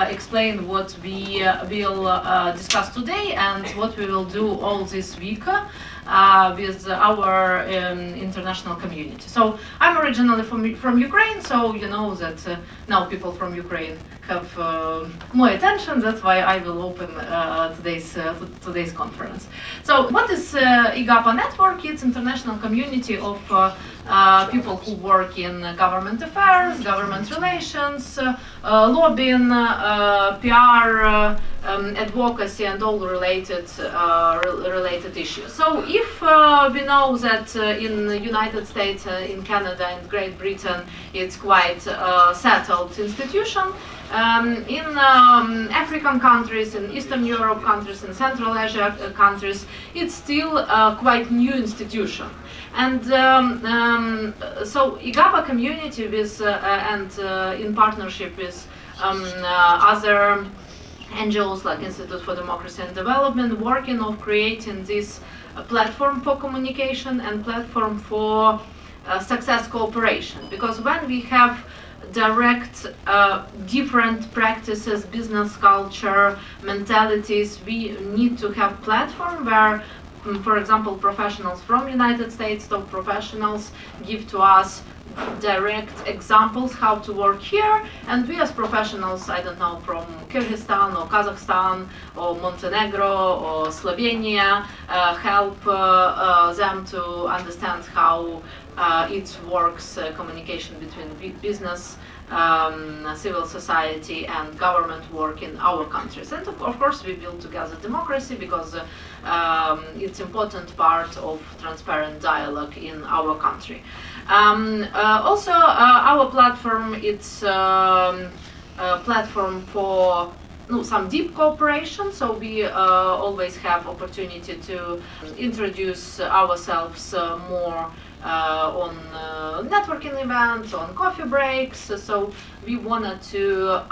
explain what we will discuss today and what we will do all this week with our international community. So I'm originally from Ukraine, so you know that now people from Ukraine have more attention. That's why I will open today's conference. So what is IGAPA Network? It's international community of people who work in government affairs, government relations, lobbying, PR, advocacy, and all related issues. So if we know that in the United States, in Canada, and Great Britain, it's quite settled institution. In African countries, in Eastern Europe countries, in Central Asia countries, it's still quite new institution. And so IGAPA community with and in partnership with other NGOs like Institute for Democracy and Development, working on creating this platform for communication and platform for success cooperation. Because when we have direct different practices, business culture, mentalities, we need to have platform where, for example, professionals from United States, top professionals, give to us direct examples how to work here, and we as professionals, I don't know, from Kyrgyzstan or Kazakhstan or Montenegro or Slovenia, help them to understand how it works, communication between business, civil society and government work in our countries. And of course we build together democracy because it's important part of transparent dialogue in our country. Also our platform, it's a platform for some deep cooperation, so we always have opportunity to introduce ourselves more on networking events, on coffee breaks. So we wanted to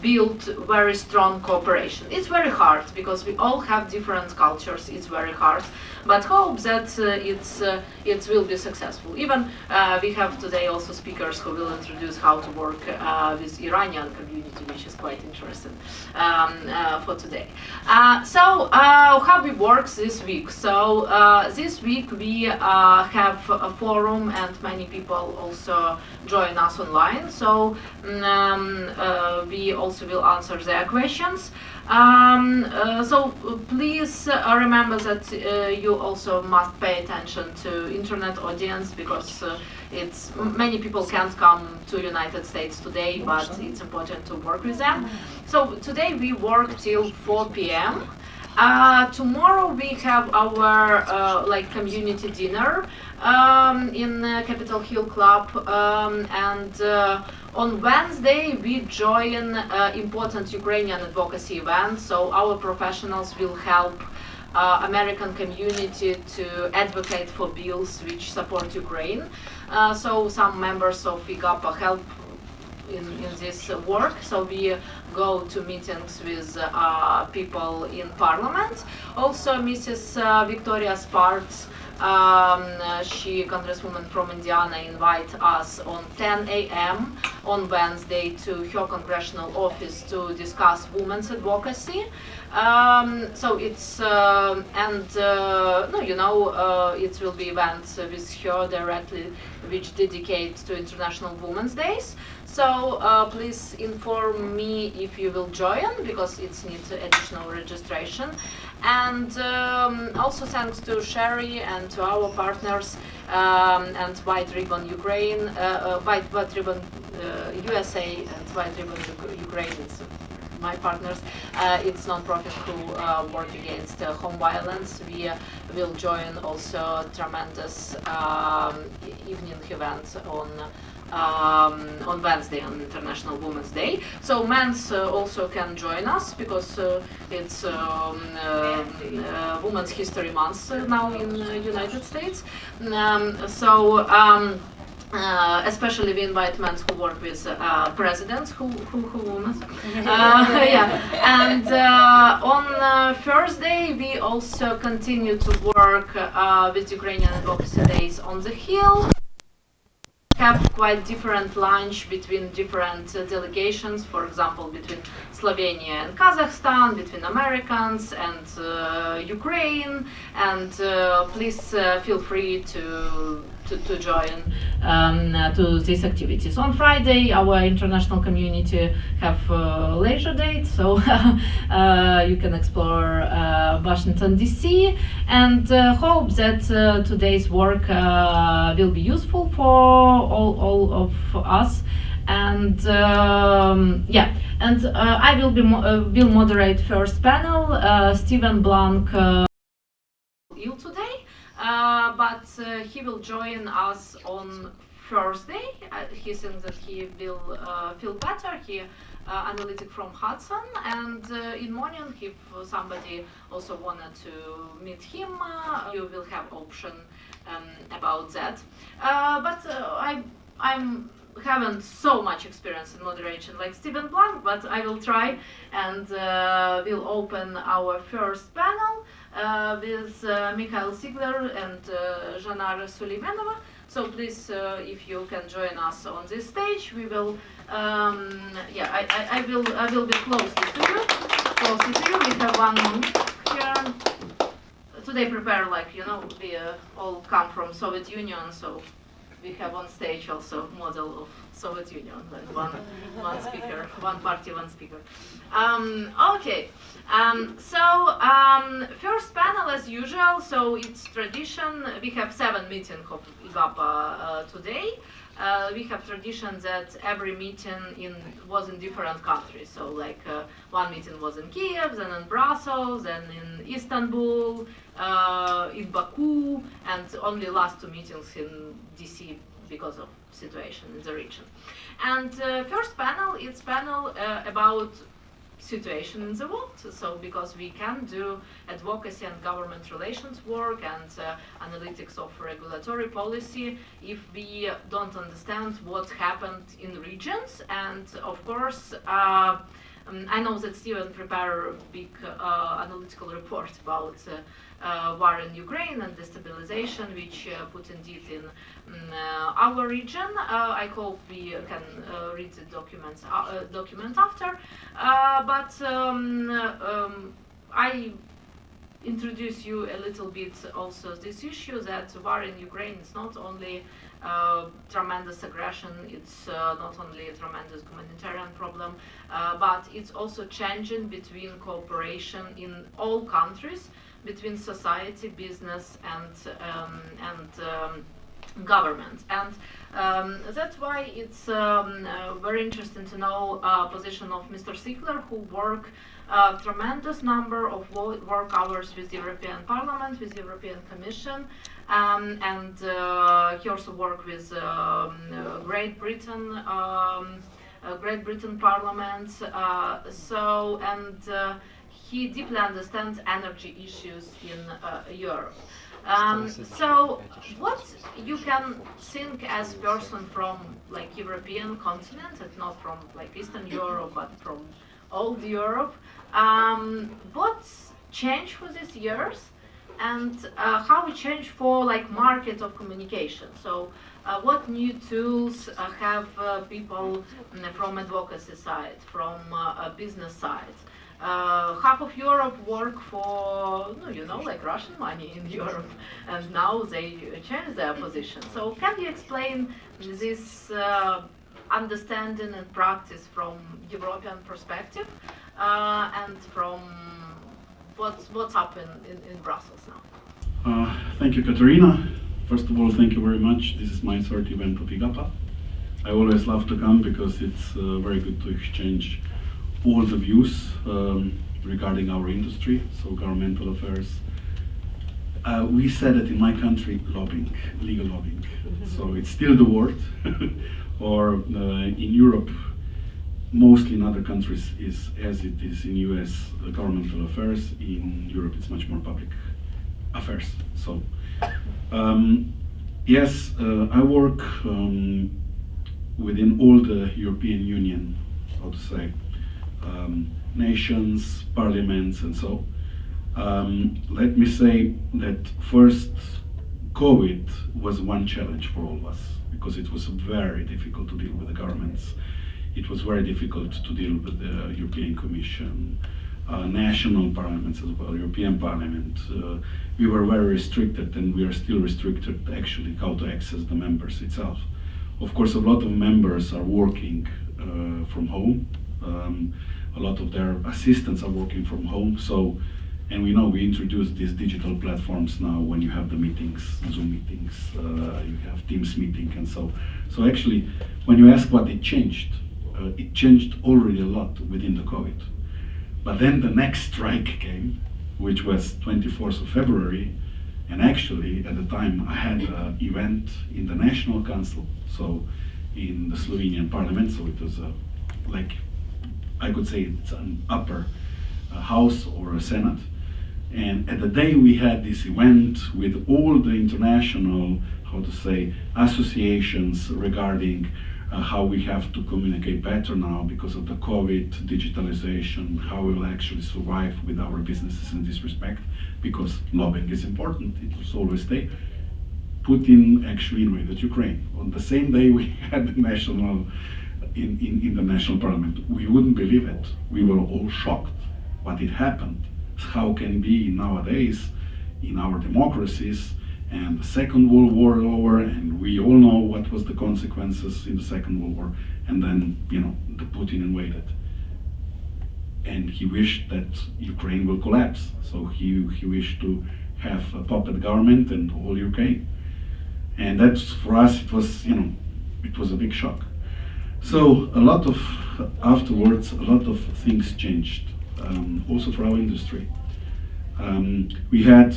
build very strong cooperation. It's very hard because we all have different cultures. It's very hard, but hope that it will be successful. Even we have today also speakers who will introduce how to work with Iranian community, which is quite interesting for today. So how we work this week? So this week we have a forum and many people also join us online. So we also will answer their questions. So please remember that you also must pay attention to internet audience because it's many people can't come to United States today, but it's important to work with them. So today we work till 4 p.m. Tomorrow we have our like community dinner in Capitol Hill Club, and on Wednesday we join important Ukrainian advocacy event. So our professionals will help American community to advocate for bills which support Ukraine. So some members of IGAPA help in this work. So we go to meetings with people in parliament. Also Mrs. Victoria Sparks, she, congresswoman from Indiana, invite us on 10 a.m. on Wednesday to her congressional office to discuss women's advocacy. So it's it will be events with her directly which dedicate to International Women's Days. So please inform me if you will join because it needs additional registration. And also thanks to Sherry and to our partners and White Ribbon Ukraine, White Ribbon USA and White Ribbon Ukraine. It's my partners. It's non-profit who work against home violence. We will join also tremendous evening event on Wednesday, on International Women's Day. So men's also can join us because it's Women's History Month now in the United States. Especially we invite men who work with presidents who women. Yeah. And on Thursday we also continue to work with Ukrainian Advocacy Days on the Hill. have quite different lunch between different delegations, for example, between Slovenia and Kazakhstan, between Americans and Ukraine, and please feel free to join to these activities. On Friday, our international community have leisure date, so you can explore Washington DC, and hope that today's work will be useful for all of us. And yeah, and I will moderate first panel. Steven Blank ill today, but he will join us on Thursday. He thinks that he will feel better. He analytic from Hudson, and in morning, if somebody also wanted to meet him, you will have option about that. But I'm haven't so much experience in moderation like Steven Blank, but I will try, and we'll open our first panel with Mikhail Sigler and Zhanara Suleimanova. So please, if you can join us on this stage, we will. Yeah, I will be closely to you. Closely to you. We have 1 minute here. Today, prepare like we all come from Soviet Union, so we have on stage also model of Soviet Union, and one speaker, one party, one speaker. Okay, so first panel as usual. So it's tradition. We have 7 meetings of IGAPA today. We have tradition that every meeting was in different countries. So like one meeting was in Kiev, then in Brussels, then in Istanbul, in Baku, and only last 2 meetings in DC because of situation in the region. And first panel, it's panel about situation in the world. So because we can do advocacy and government relations work and analytics of regulatory policy if we don't understand what happened in regions. And of course, I know that Steven prepared a big analytical report about war in Ukraine and destabilization, which put indeed in our region. I hope we can read the document after. But I introduce you a little bit also this issue that war in Ukraine is not only tremendous aggression, it's not only a tremendous humanitarian problem, but it's also changing between cooperation in all countries, between society, business, and government. And that's why it's very interesting to know position of Mr. Sigler, who work tremendous number of work hours with the European Parliament, with the European Commission, and he also worked with Great Britain Parliament. He deeply understands energy issues in Europe. So what you can think as person from like European continent, and not from like Eastern Europe, but from old Europe, what's changed for these years, and how it changed for like market of communication? So what new tools have people from advocacy side, from business side? Half of Europe work for, like Russian money in Europe, and now they change their position. So can you explain this understanding and practice from European perspective, and from what's up in Brussels now? Thank you, Katerina. First of all, thank you very much. This is my third event of IGAPA. I always love to come because it's very good to exchange all the views regarding our industry, so governmental affairs. We said it in my country, lobbying, legal lobbying. So it's still the word, or in Europe, mostly in other countries, is as it is in US, governmental affairs. In Europe, it's much more public affairs. So yes, I work within all the European Union, how to say, nations, parliaments, and so. Let me say that first, COVID was one challenge for all of us. because it was very difficult to deal with the governments. It was very difficult to deal with the European Commission, national parliaments as well, European Parliament. We were very restricted, and we are still restricted actually how to access the members itself. Of course, a lot of members are working from home. A lot of their assistants are working from home. So, and we know we introduced these digital platforms now when you have the meetings, Zoom meetings, you have Teams meeting, and so. So actually, when you ask what it changed already a lot within the COVID. But then the next strike came, which was 24th of February, and actually at the time I had an event in the National Council, so in the Slovenian Parliament, so it was like, I could say it's an upper house or a senate. And at the day we had this event with all the international, how to say, associations regarding how we have to communicate better now because of the COVID, digitalization, how we will actually survive with our businesses in this respect, because lobbying is important, it will always stay. Putin actually invaded Ukraine. On the same day we had the national, in the national parliament. We wouldn't believe it. We were all shocked, but it happened. How can it be nowadays in our democracies, and the Second World War over, and we all know what was the consequences in the Second World War, and then, you know, the Putin invaded. And he wished that Ukraine will collapse. So he wished to have a puppet government and all Ukraine. And that's, for us, it was, you know, it was a big shock. So afterwards, a lot of things changed, also for our industry. We had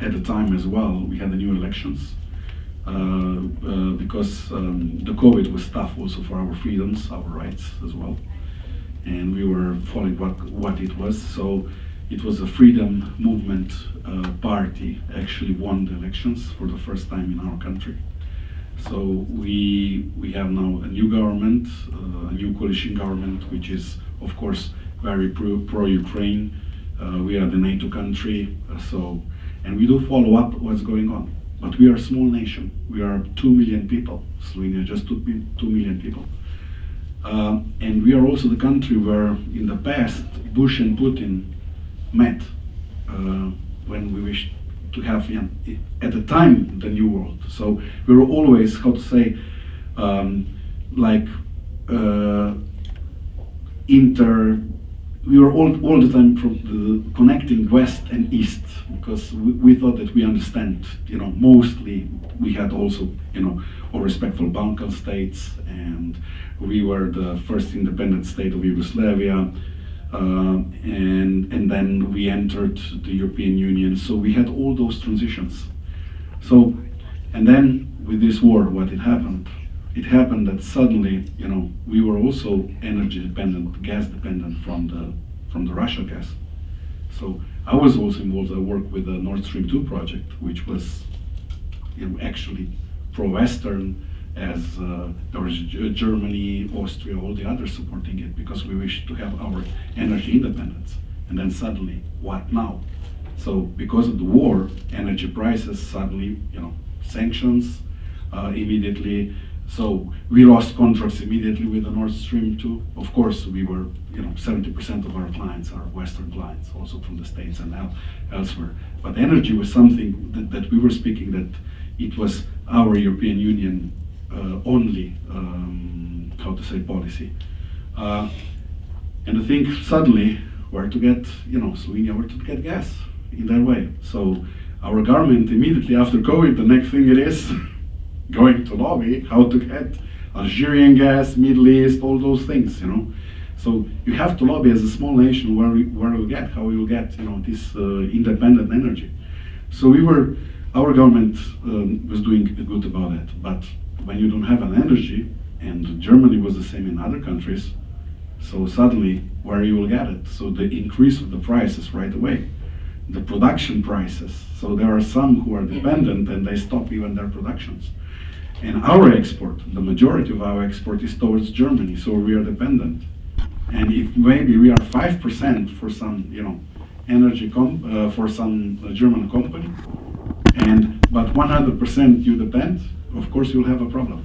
at the time as well, we had the new elections because the COVID was tough also for our freedoms, our rights as well. And we were following what it was. So it was a freedom movement party actually won the elections for the first time in our country. So we have now a new government, a new coalition government, which is of course very pro-Ukraine. We are the NATO country, and we do follow up what's going on. But we are a small nation. We are 2 million people. Slovenia just 2 million people. And we are also the country where in the past Bush and Putin met when we wished to have, you know, at the time, the new world. So we were always, how to say, we were all the time connecting West and East, because we thought that we understand, you know, mostly. We had also, you know, all respectful Balkan states, and we were the first independent state of Yugoslavia, and then we entered the European Union. So we had all those transitions. So, and then with this war, what it happened? It happened that suddenly, you know, we were also energy dependent, gas dependent from the Russian gas. So I was also involved. I worked with the Nord Stream 2 project, which was, you know, actually pro-Western, as there was Germany, Austria, all the others supporting it, because we wished to have our energy independence. And then suddenly, what now? So because of the war, energy prices suddenly, you know, sanctions immediately. So we lost contracts immediately with the Nord Stream 2. Of course, we were, you know, 70% of our clients are Western clients, also from the States and elsewhere. But energy was something that we were speaking that it was our European Union only, how to say, policy. And I think suddenly where to get, you know, Slovenia where to get gas in that way. So our government immediately after COVID, the next thing it is going to lobby how to get Algerian gas, Middle East, all those things, you know. So you have to lobby as a small nation how we will get, you know, this independent energy. So our government was doing good about it. But when you don't have an energy, and Germany was the same in other countries, so suddenly where you will get it? So the increase of the prices right away, the production prices. So there are some who are dependent and they stop even their productions. And our export, the majority of our export is towards Germany, so we are dependent. And if maybe we are 5% for some, you know, energy for some German company, but 100% you depend, of course you'll have a problem.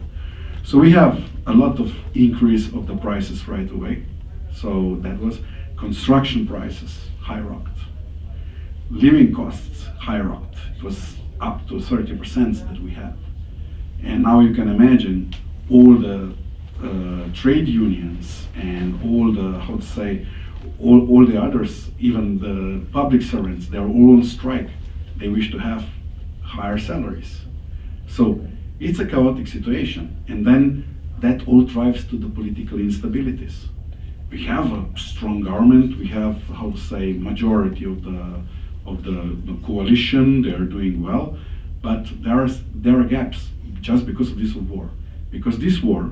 So we have a lot of increase of the prices right away. So that was construction prices high rocked, living costs high rocked. It was up to 30% that we had. And now you can imagine all the trade unions and all the, how to say, all the others, even the public servants, they're all on strike. They wish to have higher salaries. So it's a chaotic situation. And then that all drives to the political instabilities. We have a strong government, we have, how to say, majority of the coalition, they are doing well, but there are gaps just because of this war. Because this war,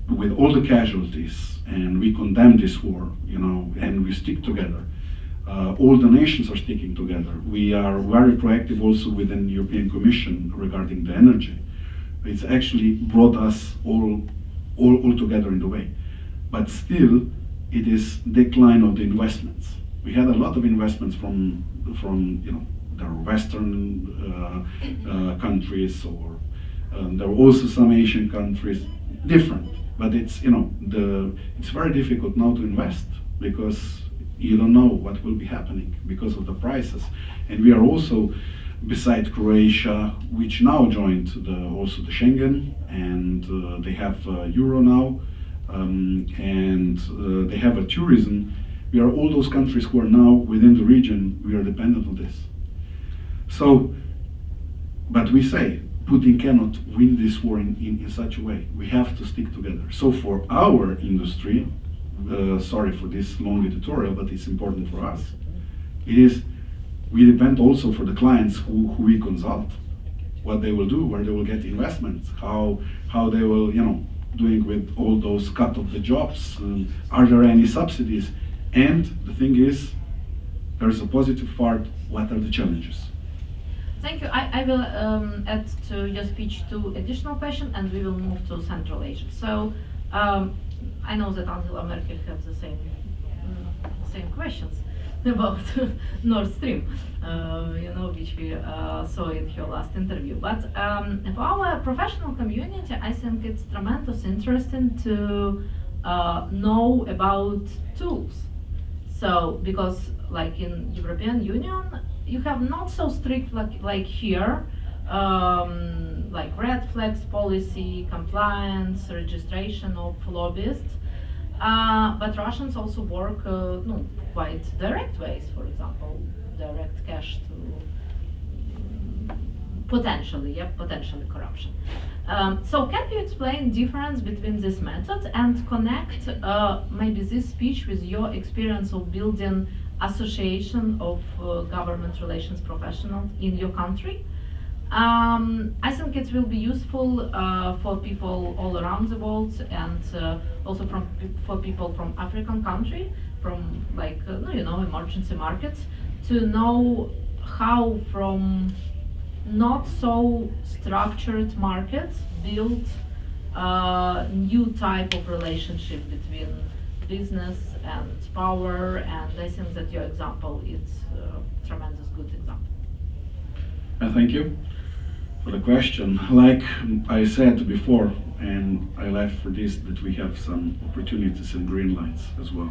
with all the casualties, and we condemn this war, and we stick together. All the nations are sticking together. We are very proactive also within the European Commission regarding the energy. It's actually brought us all together in the way. But still, it is decline of the investments. We had a lot of investments from the Western countries, or there were also some Asian countries, different. But it's it's very difficult now to invest because you don't know what will be happening because of the prices. And we are also, beside Croatia, which now joined also the Schengen, and they have Euro now, and they have a tourism. We are all those countries who are now within the region, we are dependent on this. So, but we say, Putin cannot win this war in such a way. We have to stick together. So for our industry, sorry for this long editorial, but it's important for us, we depend also for the clients who we consult, what they will do, where they will get investments, how they will, doing with all those cut of the jobs, are there any subsidies? And the thing is, there is a positive part, what are the challenges? Thank you. I will add to your speech two additional questions, and we will move to Central Asia. So I know that Angela Merkel has the same questions about Nord Stream, which we saw in her last interview. But for our professional community, I think it's tremendously interesting to know about tools. So because like in European Union, you have not so strict like here, like red flags policy, compliance, registration of lobbyists. But Russians also work quite direct ways, for example, direct cash to potentially corruption. So can you explain difference between this method and connect maybe this speech with your experience of building association of government relations professionals in your country? I think it will be useful for people all around the world, and also for people from African country, from emergency markets, to know how from not so structured markets build new type of relationship between business and power, and I think that your example is a tremendous good example. Thank you for the question. Like I said before, and I left for this, that we have some opportunities and green lights as well.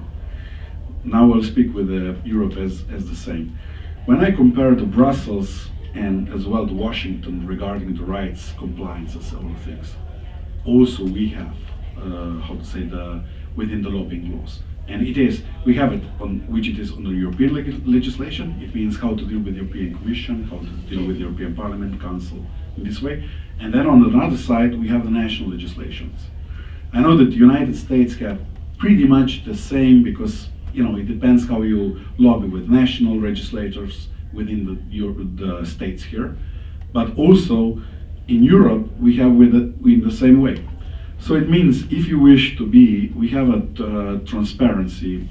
Now I'll speak with Europe as the same. When I compare to Brussels and as well to Washington regarding the rights, compliance, and all the things, also we have, within the lobbying laws. And we have it on, which it is under European legislation. It means how to deal with the European Commission, how to deal with the European Parliament, Council, in this way. And then on the other side, we have the national legislations. I know that the United States have pretty much the same, because it depends how you lobby with national legislators within the states here. But also in Europe, we have in the same way. So it means if you wish to we have a Transparency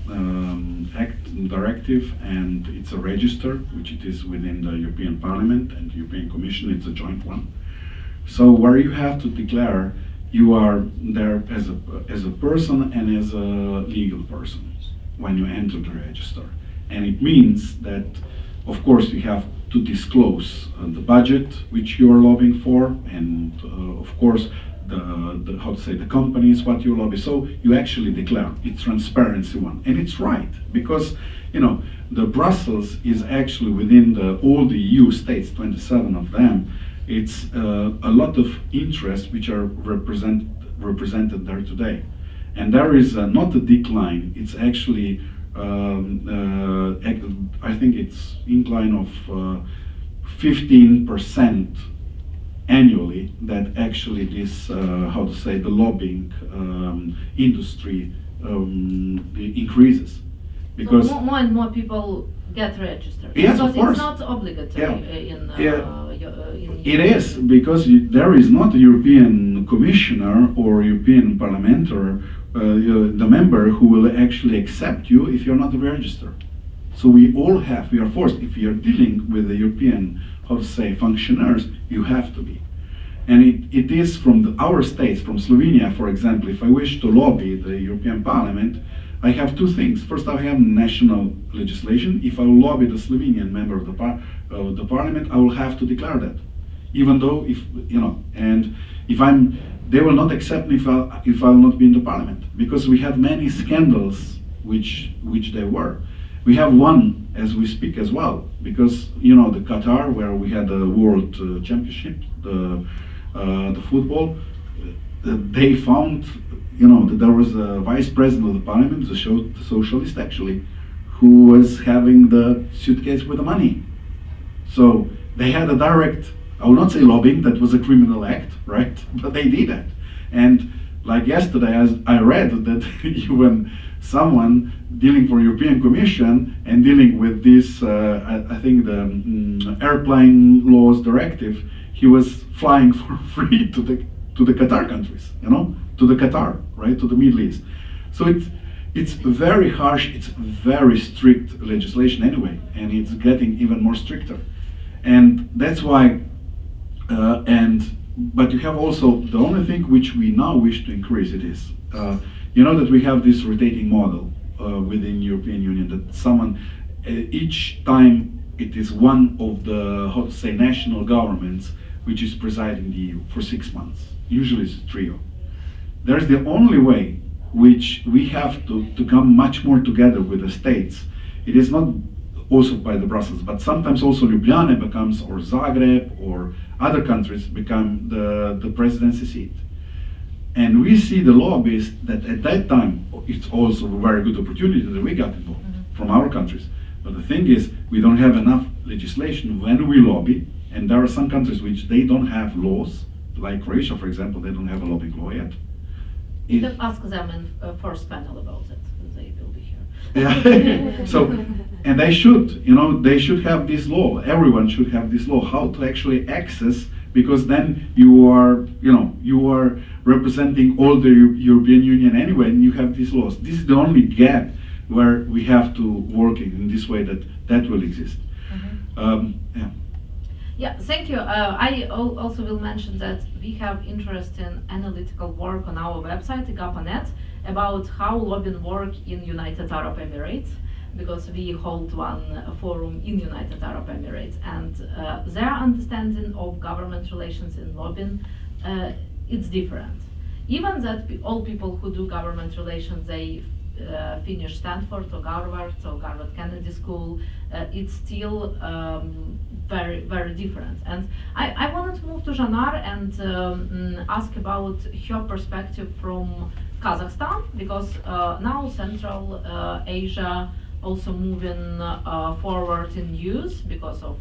Act directive, and it's a register, which it is within the European Parliament and the European Commission, it's a joint one. So where you have to declare you are there as a person and as a legal person when you enter the register. And it means that, of course, we have to disclose the budget which you are lobbying for, and of course the how to say the companies what you lobby. So you actually declare. It's transparency one, and it's right because the Brussels is actually within all the EU states, 27 of them. It's a lot of interests which are represented there today, and there is not a decline. It's actually I think it's incline of 15% annually that actually this how to say the lobbying industry increases because so more and more people get registered. Yes, because of course. it's not obligatory in it is because there is not a European commissioner or European parliamentary the member who will actually accept you if you're not registered. So we are forced, if you're dealing with the European, how to say, functionaries, you have to be. And it is from our states, from Slovenia, for example, if I wish to lobby the European Parliament, I have two things. First, I have national legislation. If I will lobby the Slovenian member of the Parliament, I will have to declare that. Even though, and if they will not accept me if I will not be in the Parliament, because we have many scandals which they were. We have one as we speak as well, because the Qatar, where we had the World Championship, the football, they found that there was a vice president of the Parliament, the socialist actually, who was having the suitcase with the money. So they had a direct, I will not say lobbying, that was a criminal act, right? But they did that. And like yesterday, I read that when someone dealing for European Commission and dealing with this, I think the airplane laws directive, he was flying for free to the Qatar countries, to the Qatar, right, to the Middle East. So it's very harsh, it's very strict legislation anyway, and it's getting even more stricter. And that's why, but you have also, the only thing which we now wish to increase it is, that we have this rotating model within European Union, that each time it is one of the, how to say, national governments which is presiding the EU for 6 months. Usually it's a trio. There's the only way which we have to come much more together with the states. It is not also by the Brussels, but sometimes also Ljubljana becomes, or Zagreb, or other countries become the presidency seat. And we see the lobbyists that at that time, it's also a very good opportunity that we got involved from our countries. But the thing is, we don't have enough legislation when we lobby, and there are some countries which they don't have laws, like Croatia, for example, they don't have a lobbying law yet. You can ask them in first panel about it. They will be here. Yeah. So, and they should have this law. Everyone should have this law. How to actually access, because then you are representing all the European Union anyway, and you have these laws. This is the only gap where we have to work in this way that will exist. Yeah. Yeah, thank you. I also will mention that we have interest in analytical work on our website, IGAPA.net, about how lobbying work in United Arab Emirates, because we hold one forum in United Arab Emirates, and their understanding of government relations in lobbying, it's different. Even that all people who do government relations, they finish Stanford or Harvard Kennedy School, it's still very, very different. And I wanted to move to Janar and ask about her perspective from Kazakhstan, because now Central Asia also moving forward in news because of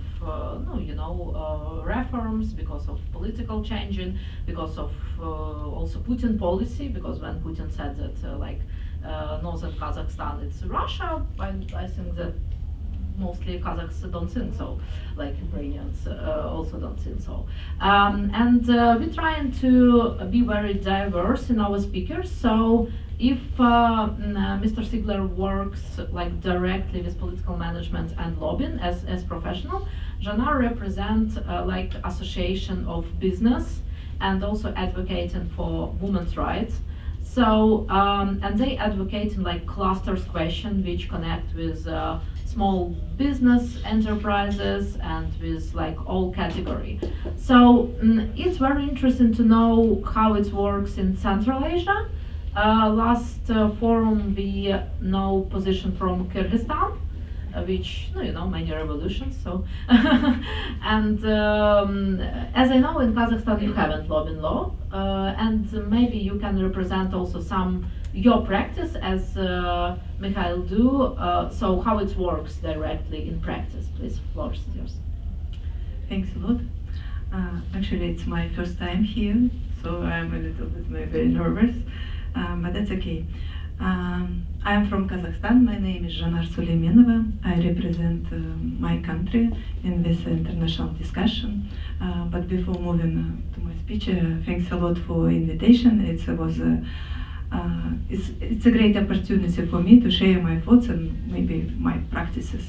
reforms, because of political changing, because of also Putin policy, because when Putin said that northern Kazakhstan it's Russia, I think that mostly Kazakhs don't think so, like Ukrainians also don't think so. And we're trying to be very diverse in our speakers. So if Mr. Sigler works directly with political management and lobbying as professional, Janar represents association of business and also advocating for women's rights. So, and they advocate like clusters question which connect with small business enterprises and with like all category. So it's very interesting to know how it works in Central Asia. Last forum we know position from Kyrgyzstan, which many revolutions. So, and as I know, in Kazakhstan you haven't lobbying law, and maybe you can represent also some your practice as Mikhail do. So how it works directly in practice, please. Floor is yours. Thanks a lot. Actually, it's my first time here, so I'm a little bit very nervous, but that's okay. I'm from Kazakhstan. My name is Janar Suleymenova. I represent my country in this international discussion. But before moving to my speech, thanks a lot for invitation. It's a great opportunity for me to share my thoughts and maybe my practices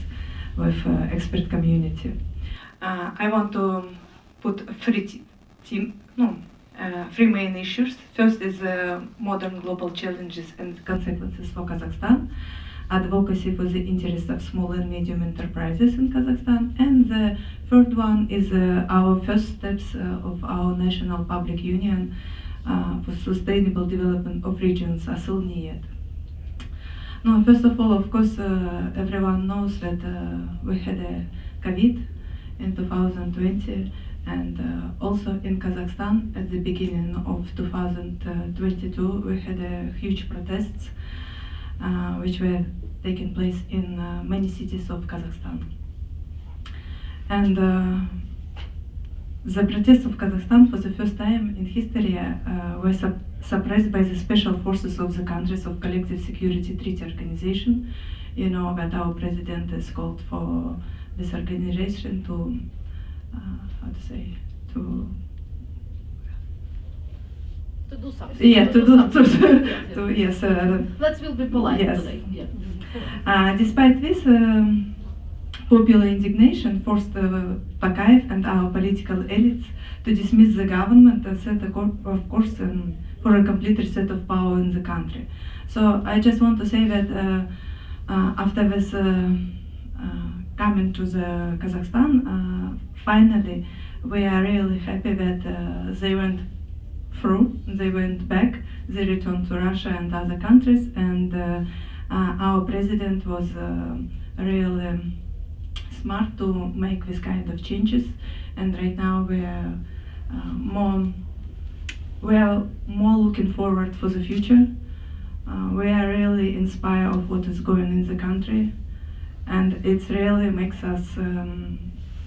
with expert community. I want to put three main issues. First is modern global challenges and consequences for Kazakhstan, advocacy for the interests of small and medium enterprises in Kazakhstan, and the third one is our first steps of our national public union for sustainable development of regions, ASIL-NIET. No, first of all, of course, everyone knows that we had a COVID in 2020, and also in Kazakhstan at the beginning of 2022 we had huge protests which were taking place in many cities of Kazakhstan. And the protests of Kazakhstan for the first time in history were suppressed by the special forces of the countries of Collective Security Treaty Organization. You know that our president has called for this organization to do something. Yes. Let's will be polite yes. today. Yeah. Despite this, popular indignation forced Tokayev and our political elites to dismiss the government and set, of course, for a complete reset of power in the country. So I just want to say that after this coming to the Kazakhstan, finally we are really happy that they went through, they went back, they returned to Russia and other countries, and our president was really smart to make this kind of changes, and right now we are more looking forward for the future. We are really inspired of what is going in the country, and it really makes us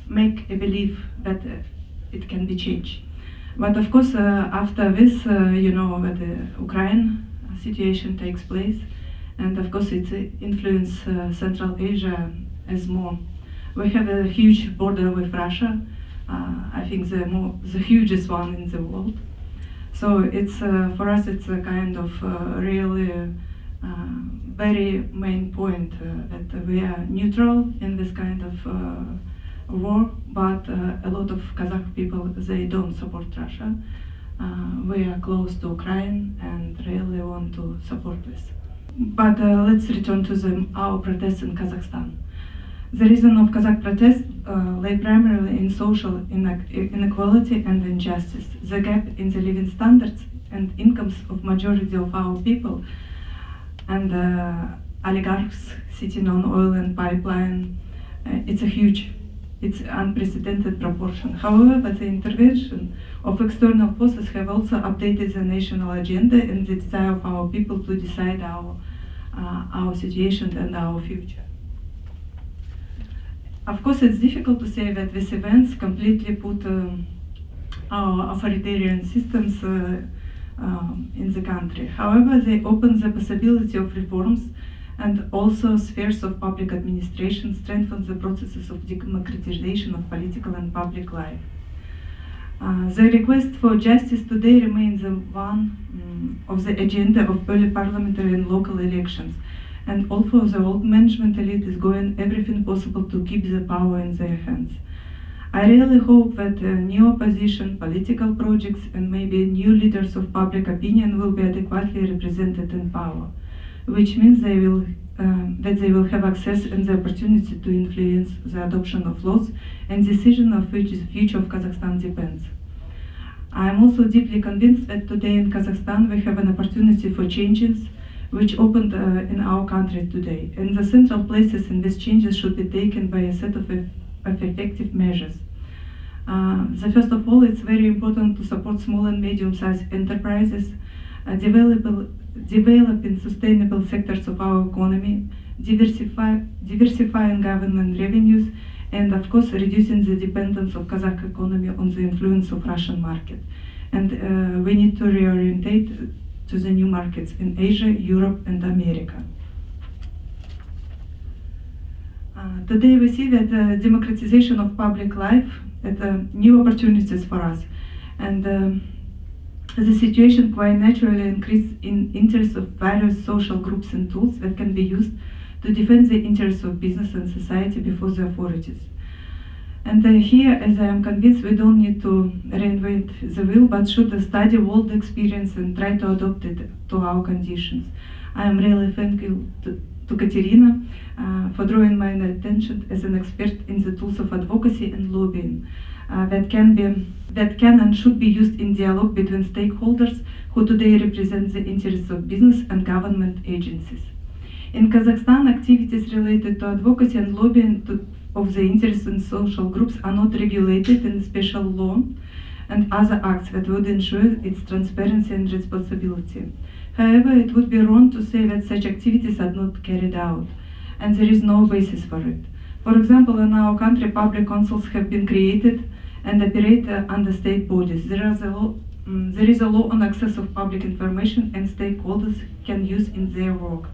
make a belief that it can be changed. But of course, after this, that the Ukraine situation takes place, and of course it influences Central Asia as more. We have a huge border with Russia. I think the hugest one in the world. So it's for us it's a kind of really very main point that we are neutral in this kind of war, but a lot of Kazakh people, they don't support Russia. We are close to Ukraine and really want to support this. But let's return to our protests in Kazakhstan. The reason of Kazakh protests lay primarily in social inequality and injustice. The gap in the living standards and incomes of majority of our people and oligarchs sitting on oil and pipeline, it's unprecedented proportion. However, the intervention of external forces have also updated the national agenda and the desire of our people to decide our situation and our future. Of course, it's difficult to say that these events completely put our authoritarian systems in the country. However, they open the possibility of reforms and also spheres of public administration, strengthen the processes of democratization of political and public life. The request for justice today remains one of the agenda of early parliamentary and local elections. And although the old management elite is doing everything possible to keep the power in their hands. I really hope that new opposition, political projects, and maybe new leaders of public opinion will be adequately represented in power, which means that they will have access and the opportunity to influence the adoption of laws and decision of which the future of Kazakhstan depends. I am also deeply convinced that today in Kazakhstan we have an opportunity for changes which opened in our country today, and the central places in these changes should be taken by a set of effective measures. First of all, it's very important to support small and medium-sized enterprises, developing sustainable sectors of our economy, diversifying government revenues, and of course reducing the dependence of Kazakh economy on the influence of Russian market. And we need to reorientate to the new markets in Asia, Europe, and America. Today we see that the democratization of public life and new opportunities for us, and the situation quite naturally increased in interest of various social groups and tools that can be used to defend the interests of business and society before the authorities. And here, as I am convinced, we don't need to reinvent the wheel, but should study world experience and try to adopt it to our conditions. I am really thankful to Katerina for drawing my attention as an expert in the tools of advocacy and lobbying that can and should be used in dialogue between stakeholders who today represent the interests of business and government agencies. In Kazakhstan, activities related to advocacy and lobbying of the interests and social groups are not regulated in special law and other acts that would ensure its transparency and responsibility. However, it would be wrong to say that such activities are not carried out, and there is no basis for it. For example, in our country, public councils have been created and operate under state bodies. There is a law on access of public information, and stakeholders can use in their work.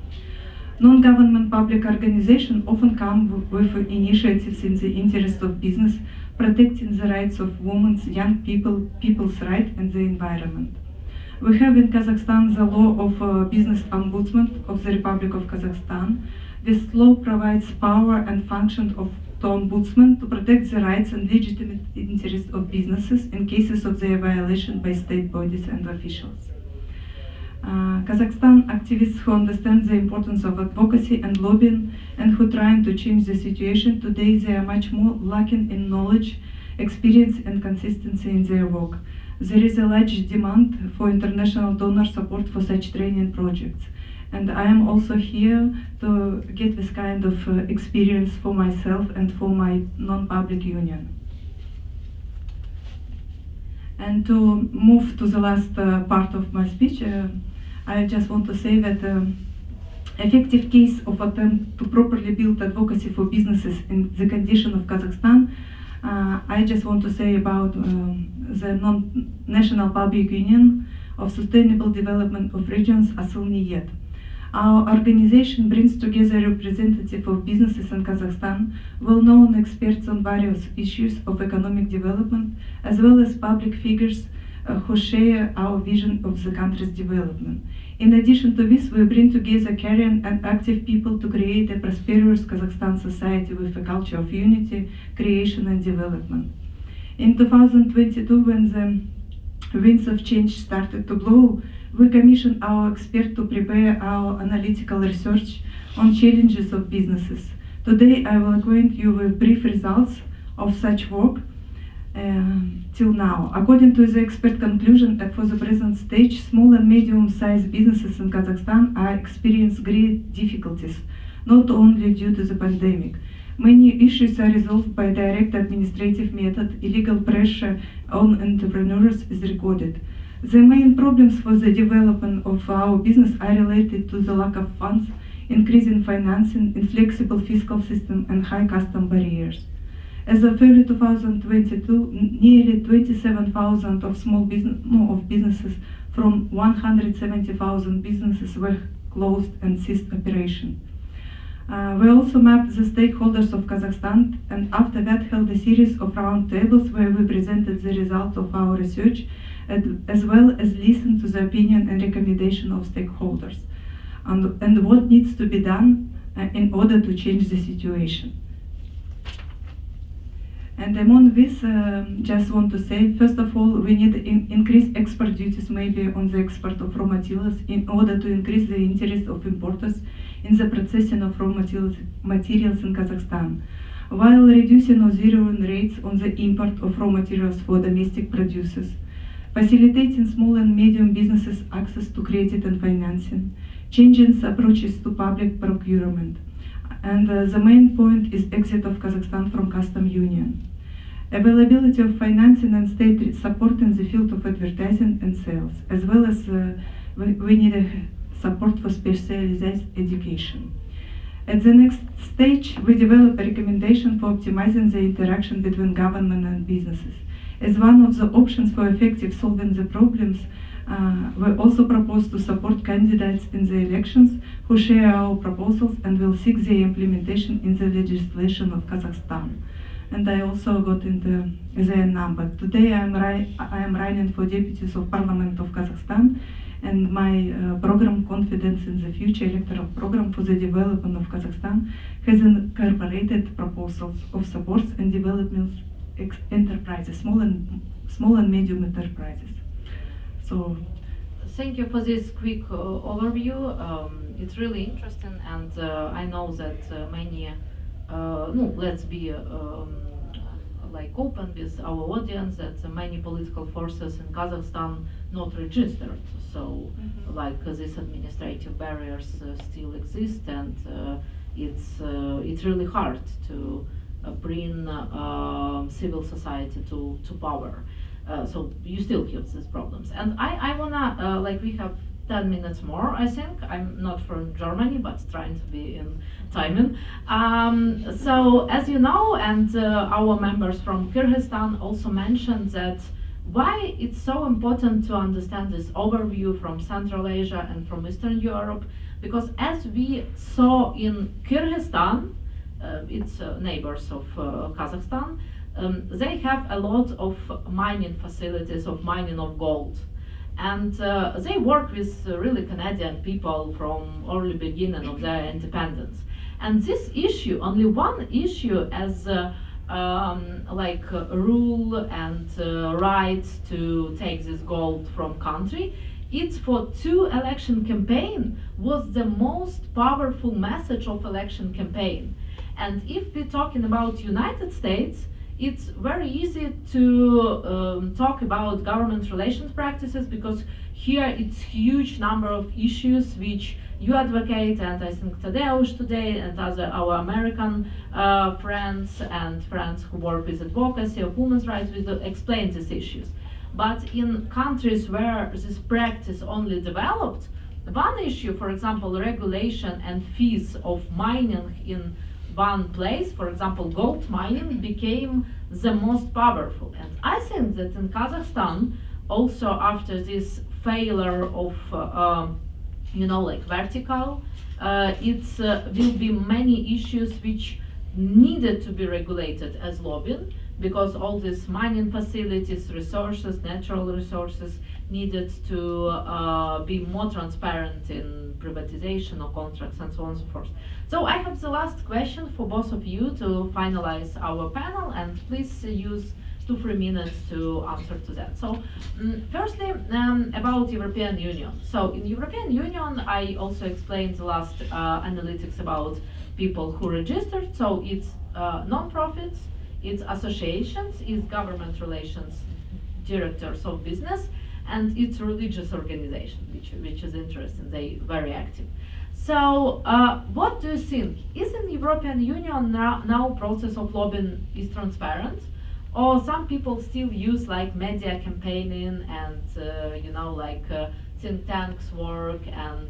Non-government public organizations often come with initiatives in the interest of business, protecting the rights of women, young people, people's rights, and the environment. We have in Kazakhstan the law of Business Ombudsman of the Republic of Kazakhstan. This law provides power and function of the ombudsman to protect the rights and legitimate interests of businesses in cases of their violation by state bodies and officials. Kazakhstan activists who understand the importance of advocacy and lobbying and who are trying to change the situation today, they are much more lacking in knowledge, experience, and consistency in their work. There is a large demand for international donor support for such training projects. And I am also here to get this kind of experience for myself and for my non-public union. And to move to the last part of my speech, I just want to say that effective case of attempt to properly build advocacy for businesses in the condition of Kazakhstan, I just want to say about the National Public Union of Sustainable Development of Regions, ASIL-NIET. Our organization brings together representatives of businesses in Kazakhstan, well-known experts on various issues of economic development, as well as public figures who share our vision of the country's development. In addition to this, we bring together caring and active people to create a prosperous Kazakhstan society with a culture of unity, creation, and development. In 2022, when the winds of change started to blow, we commissioned our experts to prepare our analytical research on challenges of businesses. Today, I will acquaint you with brief results of such work till now. According to the expert conclusion, that for the present stage, small and medium-sized businesses in Kazakhstan are experiencing great difficulties, not only due to the pandemic. Many issues are resolved by direct administrative method. Illegal pressure on entrepreneurs is recorded. The main problems for the development of our business are related to the lack of funds, increasing financing, inflexible fiscal system, and high custom barriers. As of early 2022, nearly 27,000 of businesses from 170,000 businesses were closed and ceased operation. We also mapped the stakeholders of Kazakhstan, and after that held a series of roundtables where we presented the result of our research, as well as listened to the opinion and recommendation of stakeholders, and what needs to be done in order to change the situation. And among this, just want to say, first of all, we need increase export duties maybe on the export of raw materials in order to increase the interest of importers in the processing of raw materials in Kazakhstan, while reducing or zeroing rates on the import of raw materials for domestic producers, facilitating small and medium businesses access to credit and financing, changing approaches to public procurement. And the main point is exit of Kazakhstan from Custom Union. Availability of financing and state support in the field of advertising and sales, as well as we need a support for specialized education. At the next stage, we develop a recommendation for optimizing the interaction between government and businesses. As one of the options for effective solving the problems, we also propose to support candidates in the elections who share our proposals and will seek their implementation in the legislation of Kazakhstan. And I also got into their number. Today I am running for deputies of Parliament of Kazakhstan, and my program Confidence in the Future electoral program for the development of Kazakhstan has incorporated proposals of supports and development enterprises, small and medium enterprises. So, thank you for this quick overview. It's really interesting, and I know that many. Let's be like open with our audience that many political forces in Kazakhstan not registered. So, like these administrative barriers still exist, and it's really hard to bring civil society to power. So you still have these problems. And I wanna, like we have 10 minutes more, I think. I'm not from Germany, but trying to be in timing. So as you know, and our members from Kyrgyzstan also mentioned that why it's so important to understand this overview from Central Asia and from Eastern Europe, because as we saw in Kyrgyzstan, it's neighbors of Kazakhstan, they have a lot of mining facilities of mining of gold. And they work with really Canadian people from early beginning of their independence. And this issue, only one issue as like rule and rights to take this gold from country, it's for 2 election campaign was the most powerful message of election campaign. And if we're talking about United States, it's very easy to talk about government relations practices, because here it's huge number of issues which you advocate, and I think Tadeusz today and other our American friends and friends who work with advocacy of women's rights will explain these issues. But in countries where this practice only developed, one issue, for example, regulation and fees of mining in one place, for example, gold mining, became the most powerful. And I think that in Kazakhstan, also after this failure of, like vertical, it will be many issues which needed to be regulated as lobbying, because all these mining facilities, resources, natural resources needed to be more transparent in privatization or contracts and so on and so forth. So I have the last question for both of you to finalize our panel, and please use 2-3 minutes to answer to that. So firstly, about European Union. So in European Union, I also explained the last analytics about people who registered. So it's non-profits, it's associations, it's government relations directors of business, and it's religious organization, which is interesting. They very active. So what do you think? Is in European Union now process of lobbying is transparent? Or some people still use like media campaigning and think tanks work and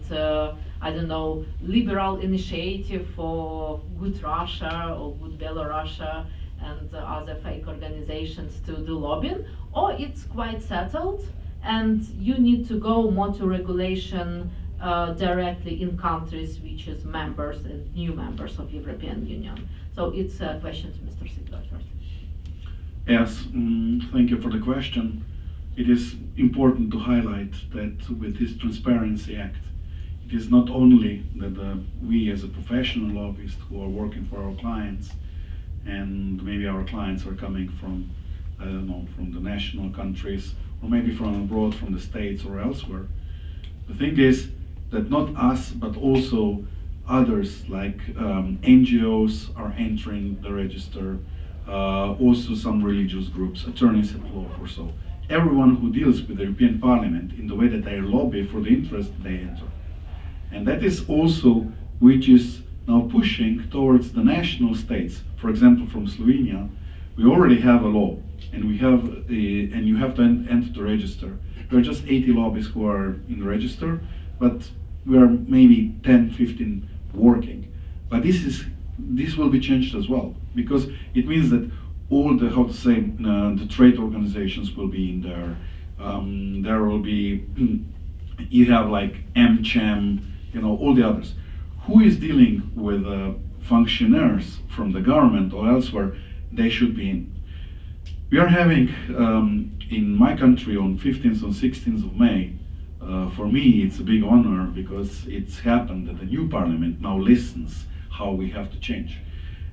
I don't know, liberal initiative for good Russia or good Belarusia and other fake organizations to do lobbying? Or it's quite settled and you need to go more to regulation directly in countries which is members and new members of European Union? So it's a question to Mr. Sigdor first. Yes, thank you for the question. It is important to highlight that with this Transparency Act, it is not only that we as a professional lobbyist who are working for our clients and maybe our clients are coming from, I don't know, from the national countries, or maybe from abroad, from the States or elsewhere. The thing is that not us, but also others like NGOs are entering the register, also some religious groups, attorneys at law or so. Everyone who deals with the European Parliament in the way that they lobby for the interest, they enter. And that is also which is now pushing towards the national states. For example, from Slovenia, we already have a law, and we have and you have to enter the register. There are just 80 lobbies who are in the register, but we are maybe 10, 15 working. But this will be changed as well, because it means that all the, how to say, the trade organizations will be in there. There will be, you have like AmCham, you know, all the others. Who is dealing with functionaries from the government or elsewhere? They should be in. We are having in my country on 15th and 16th of May. For me, it's a big honor because it's happened that the new parliament now listens how we have to change,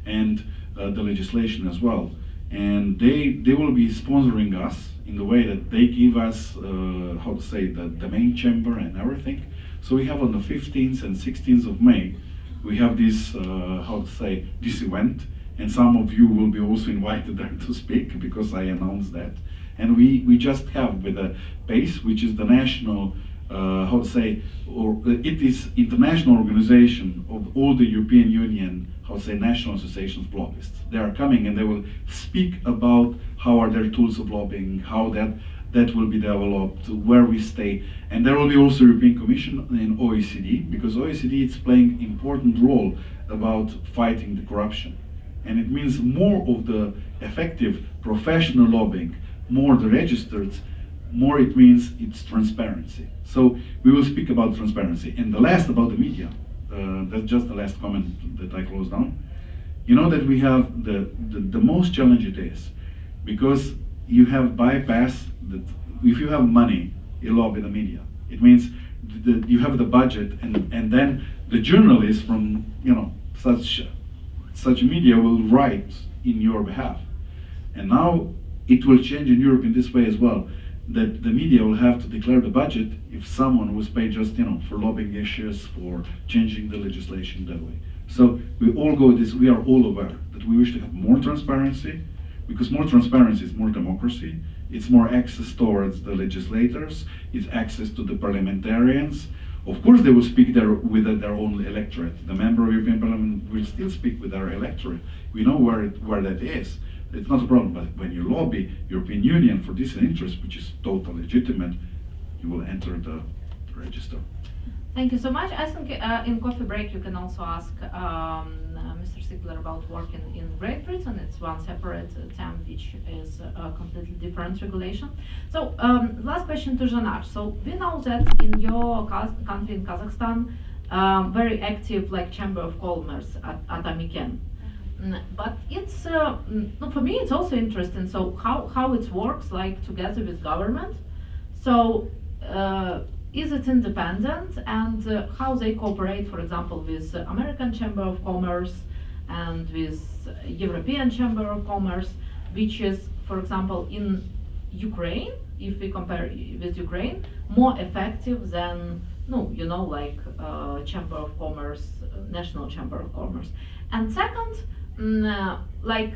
and the legislation as well. And they will be sponsoring us in the way that they give us, how to say, the main chamber and everything. So we have on the 15th and 16th of May, we have this, how to say, this event. And some of you will be also invited there to speak because I announced that. And we just have with the PACE, which is the national, how to say, or it is international organization of all the European Union, how to say, national associations of lobbyists. They are coming and they will speak about how are their tools of lobbying, how that will be developed, where we stay. And there will be also European Commission and OECD, because OECD is playing important role about fighting the corruption. And it means more of the effective professional lobbying, more the registered, more it means it's transparency. So we will speak about transparency. And the last about the media, that's just the last comment that I close down. You know that we have the most challenge it is, because you have bypass that if you have money, you lobby the media. It means that you have the budget, and then the journalists from, you know, such media will write in your behalf. And now it will change in Europe in this way as well, that the media will have to declare the budget if someone was paid just, you know, for lobbying issues, for changing the legislation that way. So we all go this, we are all aware that we wish to have more transparency, because more transparency is more democracy, it's more access towards the legislators, it's access to the parliamentarians. Of course, they will speak there with their own electorate. The member of European Parliament will still speak with their electorate. We know where that is. It's not a problem. But when you lobby European Union for this interest, which is totally legitimate, you will enter the register. Thank you so much. I think in coffee break you can also ask Mr. Sigler about working in Great Britain. It's one separate term which is a completely different regulation. So last question to Janar. So we know that in your country, in Kazakhstan, very active like Chamber of Commerce at Atamiken. But it's, no, for me it's also interesting, so how it works like together with government. So is it independent, and how they cooperate, for example, with American Chamber of Commerce and with European Chamber of Commerce, which is, for example, in Ukraine, if we compare with Ukraine, more effective than, no, you know, like Chamber of Commerce, National Chamber of Commerce. And second, like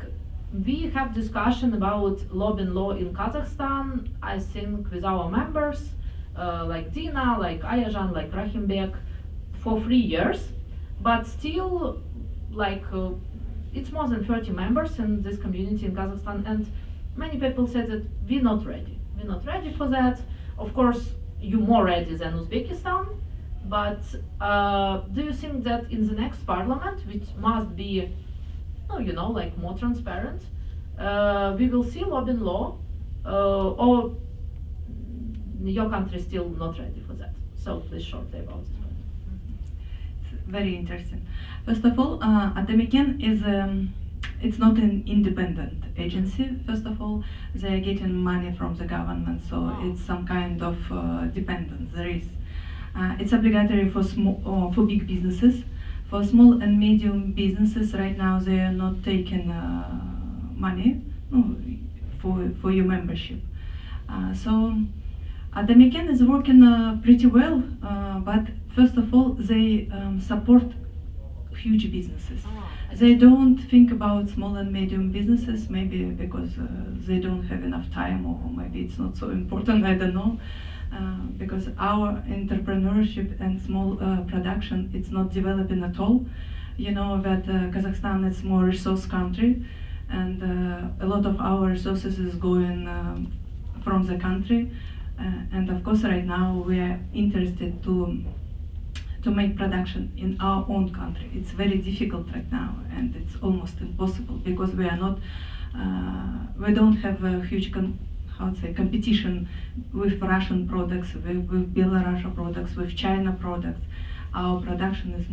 we have discussion about lobbying law in Kazakhstan, I think with our members, like Dina, like Ayajan, like Rahimbek, for 3 years, but still, like, it's more than 30 members in this community in Kazakhstan, and many people said that we're not ready. We're not ready for that. Of course, you're more ready than Uzbekistan, but do you think that in the next parliament, which must be, you know, like more transparent, we will see lobbying law, or your country is still not ready for that? So please shortly about this one. It's very interesting. First of all, Atamiken is it's not an independent agency. First of all, they are getting money from the government, so it's some kind of dependence. There is. It's obligatory for big businesses. For small and medium businesses right now, they are not taking money for your membership. So the McCann is working pretty well, but first of all, they support huge businesses. They don't think about small and medium businesses, maybe because they don't have enough time, or maybe it's not so important, I don't know. Because our entrepreneurship and small production, it's not developing at all. You know that Kazakhstan is more resource country, and a lot of our resources is going from the country. And of course, right now we are interested to make production in our own country. It's very difficult right now, and it's almost impossible because we are not, we don't have a huge competition with Russian products, with Belarus products, with China products. Our production is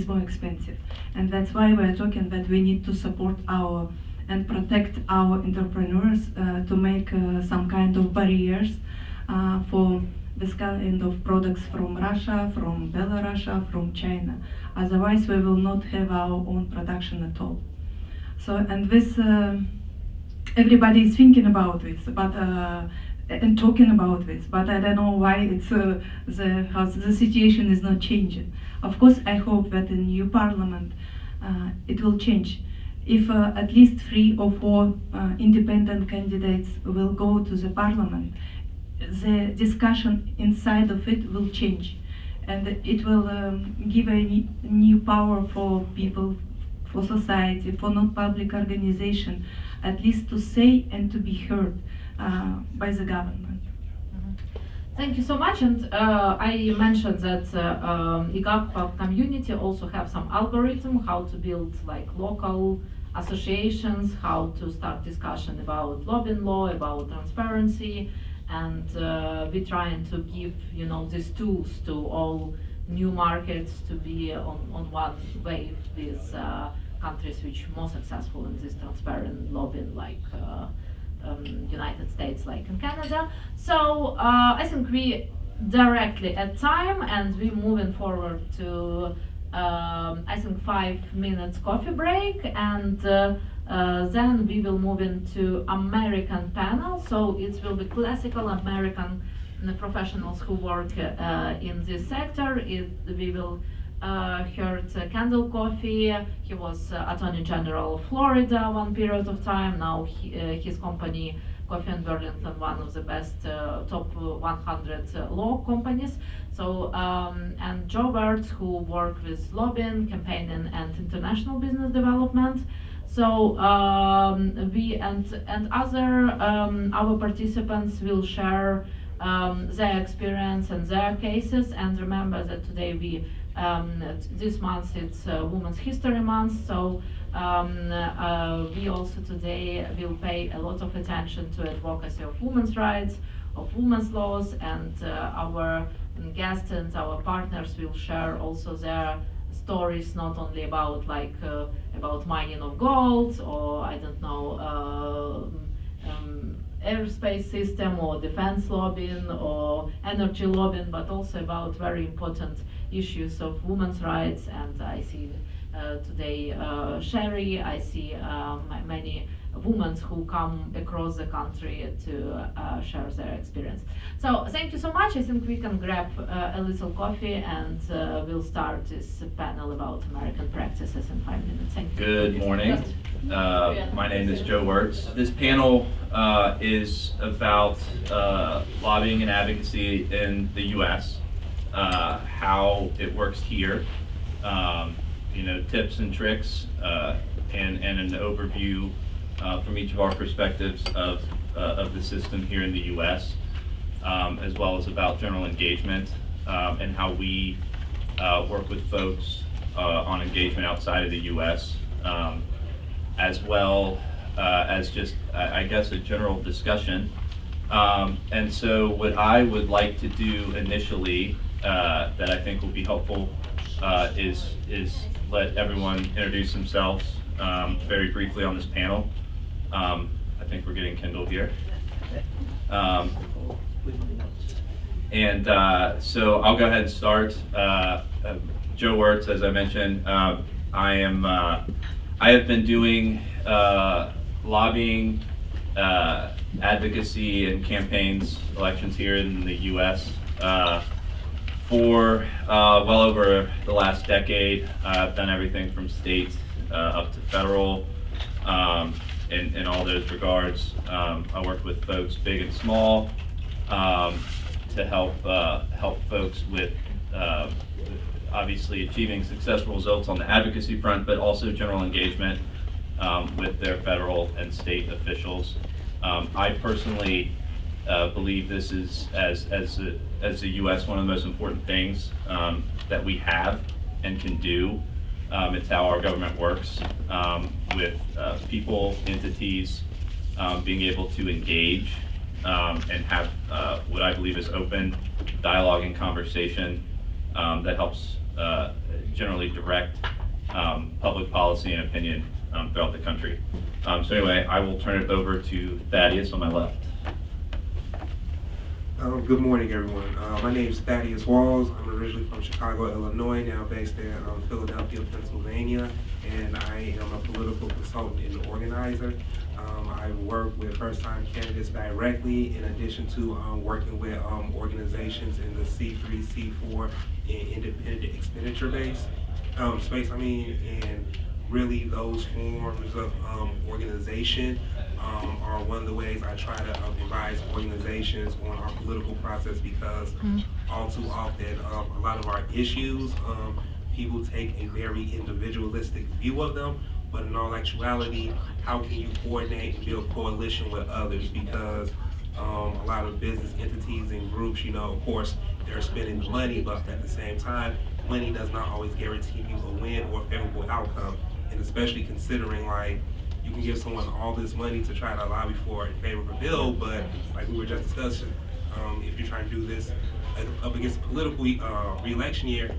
more expensive, and that's why we are talking that we need to support our and protect our entrepreneurs to make some kind of barriers for this kind of products from Russia, from Belarus, from China. Otherwise, we will not have our own production at all. So, and this, everybody is thinking about this, but and talking about this, but I don't know why it's how the situation is not changing. Of course, I hope that in new parliament it will change. If at least 3 or 4 independent candidates will go to the parliament, the discussion inside of it will change, and it will give a new power for people, for society, for non-public organization, at least to say and to be heard by the government. Thank you so much. And I mentioned that IGAKPA community also have some algorithm how to build like local associations, how to start discussion about lobbying law, about transparency, and we're trying to give these tools to all new markets to be on one wave with countries which are more successful in this transparent lobbying, like United States, like in Canada. So I think we directly at time, and we're moving forward to I think 5 minutes coffee break, and then we will move into American panel. So it will be classical American professionals who work in this sector. We will heard Kendall Coffee. He was Attorney General of Florida one period of time. Now his company, Coffee and Burlington, one of the best top 100 law companies. So and Joe Wirtz, who worked with lobbying, campaigning, and international business development. So we and other our participants will share their experience and their cases. And remember that today this month it's Women's History Month, so we also today will pay a lot of attention to advocacy of women's rights, of women's laws, and our guests and our partners will share also their stories, not only about about mining of gold, or I don't know, airspace system or defense lobbying or energy lobbying, but also about very important issues of women's rights. And I see today Sherry, I see many women who come across the country to share their experience. So thank you so much. I think we can grab a little coffee, and we'll start this panel about American practices in 5 minutes. Thank you. Good morning. My name is Joe Wirtz. This panel is about lobbying and advocacy in the U.S., how it works here, tips and tricks, and an overview from each of our perspectives of the system here in the U.S., as well as about general engagement and how we work with folks on engagement outside of the U.S., as well as just, I guess, a general discussion. And so what I would like to do initially that I think will be helpful is let everyone introduce themselves very briefly on this panel. I think we're getting Kendall here. So I'll go ahead and start. Joe Wirtz, as I mentioned. I have been doing lobbying, advocacy, and campaigns, elections here in the U.S. For well over the last decade. I've done everything from state up to federal in all those regards. I work with folks big and small to help folks with obviously achieving successful results on the advocacy front, but also general engagement with their federal and state officials. I personally believe this is, as the U.S., one of the most important things that we have and can do. It's how our government works with people, entities, being able to engage and have what I believe is open dialogue and conversation that helps generally direct public policy and opinion throughout the country. So anyway, I will turn it over to Thaddeus on my left. Good morning, everyone. My name is Thaddeus Walls. I'm originally from Chicago, Illinois, now based in Philadelphia, Pennsylvania, and I am a political consultant and organizer. I work with first-time candidates directly, in addition to working with organizations in the C3, C4, and independent expenditure-based space. And really those forms of organization are one of the ways I try to advise organizations on our political process, because all too often a lot of our issues, people take a very individualistic view of them, but in all actuality, how can you coordinate and build coalition with others? Because a lot of business entities and groups, of course, they're spending the money, but at the same time, money does not always guarantee you a win or a favorable outcome. And especially considering, like, you can give someone all this money to try to lobby for a favorable bill, but like we were just discussing, if you're trying to do this up against a political re-election year,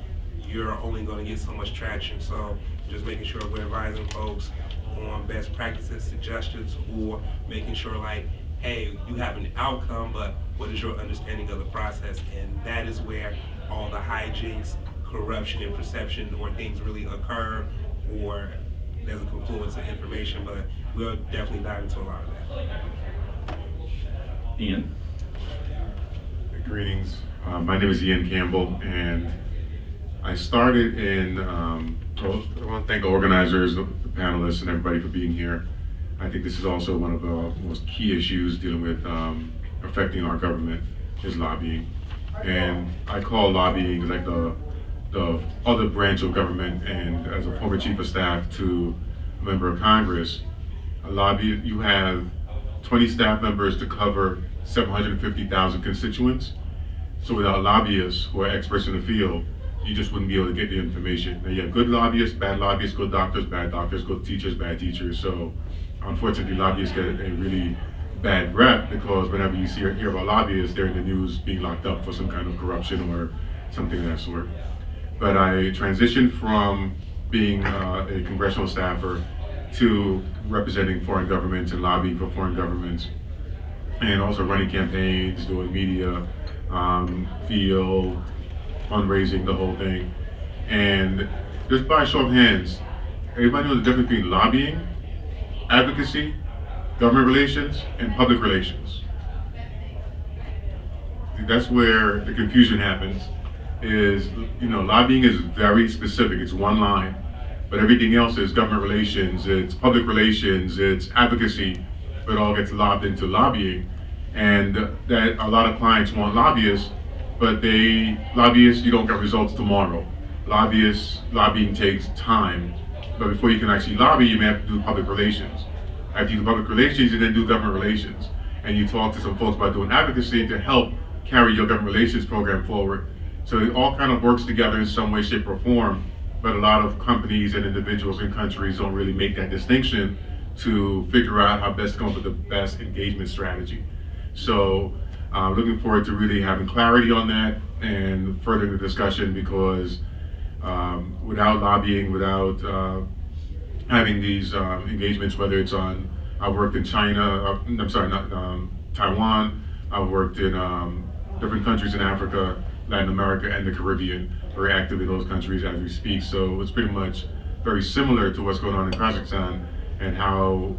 you're only going to get so much traction. So just making sure we're advising folks on best practices, suggestions, or making sure, like, hey, you have an outcome, but what is your understanding of the process? And that is where all the hijinks, corruption, and perception or things really occur, or there's a confluence of information, but we'll definitely dive into a lot of that. Ian. Greetings. My name is Ian Campbell, and I started in, I want to thank the organizers, the panelists, and everybody for being here. I think this is also one of the most key issues dealing with affecting our government is lobbying. And I call lobbying like the other branch of government, and as a former chief of staff to a member of Congress, you have 20 staff members to cover 750,000 constituents. So without lobbyists who are experts in the field, you just wouldn't be able to get the information. Now you have good lobbyists, good doctors, bad doctors, good teachers, bad teachers. So unfortunately, lobbyists get a really bad rep, because whenever you hear about lobbyists, they're in the news being locked up for some kind of corruption or something of that sort. But I transitioned from being a congressional staffer to representing foreign governments and lobbying for foreign governments, and also running campaigns, doing media, field, fundraising, the whole thing. And just by show of hands, everybody knows the difference between lobbying, advocacy, government relations, and public relations. That's where the confusion happens. Lobbying is very specific, it's one line, but everything else is government relations, it's public relations, it's advocacy, but it all gets lobbed into lobbying. And that a lot of clients want lobbyists, but lobbyists, you don't get results tomorrow. Lobbying takes time, but before you can actually lobby, you may have to do public relations. After you do public relations, you then do government relations. And you talk to some folks about doing advocacy to help carry your government relations program forward. So it all kind of works together in some way, shape, or form, but a lot of companies and individuals and countries don't really make that distinction to figure out how best to come up with the best engagement strategy. So looking forward to really having clarity on that and furthering the discussion, because without lobbying, without having these engagements, whether it's I've worked in China, Taiwan, I've worked in different countries in Africa, Latin America, and the Caribbean, very active in those countries as we speak. So it's pretty much very similar to what's going on in Kazakhstan, and how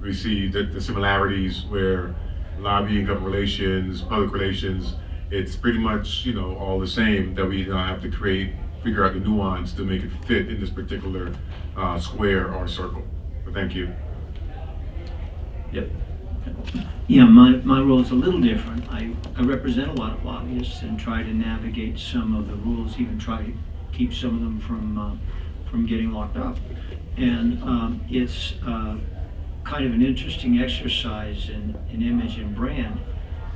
we see the similarities where lobbying, government relations, public relations, it's pretty much, you know, all the same, that we have to figure out the nuance to make it fit in this particular square or circle. But thank you. Yep. Yeah, my role is a little different. I represent a lot of lobbyists and try to navigate some of the rules, even try to keep some of them from getting locked up. And it's kind of an interesting exercise in image and brand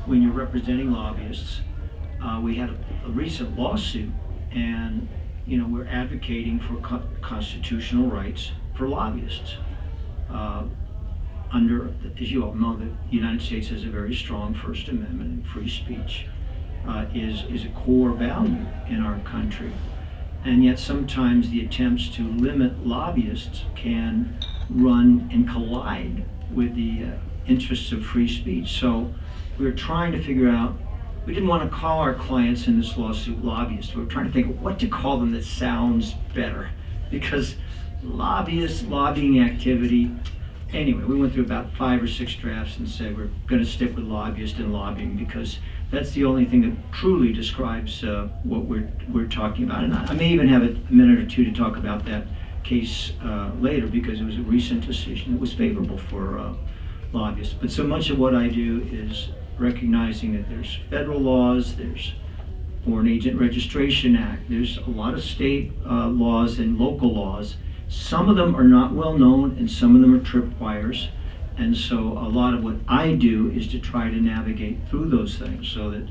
when you're representing lobbyists. We had a recent lawsuit, and you know, we're advocating for constitutional rights for lobbyists. As you all know, the United States has a very strong First Amendment, and free speech is a core value in our country. And yet sometimes the attempts to limit lobbyists can run and collide with the interests of free speech. So we're trying to figure out, we didn't want to call our clients in this lawsuit lobbyists. We were trying to think of what to call them that sounds better, because lobbyists, lobbying activity. Anyway, we went through about 5 or 6 drafts and said we're going to stick with lobbyist and lobbying, because that's the only thing that truly describes what we're talking about. And I may even have a minute or two to talk about that case later, because it was a recent decision that was favorable for lobbyists. But so much of what I do is recognizing that there's federal laws, there's Foreign Agent Registration Act, there's a lot of state laws and local laws. Some of them are not well known, and some of them are tripwires. And so a lot of what I do is to try to navigate through those things so that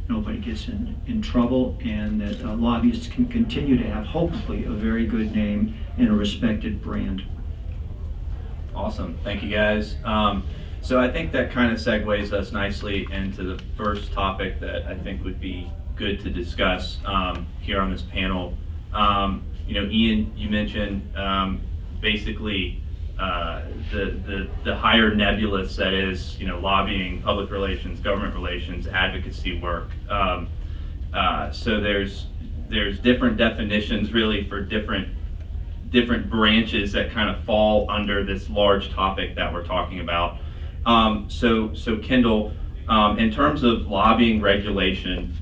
nobody gets in trouble, and that lobbyists can continue to have, hopefully, a very good name and a respected brand. Awesome. Thank you, guys. So I think that kind of segues us nicely into the first topic that I think would be good to discuss here on this panel. You know, Ian, you mentioned basically the higher nebulous that is, you know, lobbying, public relations, government relations, advocacy work. So there's different definitions really for different branches that kind of fall under this large topic that we're talking about. So Kendall, in terms of lobbying regulation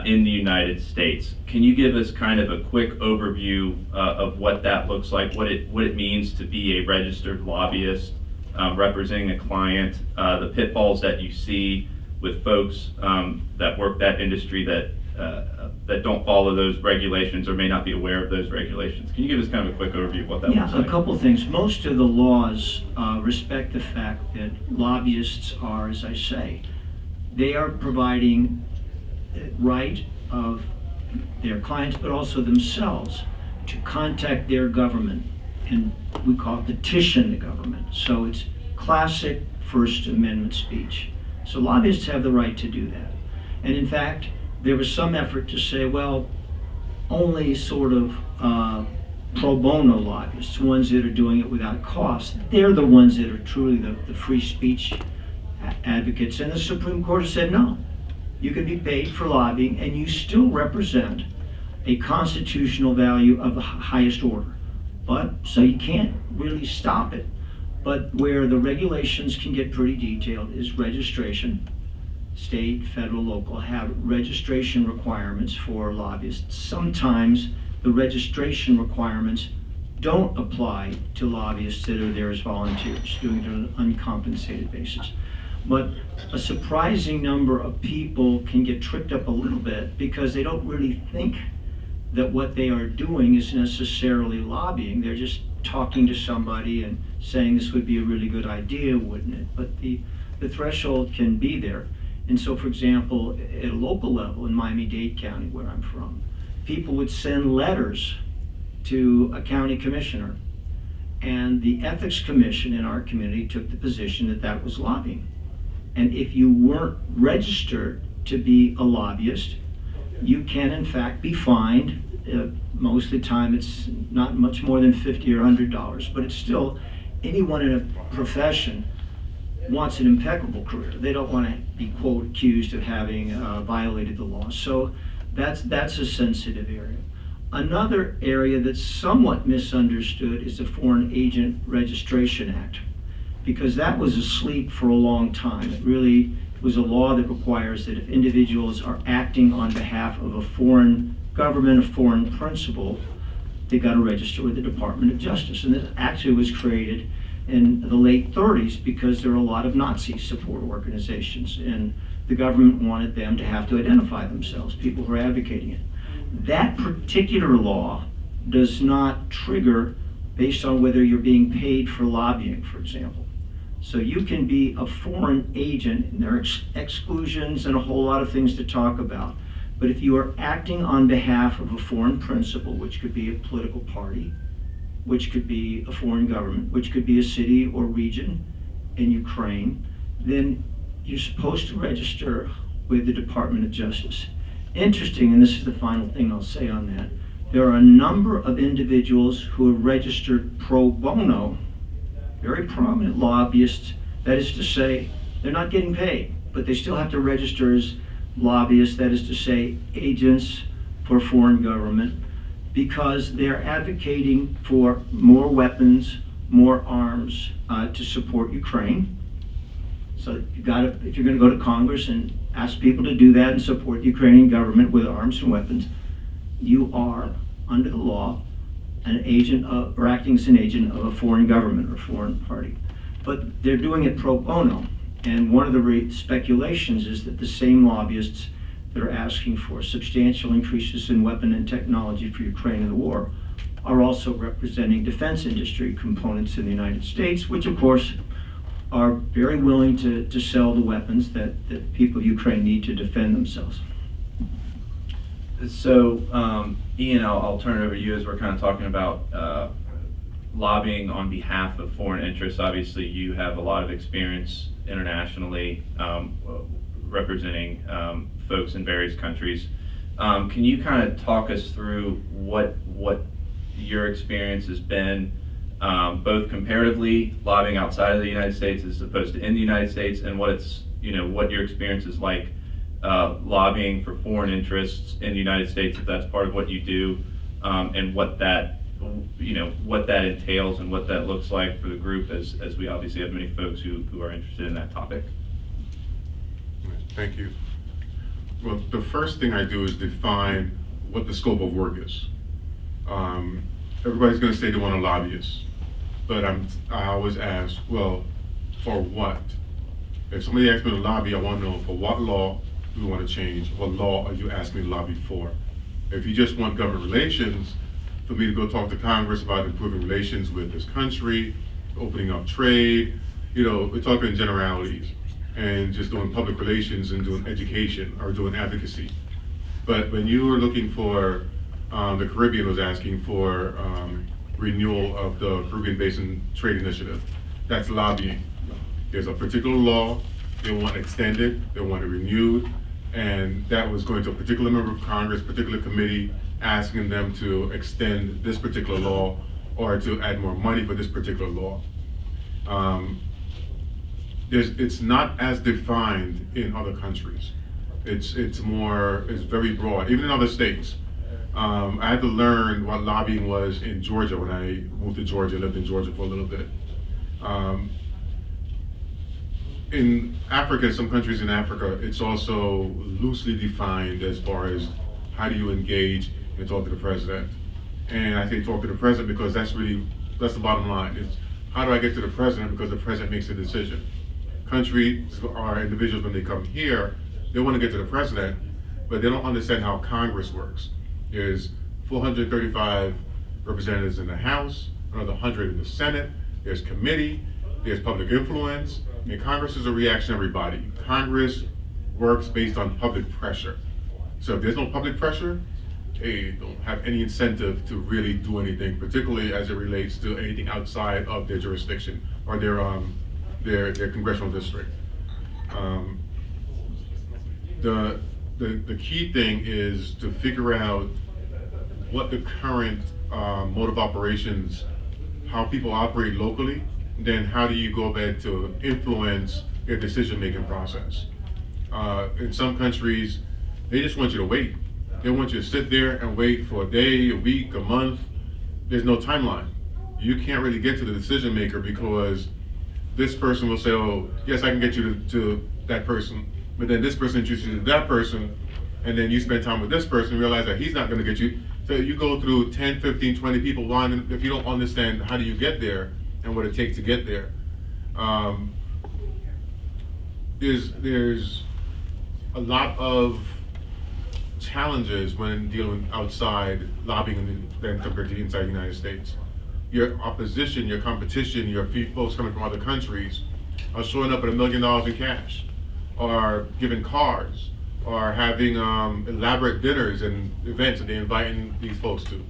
in the United States, can you give us kind of a quick overview of what that looks like, what it means to be a registered lobbyist representing a client, the pitfalls that you see with folks that work that industry that don't follow those regulations or may not be aware of those regulations? Can you give us kind of a quick overview of what that looks like? Yeah, a couple things. Most of the laws respect the fact that lobbyists are, as I say, they are providing right of their clients, but also themselves, to contact their government, and we call it petition the government. So it's classic First Amendment speech. So lobbyists have the right to do that. And in fact, there was some effort to say, well, only sort of pro bono lobbyists, ones that are doing it without cost, they're the ones that are truly the free speech advocates. And the Supreme Court has said, no, you can be paid for lobbying and you still represent a constitutional value of the highest order. But, so you can't really stop it. But where the regulations can get pretty detailed is registration. State, federal, local have registration requirements for lobbyists. Sometimes the registration requirements don't apply to lobbyists that are there as volunteers, doing it on an uncompensated basis. But a surprising number of people can get tripped up a little bit because they don't really think that what they are doing is necessarily lobbying. They're just talking to somebody and saying this would be a really good idea, wouldn't it? But the threshold can be there. And so, for example, at a local level in Miami-Dade County, where I'm from, people would send letters to a county commissioner, and the Ethics Commission in our community took the position that that was lobbying. And if you weren't registered to be a lobbyist, you can in fact be fined. Most of the time it's not much more than $50 or $100, but it's still, anyone in a profession wants an impeccable career. They don't want to be, quote, accused of having violated the law. So That's a sensitive area. Another area that's somewhat misunderstood is the Foreign Agent Registration Act, because that was asleep for a long time. It really was a law that requires that if individuals are acting on behalf of a foreign government, a foreign principal, they got to register with the Department of Justice. And this actually was created in the late 30s because there were a lot of Nazi support organizations, and the government wanted them to have to identify themselves, people who are advocating it. That particular law does not trigger based on whether you're being paid for lobbying, for example. So you can be a foreign agent, and there are exclusions and a whole lot of things to talk about. But if you are acting on behalf of a foreign principal, which could be a political party, which could be a foreign government, which could be a city or region in Ukraine, then you're supposed to register with the Department of Justice. Interesting, and this is the final thing I'll say on that, there are a number of individuals who are registered pro bono, very prominent lobbyists. That is to say, they're not getting paid, but they still have to register as lobbyists, that is to say, agents for foreign government, because they're advocating for more weapons, more arms to support Ukraine. So you gotta, if you're gonna go to Congress and ask people to do that and support the Ukrainian government with arms and weapons, you are, under the law, an agent of, or acting as an agent of a foreign government or foreign party. But they're doing it pro bono. And one of the speculations is that the same lobbyists that are asking for substantial increases in weapon and technology for Ukraine in the war are also representing defense industry components in the United States, which of course are very willing to sell the weapons that people of Ukraine need to defend themselves. So, Ian, I'll turn it over to you as we're kind of talking about lobbying on behalf of foreign interests. Obviously, you have a lot of experience internationally representing folks in various countries. Can you kind of talk us through what your experience has been, both comparatively lobbying outside of the United States as opposed to in the United States, and what it's, what your experience is like lobbying for foreign interests in the United States, if that's part of what you do, and what that entails and what that looks like for the group, as we obviously have many folks who are interested in that topic. Thank you. Well, the first thing I do is define what the scope of work is. Everybody's going to say they want a lobbyist, but I always ask, well, for what? If somebody asks me to lobby, I want to know for what law do we want to change? What law are you asking me to lobby for? If you just want government relations, for me to go talk to Congress about improving relations with this country, opening up trade, we're talking generalities, and just doing public relations and doing education or doing advocacy. But when you were looking for, the Caribbean was asking for renewal of the Caribbean Basin Trade Initiative, that's lobbying. There's a particular law, they want extended, they want it renewed, and that was going to a particular member of Congress, particular committee, asking them to extend this particular law or to add more money for this particular law. It's not as defined in other countries. It's very broad, even in other states. I had to learn what lobbying was in Georgia when I moved to Georgia, lived in Georgia for a little bit. In Africa, some countries in Africa, it's also loosely defined as far as how do you engage and talk to the president. And I say talk to the president because that's the bottom line. It's how do I get to the president, because the president makes a decision. Countries or individuals, when they come here, they want to get to the president, but they don't understand how Congress works. There's 435 representatives in the House, another 100 in the Senate, there's committee, there's public influence, and Congress is a reactionary body. Congress works based on public pressure. So if there's no public pressure, they don't have any incentive to really do anything, particularly as it relates to anything outside of their jurisdiction or their congressional district. The key thing is to figure out what the current mode of operations, how people operate locally, then how do you go about to influence their decision-making process. In some countries, they just want you to wait. They want you to sit there and wait for a day, a week, a month. There's no timeline. You can't really get to the decision maker because this person will say, oh, yes, I can get you to that person, but then this person introduces you to that person, and then you spend time with this person and realize that he's not gonna get you. So you go through 10, 15, 20 people wanting, if you don't understand how do you get there and what it takes to get there. There's a lot of challenges when dealing outside lobbying than compared to inside the United States. Your opposition, your competition, your folks coming from other countries are showing up with $1 million in cash, or giving cards, or having elaborate dinners and events that they're inviting these folks to.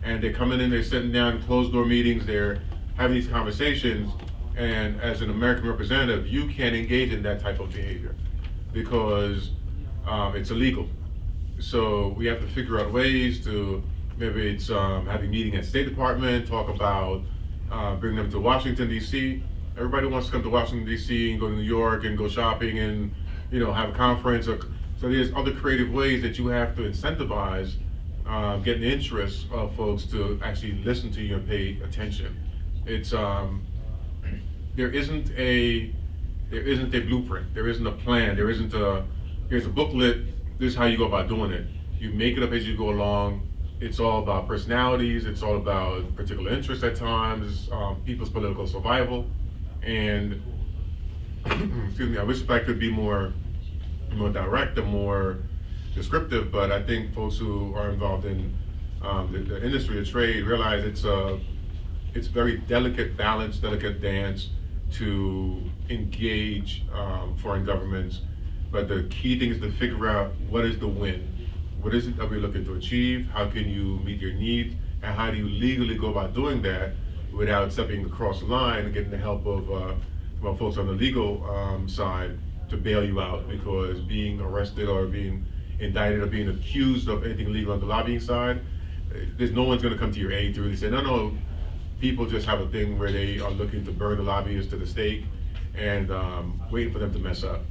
And they're coming in, they're sitting down in closed door meetings, they're having these conversations, and as an American representative, you can't engage in that type of behavior because it's illegal. So we have to figure out ways to, maybe it's having a meeting at State Department, talk about bringing them to Washington, D.C. Everybody wants to come to Washington, D.C. and go to New York and go shopping and, have a conference. So there's other creative ways that you have to incentivize getting the interest of folks to actually listen to you and pay attention. It's there isn't a blueprint, there isn't a plan, there isn't here's a booklet, this is how you go about doing it. You make it up as you go along. It's all about personalities, it's all about particular interests at times, people's political survival. And excuse me, I wish I could be more direct and more descriptive, but I think folks who are involved in the industry of trade realize it's very delicate balance, delicate dance to engage foreign governments. But the key thing is to figure out what is the win. What is it that we're looking to achieve? How can you meet your needs? And how do you legally go about doing that without stepping across the line and getting the help of folks on the legal side to bail you out, because being arrested or being indicted or being accused of anything illegal on the lobbying side, there's no one's gonna come to your aid to really say, no, people just have a thing where they are looking to burn the lobbyists to the stake and waiting for them to mess up.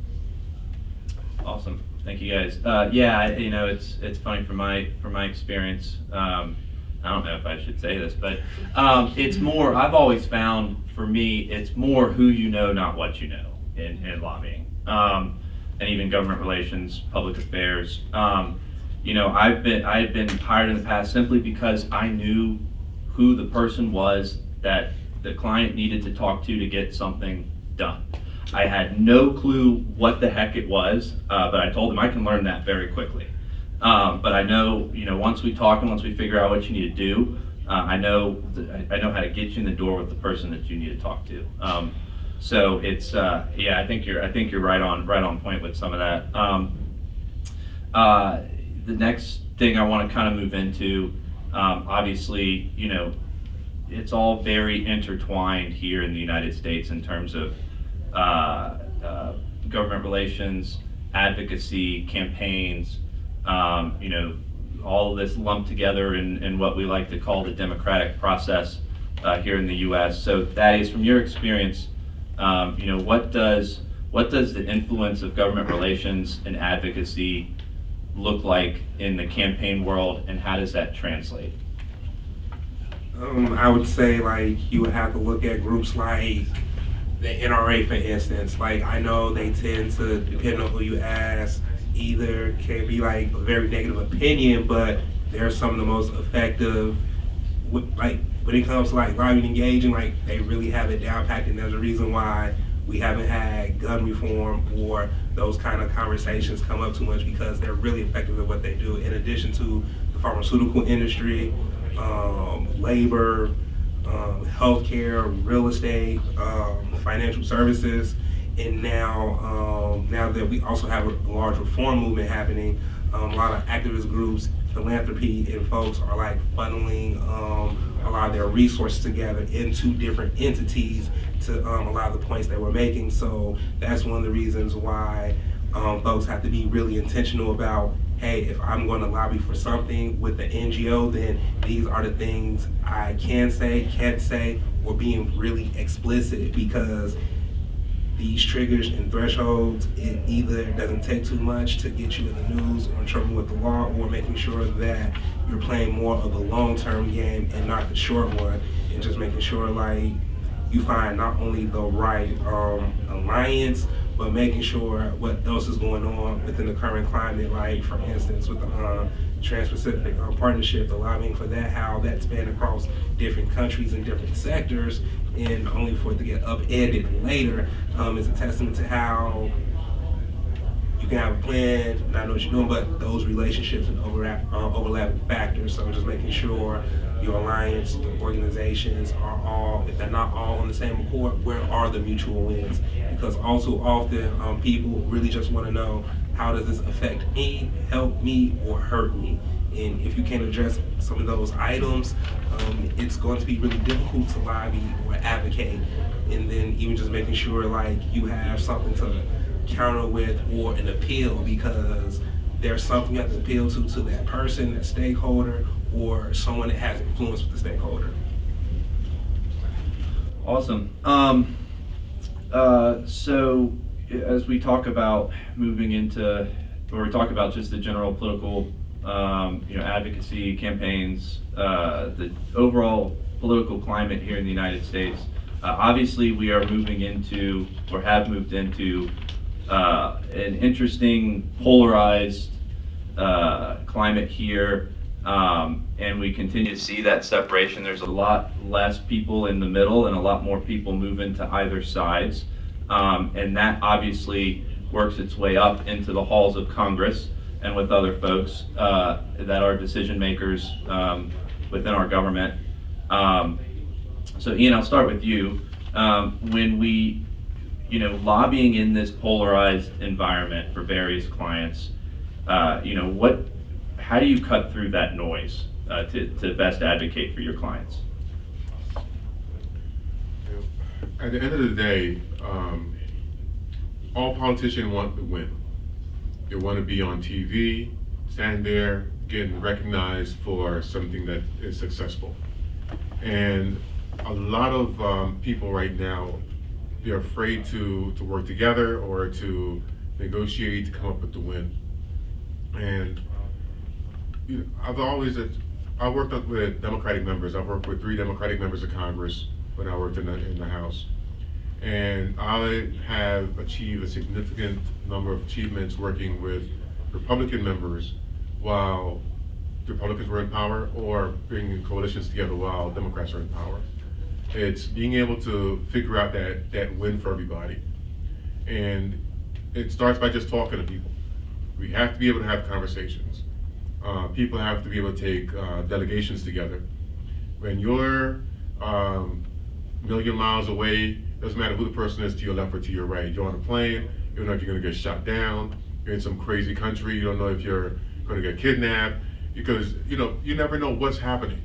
Awesome, thank you guys. Yeah, it's funny from my experience. I don't know if I should say this, but it's more. I've always found, for me, it's more who you know, not what you know in lobbying, and even government relations, public affairs. I had been hired in the past simply because I knew who the person was that the client needed to talk to get something done. I had no clue what the heck it was, but I told them I can learn that very quickly. But I know, once we talk and once we figure out what you need to do, I know how to get you in the door with the person that you need to talk to. So it's I think you're right on point with some of that. The next thing I want to kind of move into, obviously, it's all very intertwined here in the United States in terms of government relations, advocacy, campaigns, all of this lumped together in what we like to call the democratic process here in the U.S. So Thaddeus, from your experience, what does the influence of government relations and advocacy look like in the campaign world, and how does that translate? I would say, you would have to look at groups like the NRA, for instance. I know they tend to, depending on who you ask, either can be a very negative opinion, but they're some of the most effective, when it comes to lobbying, engaging, they really have it down packed, and there's a reason why we haven't had gun reform or those kind of conversations come up too much, because they're really effective at what they do, in addition to the pharmaceutical industry, labor, healthcare, real estate, financial services, and now that we also have a large reform movement happening, a lot of activist groups, philanthropy, and folks are funneling a lot of their resources together into different entities to a lot of the points that we're making. So that's one of the reasons why folks have to be really intentional about, hey, if I'm going to lobby for something with the NGO, then these are the things I can say, can't say, or being really explicit, because these triggers and thresholds, it either doesn't take too much to get you in the news or in trouble with the law, or making sure that you're playing more of the long-term game and not the short one, and just making sure like you find not only the right alliance, but making sure what else is going on within the current climate, like for instance with the Trans-Pacific Partnership, the lobbying for that, how that spanned across different countries and different sectors, and only for it to get upended later is a testament to how you can have a plan, not know what you're doing, but those relationships and overlapping factors. So just making sure your alliance, your organizations are all, if they're not all on the same accord, where are the mutual wins? Because all too often, people really just want to know, how does this affect me, help me, or hurt me? And if you can't address some of those items, it's going to be really difficult to lobby or advocate. And then even just making sure like you have something to counter with or an appeal, because there's something you have to appeal to that person, that stakeholder, or someone that has influence with the stakeholder. Awesome. So as we talk about moving into, or we talk about just the general political, advocacy campaigns, the overall political climate here in the United States, obviously we are moving into, or have moved into, an interesting polarized climate here, and we continue to see that separation. There's a lot less people in the middle and a lot more people moving to either sides, and that obviously works its way up into the halls of Congress and with other folks that are decision makers within our government. So Ian, I'll start with you. When we, lobbying in this polarized environment for various clients, how do you cut through that noise to best advocate for your clients? At the end of the day, all politicians want to win. They want to be on TV, stand there, getting recognized for something that is successful. And a lot of people right now, they're afraid to work together or to negotiate to come up with the win. And I worked up with Democratic members. I've worked with 3 Democratic members of Congress when I worked in the House. And I have achieved a significant number of achievements working with Republican members while the Republicans were in power, or bringing coalitions together while Democrats are in power. It's being able to figure out that win for everybody. And it starts by just talking to people. We have to be able to have conversations. People have to be able to take delegations together. When you're a million miles away, doesn't matter who the person is to your left or to your right. You're on a plane, you don't know if you're gonna get shot down, you're in some crazy country, you don't know if you're gonna get kidnapped, because you never know what's happening.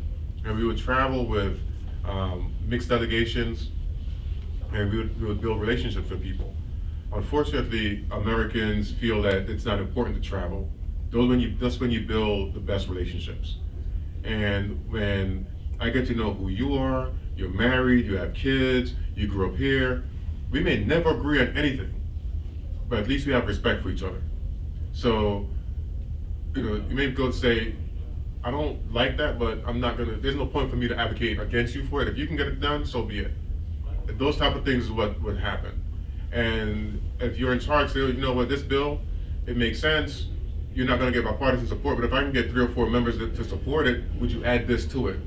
And we would travel with mixed delegations, and we would build relationships with people. Unfortunately, Americans feel that it's not important to travel. That's when you build the best relationships. And when I get to know who you are, you're married, you have kids, you grew up here, we may never agree on anything, but at least we have respect for each other. So, you may go and say, I don't like that, but there's no point for me to advocate against you for it. If you can get it done, so be it. Those type of things is what would happen. And if you're in charge, say, this bill, it makes sense, you're not gonna get bipartisan support, but if I can get 3 or 4 members to support it, would you add this to it?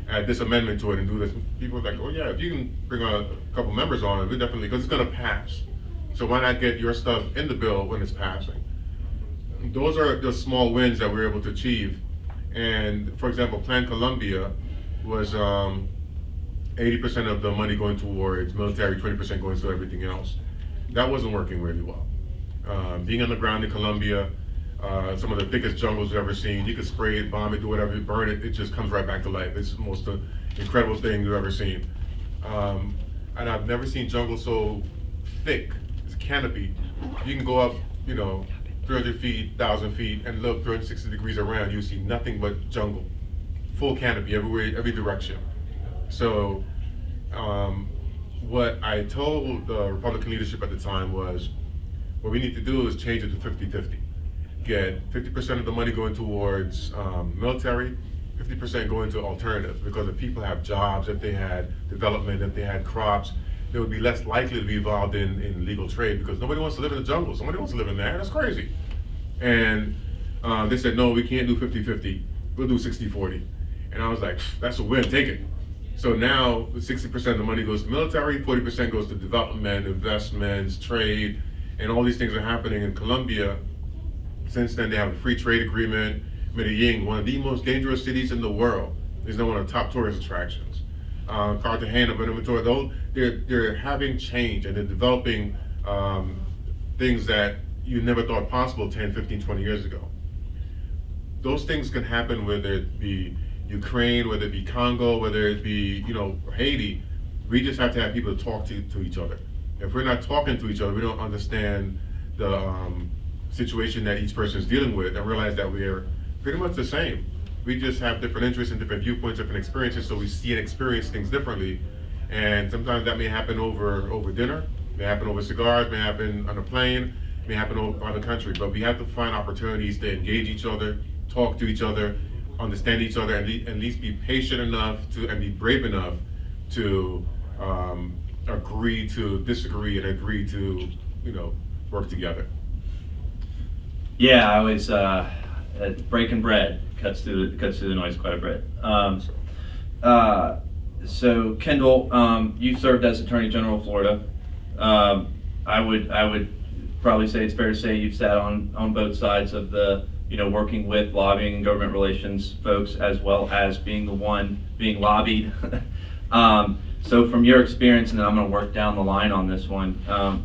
Add this amendment to it and do this? People are like, oh yeah, if you can bring a couple members on it, we definitely, because it's gonna pass. So why not get your stuff in the bill when it's passing? Those are the small wins that we're able to achieve. And for example, Plan Colombia was 80% of the money going towards military, 20% going to everything else. That wasn't working really well. Being on the ground in Colombia, some of the thickest jungles you've ever seen, you could spray it, bomb it, do whatever, burn it, it just comes right back to life. It's the most incredible thing you've ever seen. And I've never seen jungle so thick. It's a canopy. You can go up, 300 feet, 1,000 feet, and look 360 degrees around, you see nothing but jungle. Full canopy everywhere, every direction. So what I told the Republican leadership at the time was, what we need to do is change it to 50-50. Get 50% of the money going towards military, 50% going to alternatives, because if people have jobs, if they had development, if they had crops, they would be less likely to be involved in legal trade, because nobody wants to live in the jungle. Somebody wants to live in there. That's crazy. And they said, no, we can't do 50-50. We'll do 60-40. And I was like, that's a win, take it. So now 60% of the money goes to military, 40% goes to development, investments, trade, and all these things are happening in Colombia. Since then, they have a free trade agreement. Medellin, one of the most dangerous cities in the world, is now one of the top tourist attractions. Cartagena, Buenaventura, they're having change, and they're developing things that you never thought possible 10, 15, 20 years ago. Those things can happen, whether it be Ukraine, whether it be Congo, whether it be Haiti. We just have to have people to talk to each other. If we're not talking to each other, we don't understand the situation that each person is dealing with, and realize that we're pretty much the same. We just have different interests and different viewpoints, different experiences, so we see and experience things differently. And sometimes that may happen over dinner, may happen over cigars, may happen on a plane, may happen over the country. But we have to find opportunities to engage each other, talk to each other, understand each other, and at least be patient enough and be brave enough to agree to disagree and agree to work together. Yeah, I was breaking bread cuts through the noise quite a bit. So Kendall, you served as Attorney General of Florida. I would probably say it's fair to say you've sat on both sides of the working with lobbying and government relations folks, as well as being the one being lobbied. So from your experience, and then I'm going to work down the line on this one,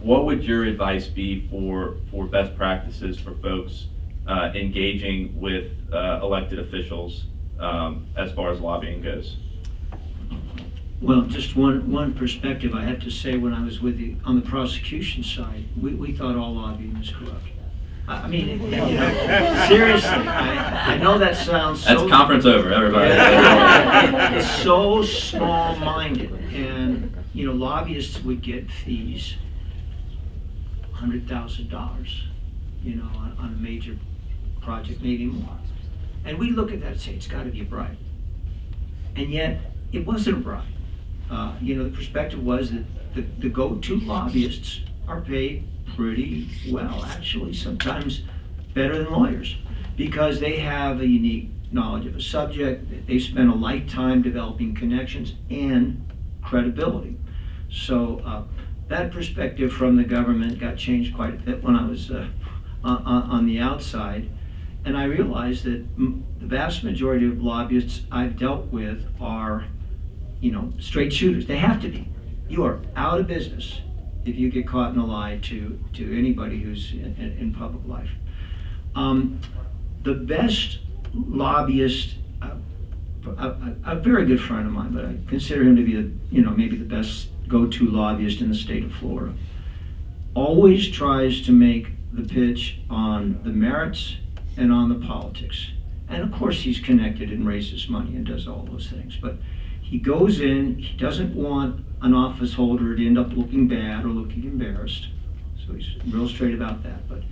what would your advice be for best practices for folks engaging with elected officials as far as lobbying goes? Well, just one perspective I have to say, when I was on the prosecution side, we thought all lobbying was corrupt. I mean, seriously, I know that sounds so... That's conference over, everybody. It's so small-minded, and lobbyists would get fees, $100,000, on a major project, maybe more. And we look at that and say, it's got to be a bribe. And yet, it wasn't a bribe. The perspective was that the go-to lobbyists are paid pretty well, actually, sometimes better than lawyers, because they have a unique knowledge of a subject. They spend a lifetime developing connections and credibility. So that perspective from the government got changed quite a bit when I was on the outside, and I realized that the vast majority of lobbyists I've dealt with are, straight shooters. They have to be. You are out of business if you get caught in a lie to anybody who's in public life. The best lobbyist, a very good friend of mine, but I consider him to be maybe the best go-to lobbyist in the state of Florida, always tries to make the pitch on the merits and on the politics. And of course he's connected and raises money and does all those things, but he goes in, he doesn't want an office holder to end up looking bad or looking embarrassed. So he's real straight about that. But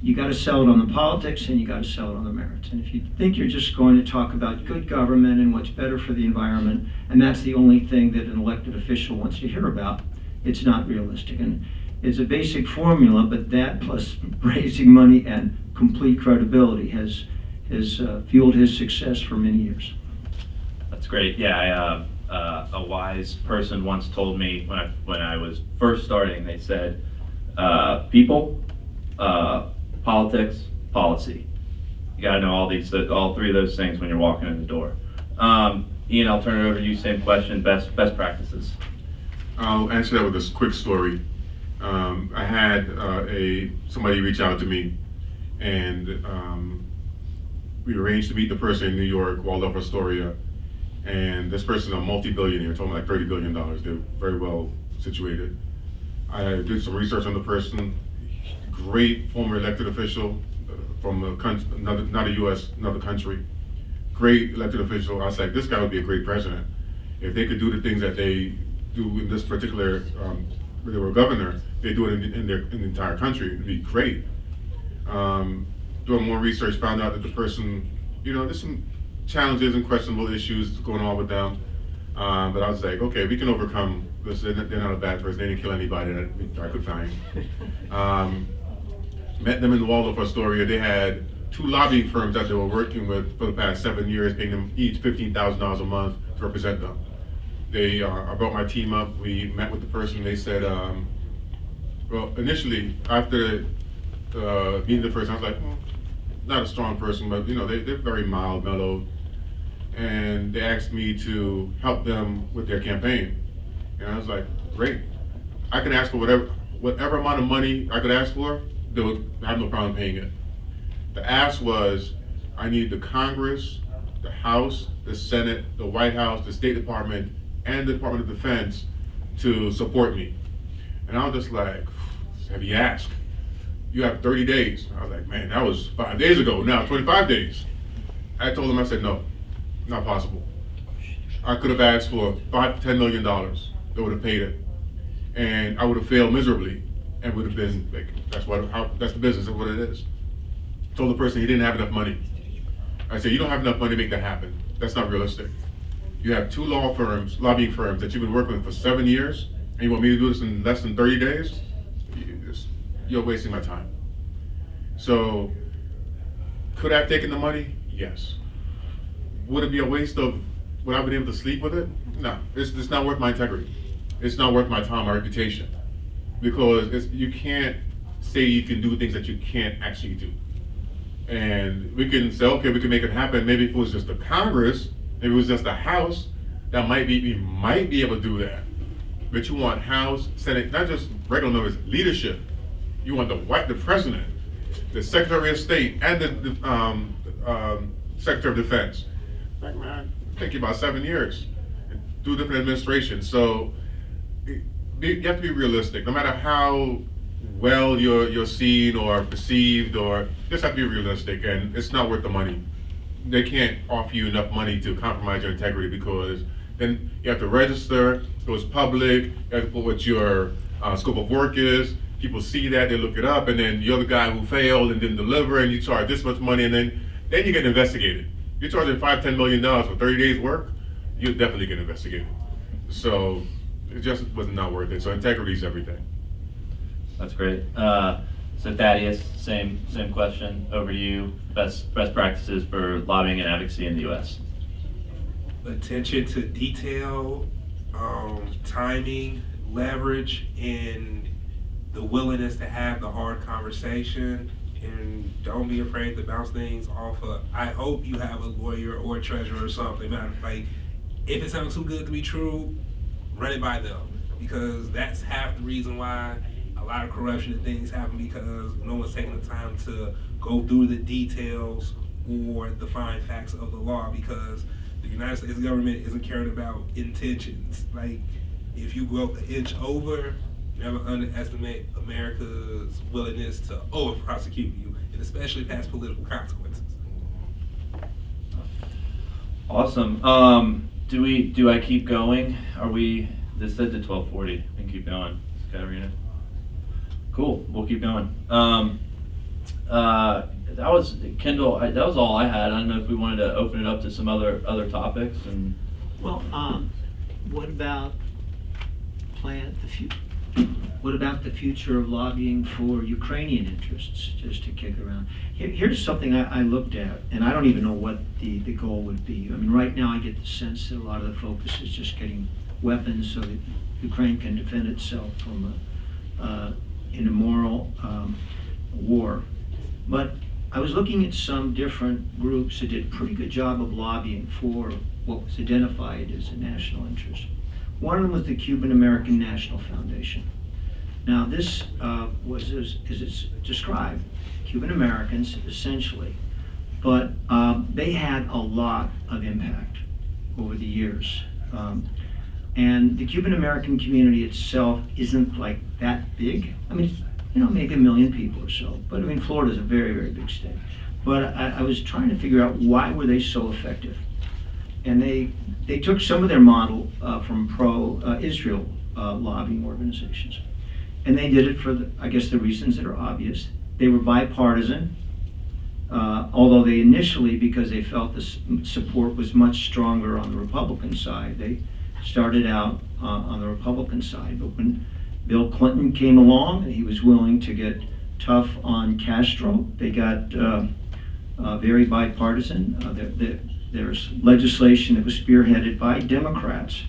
you got to sell it on the politics, and you got to sell it on the merits. And if you think you're just going to talk about good government and what's better for the environment, and that's the only thing that an elected official wants to hear about, it's not realistic. And it's a basic formula, but that plus raising money and complete credibility has fueled his success for many years. That's great. Yeah, a wise person once told me when I was first starting. They said, people, politics, policy. You got to know all three of those things when you're walking in the door. Ian, I'll turn it over to you. Same question. Best practices. I'll answer that with this quick story. I had somebody reach out to me, and we arranged to meet the person in New York, Waldorf Astoria. And this person is a multi-billionaire, told me like $30 billion. They're very well situated. I did some research on the person. Great former elected official from a country, another country. Great elected official. I was like, this guy would be a great president. If they could do the things that they do in this particular, where they were governor, they do it in the entire country. It'd be great. Doing more research, found out that the person, there's some challenges and questionable issues going on with them. But I was like, okay, we can overcome this. They're not a bad person. They didn't kill anybody that I could find. Met them in the Waldorf Astoria. They had 2 lobbying firms that they were working with for the past 7 years, paying them each $15,000 a month to represent them. I brought my team up. We met with the person. They said, well, initially, after meeting the person, I was like, not a strong person, but they're very mild, mellow. And they asked me to help them with their campaign. And I was like, great. I can ask for whatever amount of money I could ask for, they would have no problem paying it. The ask was, I need the Congress, the House, the Senate, the White House, the State Department, and the Department of Defense to support me. And I was just like, heavy ask. You have 30 days. I was like, man, that was 5 days ago. Now 25 days. I told them, I said, no, not possible. I could have asked for $5 to $10 million. They would have paid it. And I would have failed miserably and would have been like, that's the business of what it is. Told the person he didn't have enough money. I said, you don't have enough money to make that happen. That's not realistic. You have 2 lobbying firms that you've been working with for 7 years, and you want me to do this in less than 30 days? You're wasting my time. So, could I have taken the money? Yes. Would it be a waste of, would I have been able to sleep with it? No, it's not worth my integrity. It's not worth my time, my reputation. Because you can't say you can do things that you can't actually do. And we can say, okay, we can make it happen. Maybe if it was just the Congress, maybe it was just the House, we might be able to do that. But you want House, Senate, not just regular members, leadership. You want the President, the Secretary of State, and the Secretary of Defense. Like, man, take you about 7 years. 2 different administrations. So you have to be realistic. No matter how well you're seen or perceived, or just have to be realistic, and it's not worth the money. They can't offer you enough money to compromise your integrity, because then you have to register, it goes public, you have to put what your scope of work is. People see that, they look it up, and then you're the guy who failed and didn't deliver, and you charge this much money, and then you get investigated. You're charging $5-10 million for 30 days work, you'll definitely get investigated. So it just was not worth it. So integrity is everything. That's great. So Thaddeus, same question over to you. Best practices for lobbying and advocacy in the U.S. Attention to detail, timing, leverage, and the willingness to have the hard conversation. And don't be afraid to bounce things off of. I hope you have a lawyer or a treasurer or something. Like, if it sounds too good to be true, run it by them, because that's half the reason why a lot of corruption and things happen, because no one's taking the time to go through the details or the fine facts of the law, because the United States government isn't caring about intentions. Like, if you go an inch over, never underestimate America's willingness to over-prosecute you, and especially past political consequences. Awesome. Do I keep going? This said to 12:40. We can keep going. Katarina. Cool. We'll keep going. That was Kendall. That was all I had. I don't know if we wanted to open it up to some other topics. And Well, what about What about the future of lobbying for Ukrainian interests, just to kick around? Here's something I looked at, and I don't even know what the goal would be. I mean, right now I get the sense that a lot of the focus is just getting weapons so that Ukraine can defend itself from an immoral war. But I was looking at some different groups that did a pretty good job of lobbying for what was identified as a national interest. One of them was the Cuban American National Foundation. Now this was, as it's described, Cuban Americans essentially, but they had a lot of impact over the years. And the Cuban American community itself isn't like that big. I mean, maybe 1 million people or so, but I mean, Florida's a very, very big state. But I was trying to figure out, why were they so effective? And they took some of their model from pro-Israel lobbying organizations. And they did it for, I guess, the reasons that are obvious. They were bipartisan, although they initially, because they felt the support was much stronger on the Republican side, they started out on the Republican side. But when Bill Clinton came along and he was willing to get tough on Castro, they got very bipartisan. There's legislation that was spearheaded by Democrats.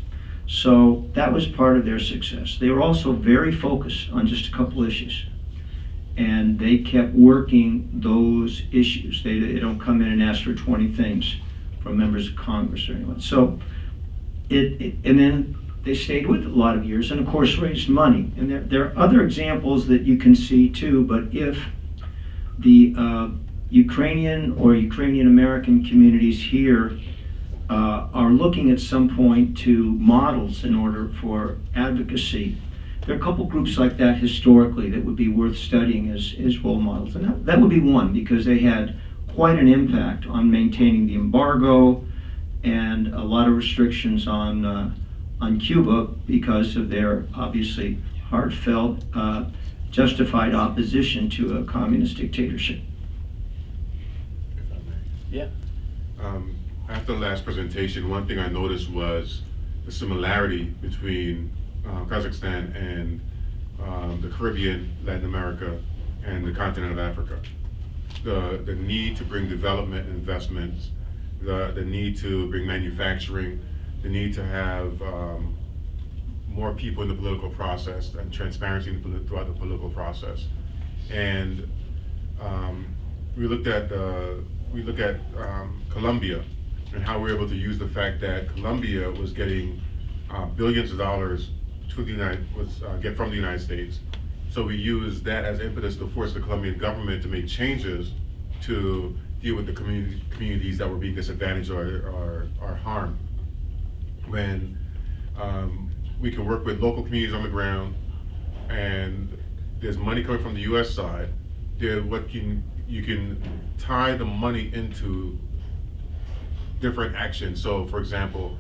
So that was part of their success. They were also very focused on just a couple issues. And they kept working those issues. They don't come in and ask for 20 things from members of Congress or anyone. So and then they stayed with it a lot of years and of course raised money. And there are other examples that you can see too, but if the Ukrainian or Ukrainian American communities here are looking at some point to models in order for advocacy, there are a couple groups like that historically that would be worth studying as role models. And that would be one, because they had quite an impact on maintaining the embargo and a lot of restrictions on Cuba because of their obviously heartfelt, justified opposition to a communist dictatorship. If I may. Yeah. After the last presentation, one thing I noticed was the similarity between Kazakhstan and the Caribbean, Latin America, and the continent of Africa. The need to bring development investments, the need to bring manufacturing, the need to have more people in the political process and transparency throughout the political process. And we look at Colombia and how we're able to use the fact that Colombia was getting billions of dollars to get from the United States. So we use that as impetus to force the Colombian government to make changes to deal with the communities that were being disadvantaged or harmed. When we can work with local communities on the ground, and there's money coming from the U.S. side, you can tie the money into different actions. So, for example,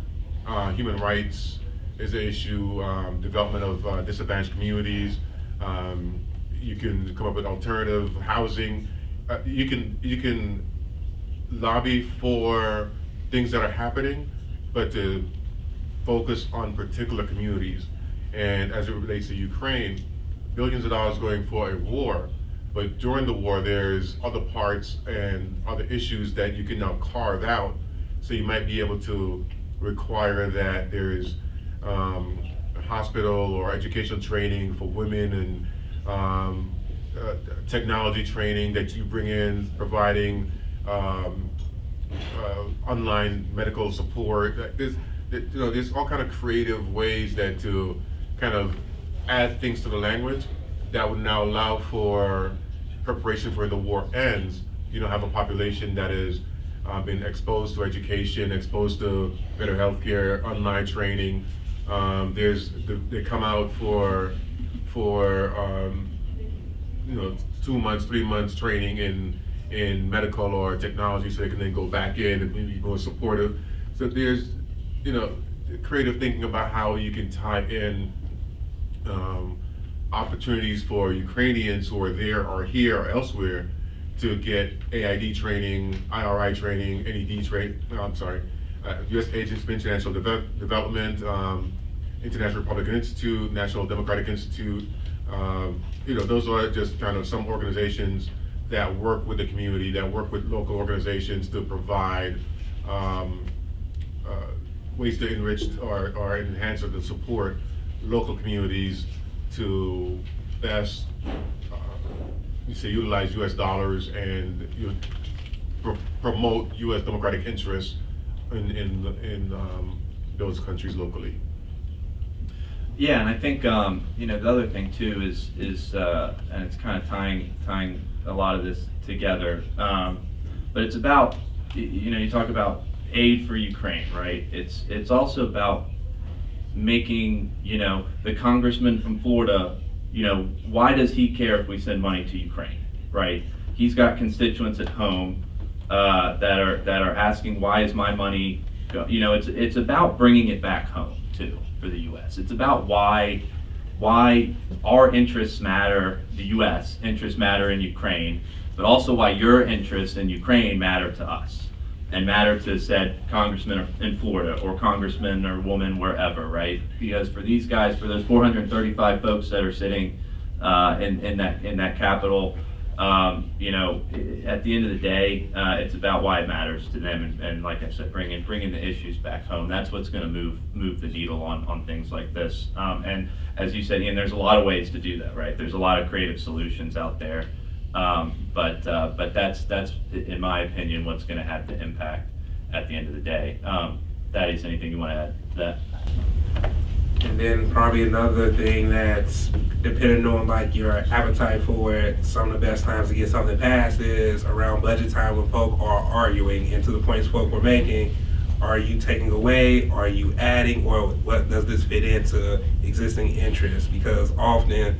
human rights is an issue, development of disadvantaged communities. You can come up with alternative housing. You can lobby for things that are happening, but to focus on particular communities. And as it relates to Ukraine, billions of dollars going for a war, but during the war there's other parts and other issues that you can now carve out. So you might be able to require that there's hospital or educational training for women, and technology training that you bring in, providing online medical support. There's all kind of creative ways that to kind of add things to the language that would now allow for preparation for when the war ends. You don't have a population that is been exposed to education, exposed to better healthcare, online training. They come out for 2 months, 3 months training in medical or technology, so they can then go back in and be more supportive. So there's creative thinking about how you can tie in opportunities for Ukrainians who are there or here or elsewhere to get AID training, IRI training, NED training, U.S. Agents for International Development, International Republican Institute, National Democratic Institute. Those are just kind of some organizations that work with the community, that work with local organizations to provide ways to enrich or enhance or to support local communities to best utilize U.S. dollars and promote U.S. democratic interests in those countries locally. Yeah, and I think the other thing too is and it's kind of tying a lot of this together, but it's about you talk about aid for Ukraine, right? It's also about making the congressman from Florida, why does he care if we send money to Ukraine, right? He's got constituents at home that are asking, why is my money it's about bringing it back home too for the U.S. It's about why our interests matter, the U.S. interests matter in Ukraine, but also why your interests in Ukraine matter to us and matter to said congressman in Florida or congressman or woman wherever, right? Because for these guys, for those 435 folks that are sitting in that Capitol, at the end of the day, it's about why it matters to them, and like I said, bringing the issues back home. That's what's going to move the needle on things like this. And as you said, Ian, there's a lot of ways to do that, right? There's a lot of creative solutions out there, but that's in my opinion what's going to have the impact at the end of the day. Thaddeus, anything you want to add to that? And then probably another thing that's depending on like your appetite for it, some of the best times to get something passed is around budget time when folk are arguing, and to the points folk were making, are you taking away, are you adding, or what does this fit into existing interests? Because often,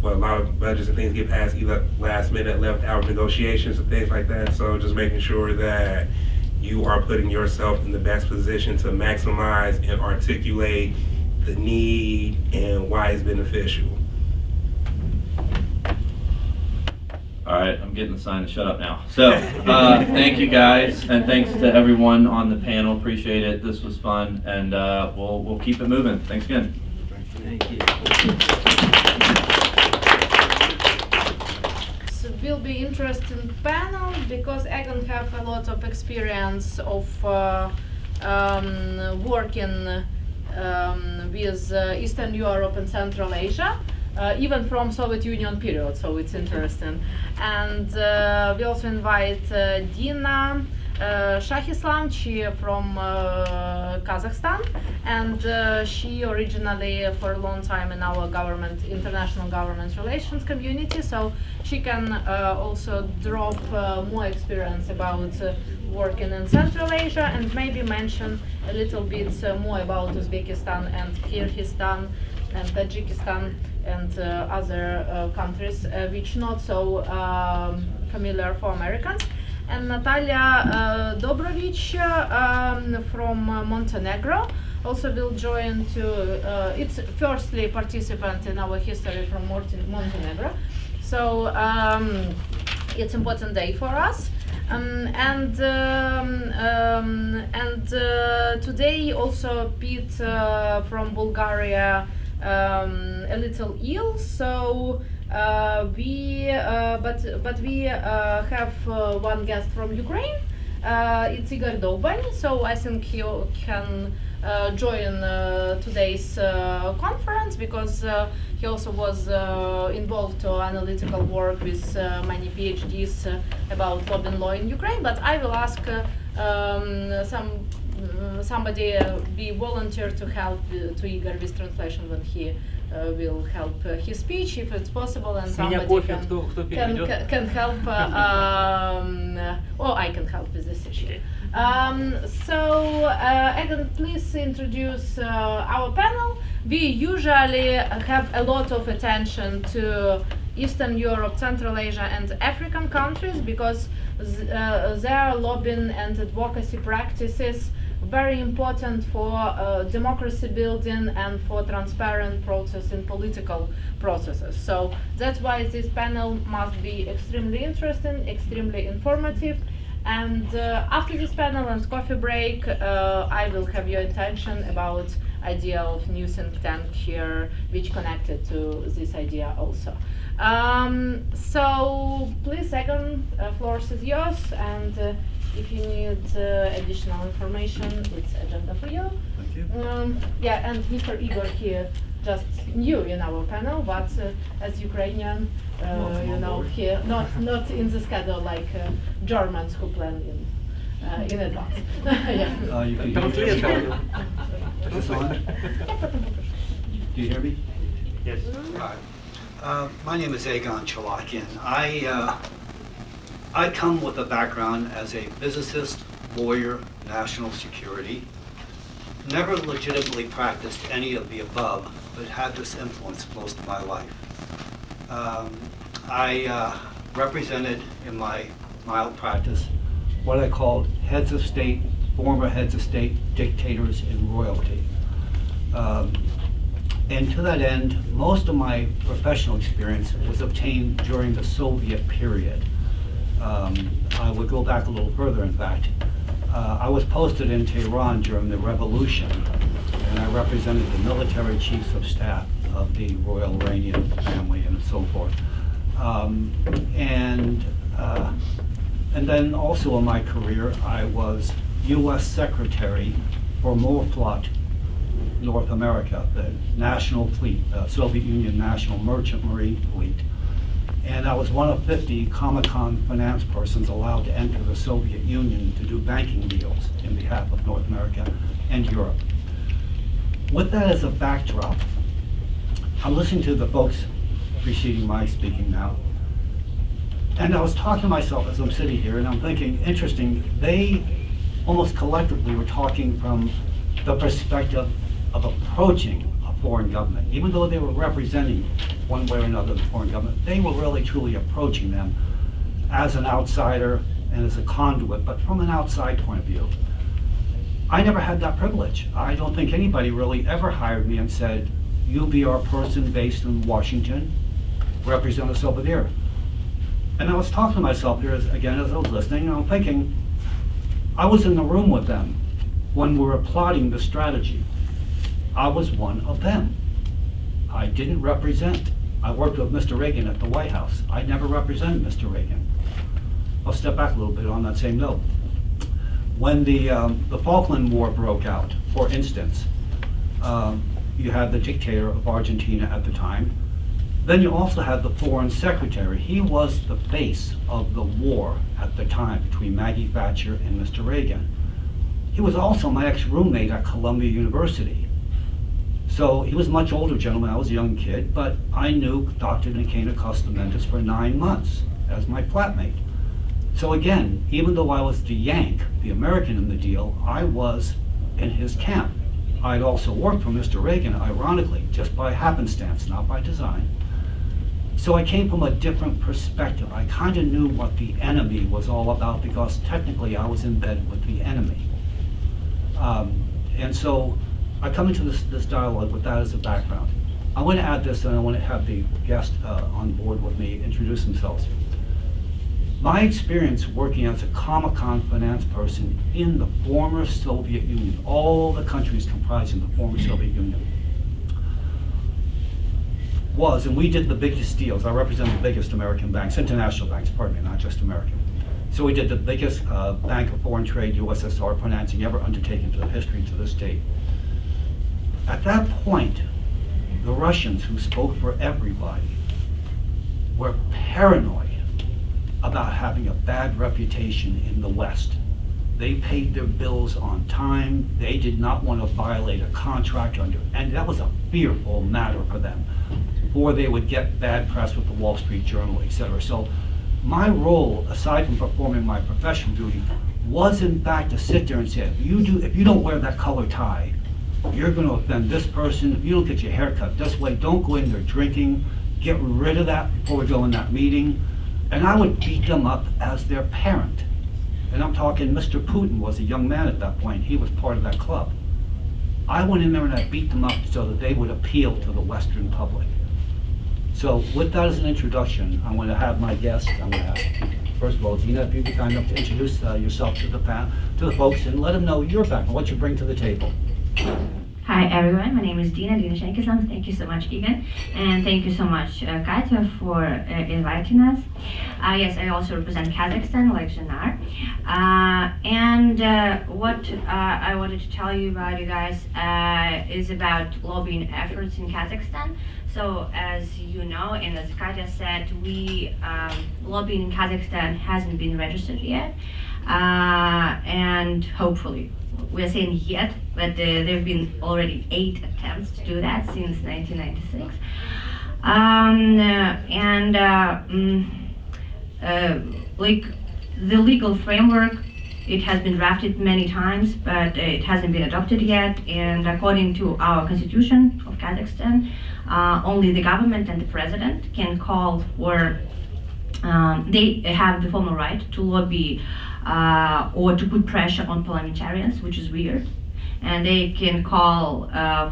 well, a lot of budgets and things get passed either last minute, left out negotiations and things like that, so just making sure that you are putting yourself in the best position to maximize and articulate the need and why it's beneficial. All right, I'm getting the sign to shut up now. So, thank you guys, and thanks to everyone on the panel. Appreciate it. This was fun, and we'll keep it moving. Thanks again. Thank you. So will be interesting panel because Egon have a lot of experience of working with Eastern Europe and Central Asia, even from Soviet Union period, so it's interesting. And we also invite Dina Shahislam, she from Kazakhstan, and she originally for a long time in our government, international government relations community, so she can also drop more experience about working in Central Asia and maybe mention a little bit more about Uzbekistan and Kyrgyzstan and Tajikistan and other countries which not so familiar for Americans. And Natalia Dobrovich from Montenegro also will join to, it's firstly participant in our history from Montenegro. So it's important day for us. And today also Pete from Bulgaria a little ill, so we have one guest from Ukraine. It's Igor Doban, so I think he can join today's conference because he also was involved to analytical work with many PhDs about lobbying law in Ukraine. But I will ask somebody be volunteer to help to Igor with translation when he will help his speech if it's possible, and somebody can help. Or I can help with this issue. So Egon, please introduce our panel. We usually have a lot of attention to Eastern Europe, Central Asia and African countries because their lobbying and advocacy practices very important for democracy building and for transparent process in political processes. So that's why this panel must be extremely interesting, extremely informative. And after this panel and coffee break, I will have your attention about idea of new think tank here, which connected to this idea also. So please, Egon, floor is yours, and if you need additional information, it's agenda for you. Thank you. Yeah, and Mr. Igor here, just new in our panel, but as Ukrainian, you know, here not in the schedule like Germans who plan in advance. Yeah. You can hear me? This on? Do you hear me? Yes. My name is Egon Chalakian. I come with a background as a physicist, lawyer, national security. Never legitimately practiced any of the above, but had this influence most of my life. I represented in my mild practice what I called heads of state former heads of state, dictators, and royalty. And to that end, most of my professional experience was obtained during the Soviet period. I would go back a little further, in fact. I was posted in Tehran during the revolution, and I represented the military chiefs of staff of the Royal Iranian family and so forth. And then also in my career, I was U.S. Secretary for Morflot North America, the national fleet, Soviet Union National Merchant Marine Fleet. And I was one of 50 Comecon finance persons allowed to enter the Soviet Union to do banking deals in behalf of North America and Europe. With that as a backdrop, I'm listening to the folks preceding my speaking now, and I was talking to myself as I'm sitting here, and I'm thinking, interesting, they almost collectively were talking from the perspective of approaching a foreign government. Even though they were representing one way or another the foreign government, they were really truly approaching them as an outsider and as a conduit, but from an outside point of view. I never had that privilege. I don't think anybody really ever hired me and said, you be our person based in Washington, represent us over there. And I was talking to myself here, again, as I was listening, and I'm thinking, I was in the room with them when we were plotting the strategy. I was one of them. I didn't represent. I worked with Mr. Reagan at the White House. I never represented Mr. Reagan. I'll step back a little bit on that same note. When the Falkland War broke out, for instance, you had the dictator of Argentina at the time. Then you also had the foreign secretary. He was the face of the war at the time between Maggie Thatcher and Mr. Reagan. He was also my ex-roommate at Columbia University. So he was a much older gentleman. I was a young kid, but I knew Dr. Nikena Costamentis for 9 months as my flatmate. So again, even though I was the Yank, the American in the deal, I was in his camp. I'd also worked for Mr. Reagan, ironically, just by happenstance, not by design. So I came from a different perspective. I kind of knew what the enemy was all about because technically I was in bed with the enemy. And so I come into this dialogue with that as a background. I want to add this, and I want to have the guest on board with me introduce themselves. My experience working as a Comecon finance person in the former Soviet Union, all the countries comprising the former Soviet Union, was, and we did the biggest deals. I represent the biggest American banks, international banks, pardon me, not just American. So we did the biggest Bank of Foreign Trade, USSR financing ever undertaken to the history to this date. At that point, the Russians, who spoke for everybody, were paranoid about having a bad reputation in the West. They paid their bills on time. They did not want to violate a contract and that was a fearful matter for them, or they would get bad press with the Wall Street Journal, etc. So my role, aside from performing my professional duty, was in fact to sit there and say, if you don't wear that color tie, you're going to offend this person. If you don't get your hair cut this way, don't go in there drinking. Get rid of that before we go in that meeting. And I would beat them up as their parent. And I'm talking, Mr. Putin was a young man at that point. He was part of that club. I went in there and I beat them up so that they would appeal to the Western public. So with that as an introduction, I'm going to have my guest. I'm going to have, first of all, Dina, if you'd be kind enough to introduce yourself to the folks and let them know your background, what you bring to the table. Hi everyone, my name is Dina Shankislam. Thank you so much, Egan, and thank you so much, Katya, for inviting us. Yes, I also represent Kazakhstan, like Janar. What I wanted to tell you about, you guys, is about lobbying efforts in Kazakhstan. So, as you know, and as Katya said, lobbying in Kazakhstan hasn't been registered yet, and hopefully. We're saying yet, but there have been already 8 attempts to do that since 1996. Like the legal framework, it has been drafted many times, but it hasn't been adopted yet. And according to our constitution of Kazakhstan, only the government and the president can call for, they have the formal right to lobby or to put pressure on parliamentarians, which is weird. And they can call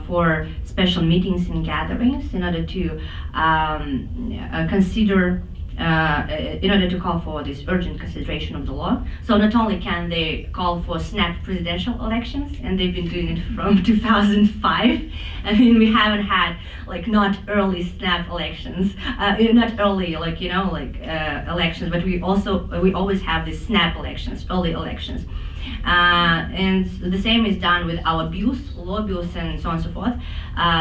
for special meetings and gatherings in order to consider, in order to call for this urgent consideration of the law. So not only can they call for snap presidential elections, and they've been doing it from 2005. I mean, we haven't had like not early snap elections, not early elections, but we always have these snap elections, early elections. And the same is done with our bills, law bills, and so on and so forth.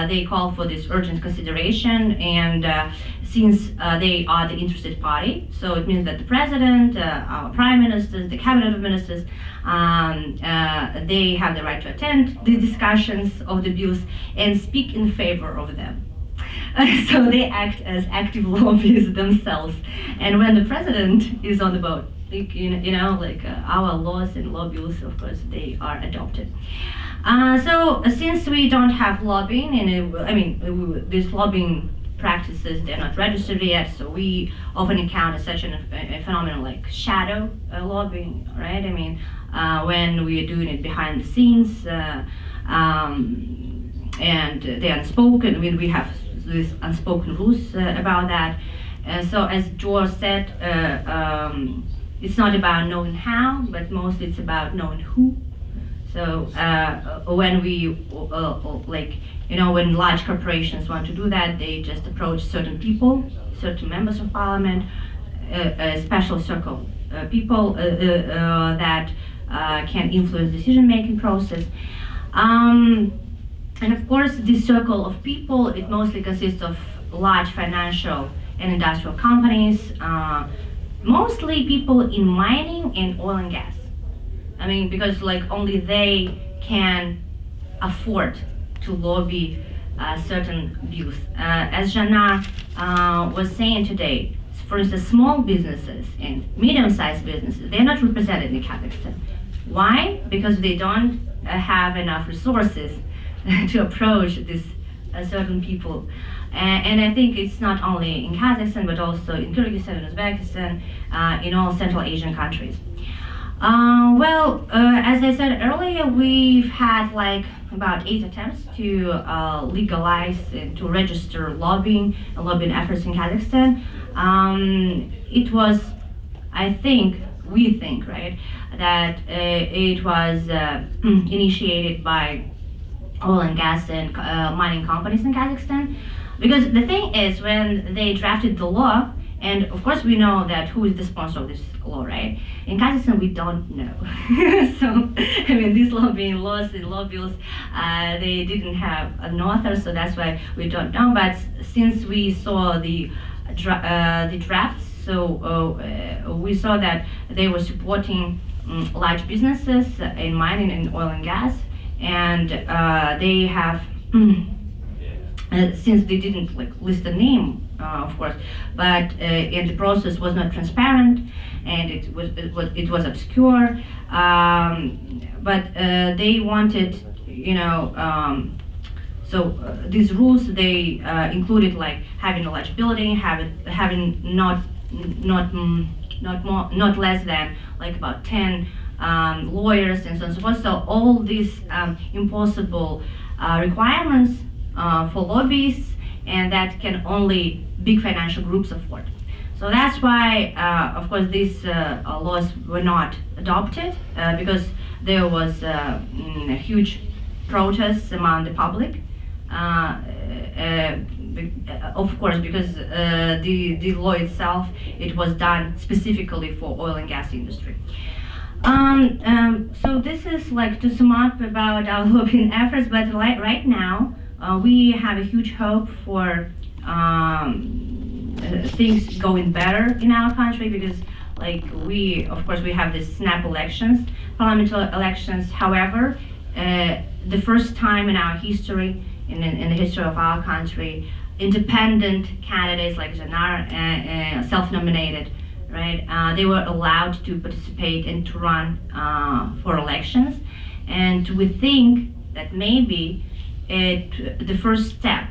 They call for this urgent consideration, and since they are the interested party, so it means that the president, our prime ministers, the cabinet of ministers, they have the right to attend the discussions of the bills and speak in favor of them. So they act as active lobbyists themselves. And when the president is on the boat, our laws and law bills, of course, they are adopted. So since we don't have lobbying, and these lobbying practices, they're not registered yet, so we often encounter such a phenomenon like shadow lobbying, right? I mean, when we are doing it behind the scenes, and they're unspoken, we have these unspoken rules about that. So as George said, it's not about knowing how, but mostly it's about knowing who. So when when large corporations want to do that, they just approach certain people, certain members of parliament, a special circle, people that can influence decision-making process. And of course, this circle of people, it mostly consists of large financial and industrial companies, mostly people in mining and oil and gas. I mean, because only they can afford to lobby certain bills. As Jana was saying today, for instance, small businesses and medium-sized businesses, they're not represented in Kazakhstan. Why? Because they don't have enough resources to approach these certain people. And I think it's not only in Kazakhstan, but also in Kyrgyzstan, Uzbekistan, in all Central Asian countries. As I said earlier, we've had about 8 attempts to legalize and to register lobbying efforts in Kazakhstan. It was, we think, right, that it was initiated by oil and gas and mining companies in Kazakhstan. Because the thing is, when they drafted the law, and of course we know that who is the sponsor of this law, right? In Kazakhstan, we don't know. So, these lobbying laws and law bills, they didn't have an author, so that's why we don't know. But since we saw the drafts, so we saw that they were supporting large businesses in mining and oil and gas, and they have, since they didn't list the name, of course, but and the process was not transparent, and it was obscure. But they wanted, these rules, they included having eligibility, having not less than about 10 lawyers and so on and so forth. So all these impossible requirements for lobbyists, and that can only big financial groups afford. So that's why, of course, these laws were not adopted, because there was huge protests among the public. Of course, because the law itself, it was done specifically for oil and gas industry. So this is to sum up about our lobbying efforts, but right now we have a huge hope for things going better in our country, because we have these snap elections, parliamentary elections. However, the first time in our history, in the history of our country, independent candidates like Janar, self-nominated, right? They were allowed to participate and to run for elections, and we think that maybe the first step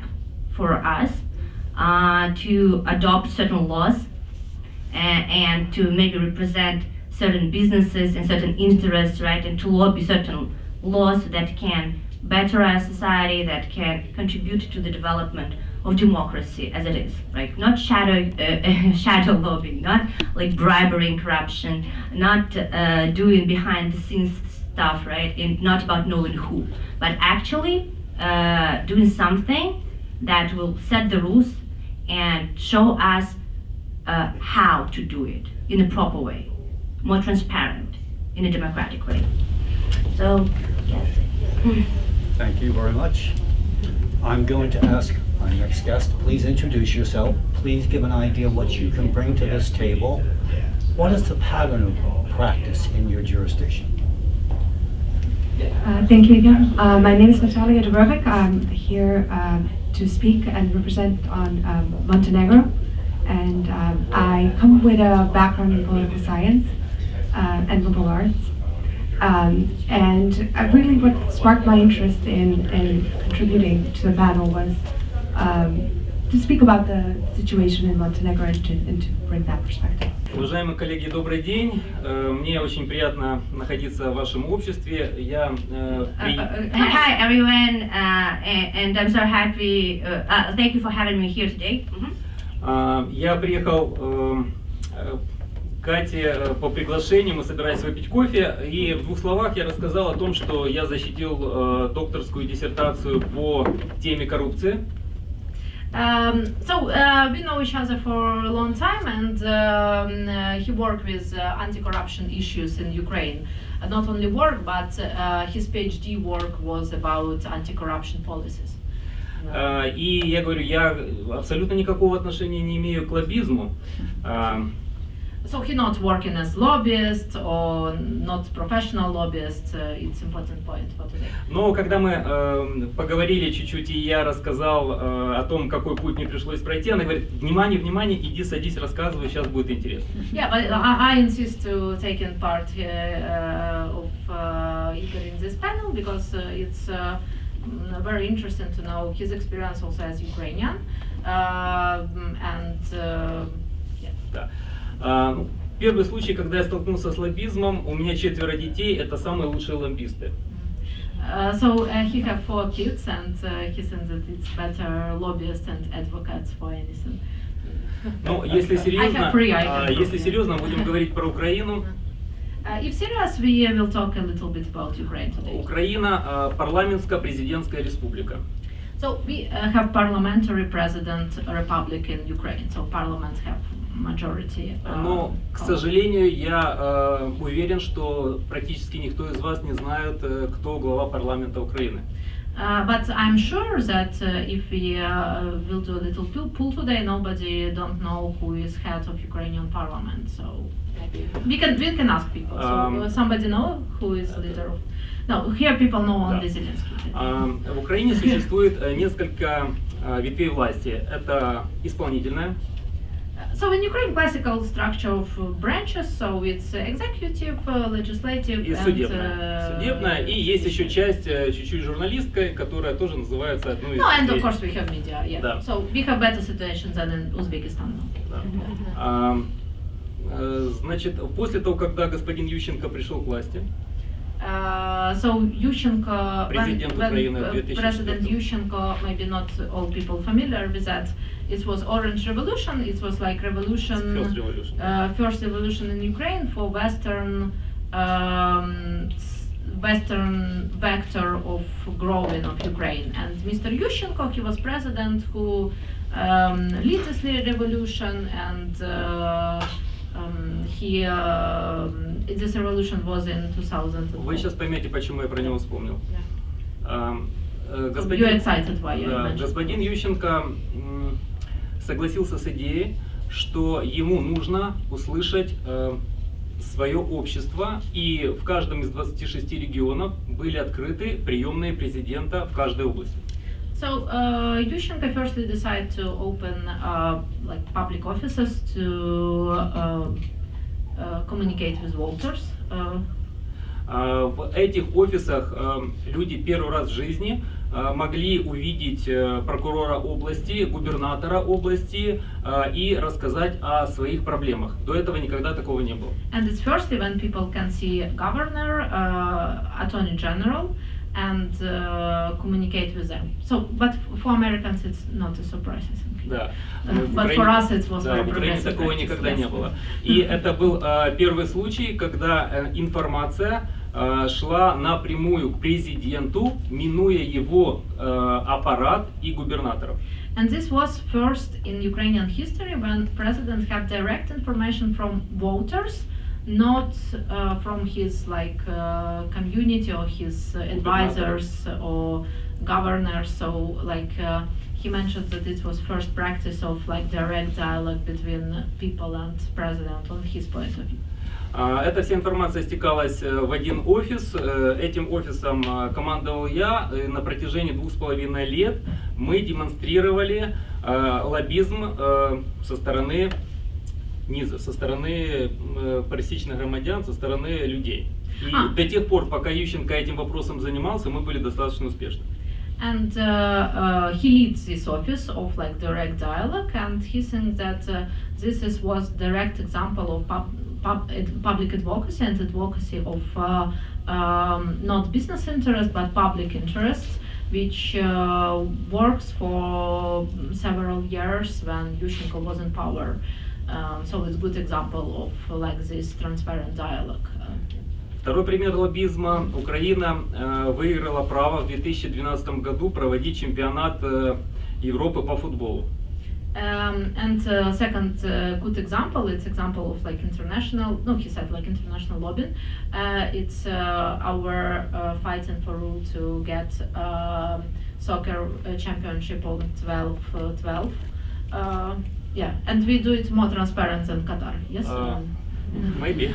for us to adopt certain laws and to maybe represent certain businesses and certain interests, right, and to lobby certain laws that can better our society, that can contribute to the development of democracy as it is, right? Not shadow lobbying, not like bribery and corruption, not doing behind the scenes stuff, right? And not about knowing who, but actually doing something that will set the rules and show us how to do it in a proper way, more transparent, in a democratic way. So, yes. Thank you very much. I'm going to ask our next guest, please introduce yourself. Please give an idea what you can bring to this table. What is the pattern of practice in your jurisdiction? Thank you again. My name is Natalia Dubrovic. I'm here to speak and represent on Montenegro. And I come with a background in political science and liberal arts. And really what sparked my interest in contributing to the panel was to speak about the situation in Montenegro and to bring that perspective. Уважаемые коллеги, добрый день. Мне очень приятно находиться в вашем обществе. Hi everyone, and I'm so happy. Thank you for having me here today. Я приехал к Кате по приглашению, мы собирались выпить кофе, и в двух словах я рассказал о том, что я защитил докторскую диссертацию по теме коррупции. So we know each other for a long time, and he worked with anti-corruption issues in Ukraine. Not only work, but his PhD work was about anti-corruption policies. И я говорю, я абсолютно никакого отношения не имею к лоббизму. So he not working as lobbyist or not professional lobbyist. It's important point for today. Но когда мы поговорили чуть-чуть, и я рассказал о том, какой путь мне пришлось пройти, она говорит: внимание, внимание, иди садись, рассказывай, сейчас будет интересно. Yeah, but I insist to take in part of Igor in this panel because it's very interesting to know his experience also as Ukrainian and yeah. Да. Первый случай, когда я столкнулся с лоббизмом, у меня 4 детей, это самые лучшие лоббисты. So he have 4 kids and he said that it's better lobbyists and advocates for anything. Ну, если серьезно, будем говорить про Украину. If serious, we will talk a little bit about Ukraine today. Украина парламентско-президентская республика. So we have parliamentary president republic in Ukraine. So parliament have majority. Но, к сожалению, я уверен, что практически никто из вас не знает, кто глава парламента Украины. But I'm sure that if we will do a little poll today, nobody don't know who is head of Ukrainian parliament. So maybe we can ask people. So somebody know who is leader of? No, here people know only Zelensky. В Украине существует несколько ветвей власти. Это исполнительная. So in Ukraine, classical structure of branches, so it's executive, legislative, и судебная. Судебная, и есть еще часть чуть-чуть журналистская, которая тоже называется одной из... No, and of course we have media, yeah. Да. So we have better situation than in Uzbekistan. Да. Значит, после того, когда господин Ющенко пришел к власти, so Yushchenko, when President Yushchenko, maybe not all people familiar with that, it was Orange Revolution, it was like first revolution in Ukraine for Western vector of growing of Ukraine. And Mr. Yushchenko, he was president who led this revolution, and this revolution was in 2004. Вы сейчас поймете, почему я про него вспомнил. Господин Ющенко согласился с идеей, что ему нужно услышать свое общество, и в каждом из 26 регионов были открыты приемные президента в каждой области. So Yushchenko firstly decided to open like public offices to communicate with voters. В этих офисах люди первый раз в жизни могли увидеть прокурора области, губернатора области и рассказать о своих проблемах. До этого никогда такого не было. And it's firstly when people can see governor, attorney general, and communicate with them. So, but for Americans it's not a surprise, I think. Да. But for us it was да, very в Украине progressive такого practice, никогда yes. не было. И это был первый случай, когда информация шла напрямую к президенту, минуя его аппарат и губернаторов. And this was first in Ukrainian history when president had direct information from voters, not from his community or his advisors or governors. So he mentioned that it was first practice of direct dialogue between people and president on his point of view. Эта вся информация стекалась в один офис. Этим офисом командовал я. На протяжении 2,5 лет мы демонстрировали лоббизм со стороны низа, со стороны пересечных громадян, со стороны людей. И до тех пор, пока Ющенко этим вопросом занимался, мы были достаточно успешны. And he leads this office of direct dialogue, and he thinks that this was direct example of public advocacy and advocacy of not business interest but public interest, which works for several years when Yushchenko was in power. So it's a good example of this transparent dialogue. Второй пример лоббизма. Украина выиграла право в 2012 году проводить чемпионат Европы по футболу. And second good example, it's example of international, no, he said international lobbying. It's our fighting for rule to get soccer championship on 12. Yeah, and we do it more transparent than Qatar, yes? Maybe.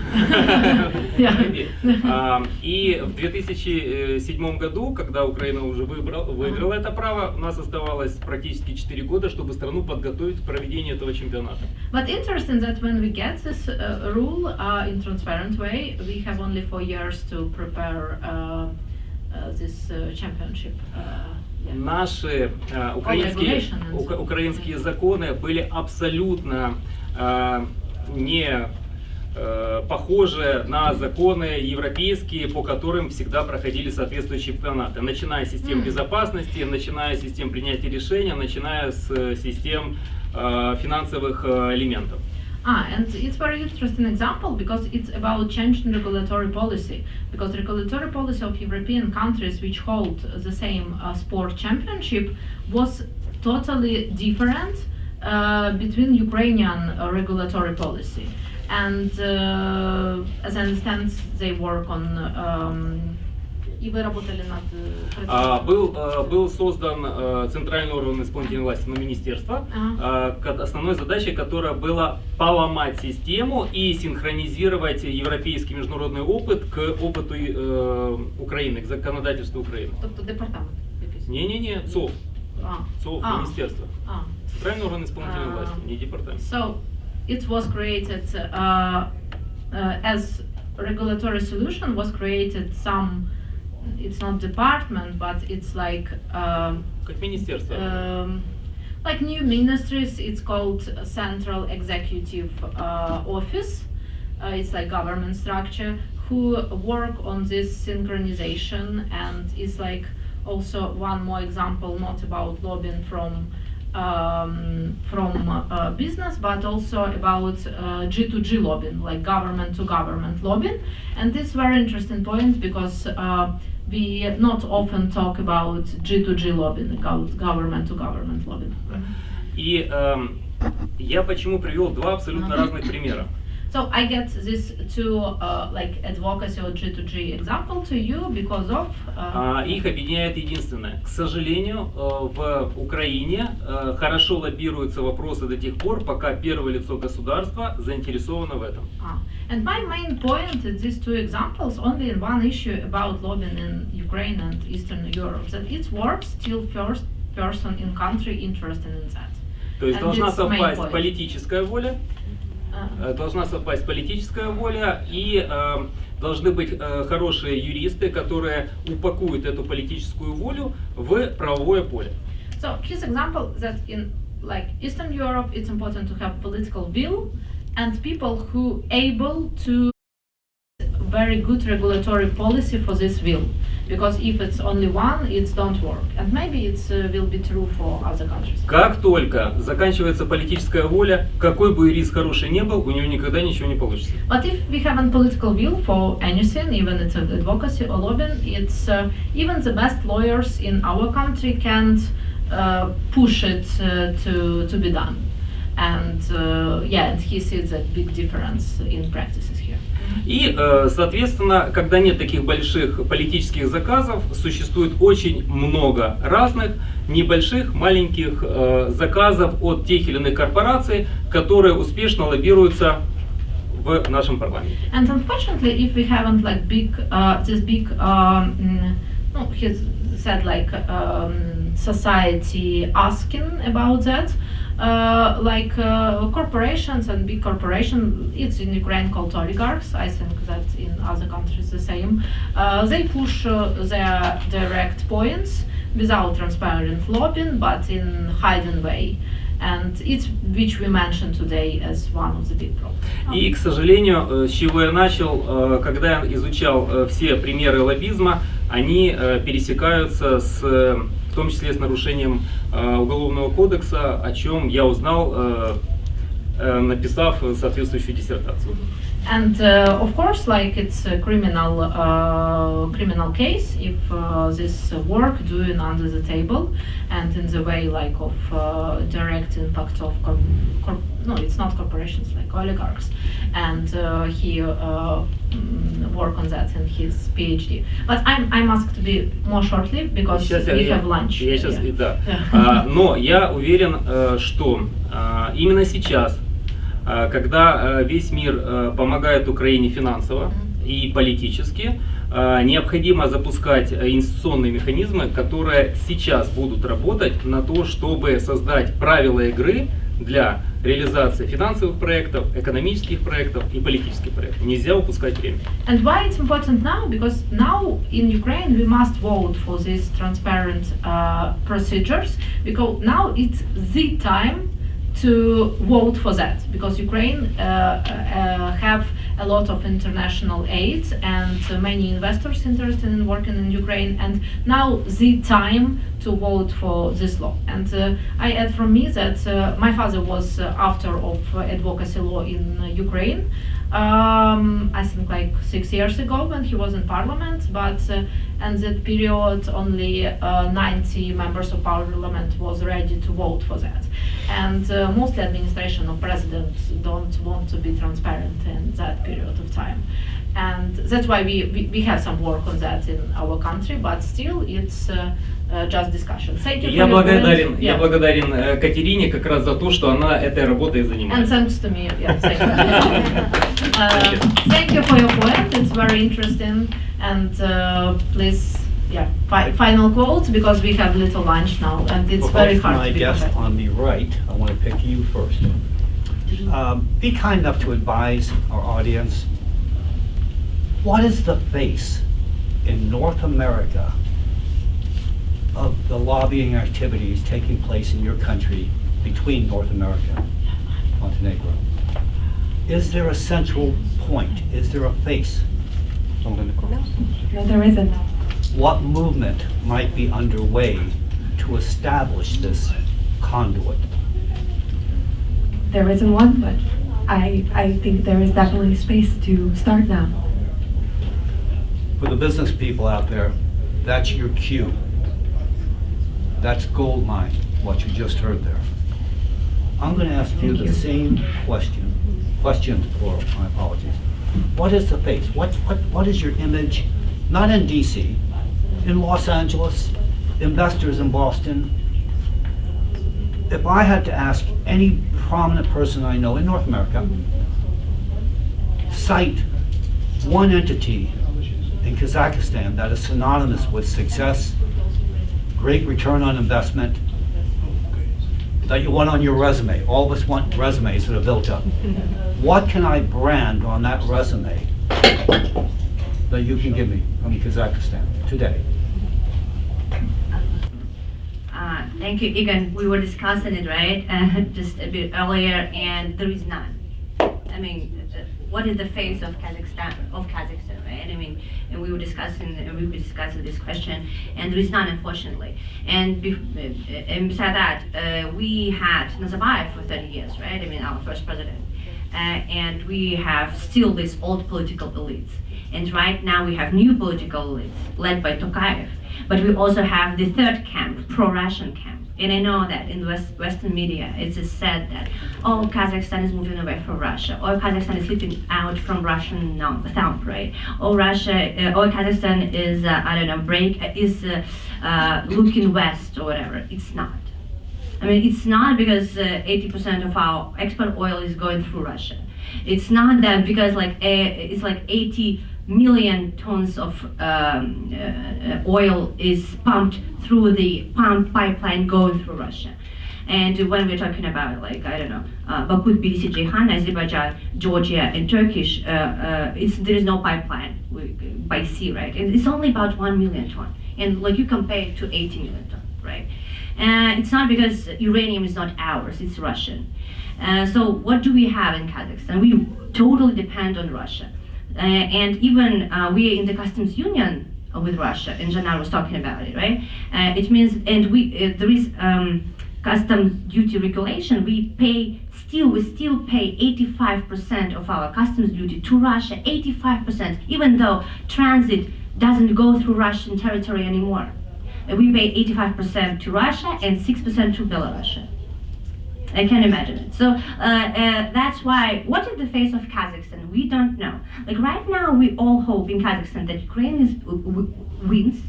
И в 2007 году, когда Украина уже выиграла это право, у нас оставалось практически 4 года, чтобы страну подготовить к проведению этого чемпионата. But interesting that when we get this rule in transparent way, we have only 4 years to prepare this championship. Наши украинские законы были абсолютно не похожи на законы европейские, по которым всегда проходили соответствующие чемпионаты, начиная с систем безопасности, начиная с систем принятия решений, начиная с систем финансовых элементов. And it's very interesting example because it's about changing regulatory policy. Because regulatory policy of European countries which hold the same sport championship was totally different between Ukrainian regulatory policy. And as I understand, they work on. И вы работали над. Был создан центральный орган исполнительной власти, министерство, основной задачей которой была поломать систему и синхронизировать европейский международный опыт к опыту Украины, к законодательству Украины. Тобто департамент? Не, ЦОВ. ЦОВ, министерство. Центральный орган исполнительной власти, не департамент. So it was created as regulatory solution was created some. It's not department, but it's как министерство. Like new ministries. It's called Central Executive Office. It's like government structure who work on this synchronization, and is also one more example, not about lobbying from business, but also about G2G lobbying, like government to government lobbying. And this is very interesting point because we not often talk about G2G lobbying, government to government lobbying. И я почему привел два абсолютно разных примера. So I get this two advocacy or G2G example to you because of. Их объединяет единственное. К сожалению, в Украине хорошо лоббируются вопросы до тех пор, пока первое лицо государства заинтересовано в этом. And my main point is these two examples only in one issue about lobbying in Ukraine and Eastern Europe, that it works till first person in country interested in that. То есть должна совпасть политическая воля. Должна совпасть политическая воля и должны быть хорошие юристы, которые упакуют эту политическую волю в правовое поле. So his example that in like Eastern Europe, it's important to have political will and people who able to very good regulatory policy for this will, because if it's only one, it don't work, and maybe it will be true for other countries. Как только заканчивается политическая воля, какой бы юрист хороший не был, у него никогда ничего не получится. But if we have a political will for anything, even it's advocacy or lobbying, it's even the best lawyers in our country can't push it to be done. And yeah, and he sees a big difference in practices here. И, соответственно, когда нет таких больших политических заказов, существует очень много разных небольших, маленьких заказов от тех или иных корпораций, которые успешно лоббируются в нашем парламенте. And unfortunately, if we haven't like big, this big, no, he said like society asking about that. Like corporations and big corporations, it's in Ukraine called oligarchs. I think that in other countries the same. They push their direct points without transparent lobbying, but in hidden way. And it's which we mentioned today as one of the big problems. И, к сожалению, с чего я начал, когда я изучал все примеры лоббизма, они пересекаются с, в том числе с нарушением Уголовного кодекса, о чем я узнал, написав соответствующую диссертацию. And of course, like it's a criminal case if this work doing under the table and in the way like of direct impact of no, it's not corporations like oligarchs, and he work on that in his PhD. But I'm asked to be more shortly because we have lunch. Я сейчас, да. Но я уверен, что именно сейчас, когда весь мир помогает Украине финансово и политически, необходимо запускать инвестиционные механизмы, которые сейчас будут работать на то, чтобы создать правила игры для реализации финансовых проектов, экономических проектов и политических проектов. Нельзя упускать время. And why it's important now? Because now in Ukraine we must vote for these transparent procedures, because now it's the time to vote for that, because Ukraine have a lot of international aid and many investors interested in working in Ukraine, and now the time to vote for this law. And I add from me that my father was author of advocacy law in Ukraine, I think like 6 years ago when he was in parliament, but in that period only 90 members of parliament was ready to vote for that. And mostly administration of presidents don't want to be transparent in that period of time. And that's why we have some work on that in our country, but still it's just discussion. Thank you for Я your благодарен, comment. я благодарен Катерине как раз за то, что она этой работой And занимается. thanks to me, yeah, thank you. Thank you for your point, it's very interesting. And please, yeah, final quotes, because we have little lunch now, and it's very hard My to be guest perfect. on the right, I want to pick you first. Be kind enough to advise our audience, what is the face in North America of the lobbying activities taking place in your country between North America and Montenegro? Is there a central point? Is there a face? No, there isn't. What movement might be underway to establish this conduit? There isn't one, but I think there is definitely space to start now. For the business people out there, that's your cue. That's gold mine, what you just heard there. I'm going to ask you the same questions plural, my apologies. What is the face? What is your image, not in DC, in Los Angeles, investors in Boston? If I had to ask any prominent person I know in North America, cite one entity in Kazakhstan that is synonymous with success, great return on investment, that you want on your resume. All of us want resumes that are built up. What can I brand on that resume that you can give me from Kazakhstan today? Thank you, Egan. We were discussing it, right, just a bit earlier, and there is none. I mean, what is the face of Kazakhstan, right? I mean, and we were discussing this question, and there is none, unfortunately. And beside that, we had Nazarbayev for 30 years, right? I mean, our first president. And we have still these old political elites. And right now we have new political elites led by Tokayev. But we also have the third camp, pro-Russian camp. And I know that in Western media, it's just said that, oh, Kazakhstan is moving away from Russia, or Kazakhstan is slipping out from Russian thumb, right? Or Kazakhstan is, looking west or whatever. It's not. I mean, it's not because 80% of our export oil is going through Russia. It's not that because it's like 80 million tons of oil is pumped through the pipeline going through Russia. And when we're talking about Baku, Tbilisi, Ceyhan, Azerbaijan, Georgia, and Turkish, there is no pipeline by sea, right? And it's only about 1 million ton. And you compare it to 80 million ton, right? It's not because uranium is not ours, it's Russian. So what do we have in Kazakhstan? We totally depend on Russia. And even we are in the customs union with Russia, and Janar was talking about it, right? It means, and there is customs duty regulation. We still pay 85% of our customs duty to Russia, 85%, even though transit doesn't go through Russian territory anymore. We pay 85% to Russia and 6% to Belarus. I can imagine it. So that's why, what is the face of Kazakhstan? We don't know. Right now, we all hope in Kazakhstan that Ukraine wins,